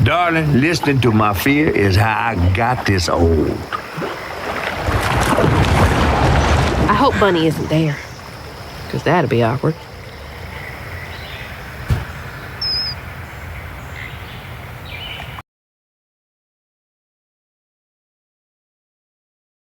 Darling, listening to my fear is how I got this old.
I hope Bunny isn't there, because that'd be awkward.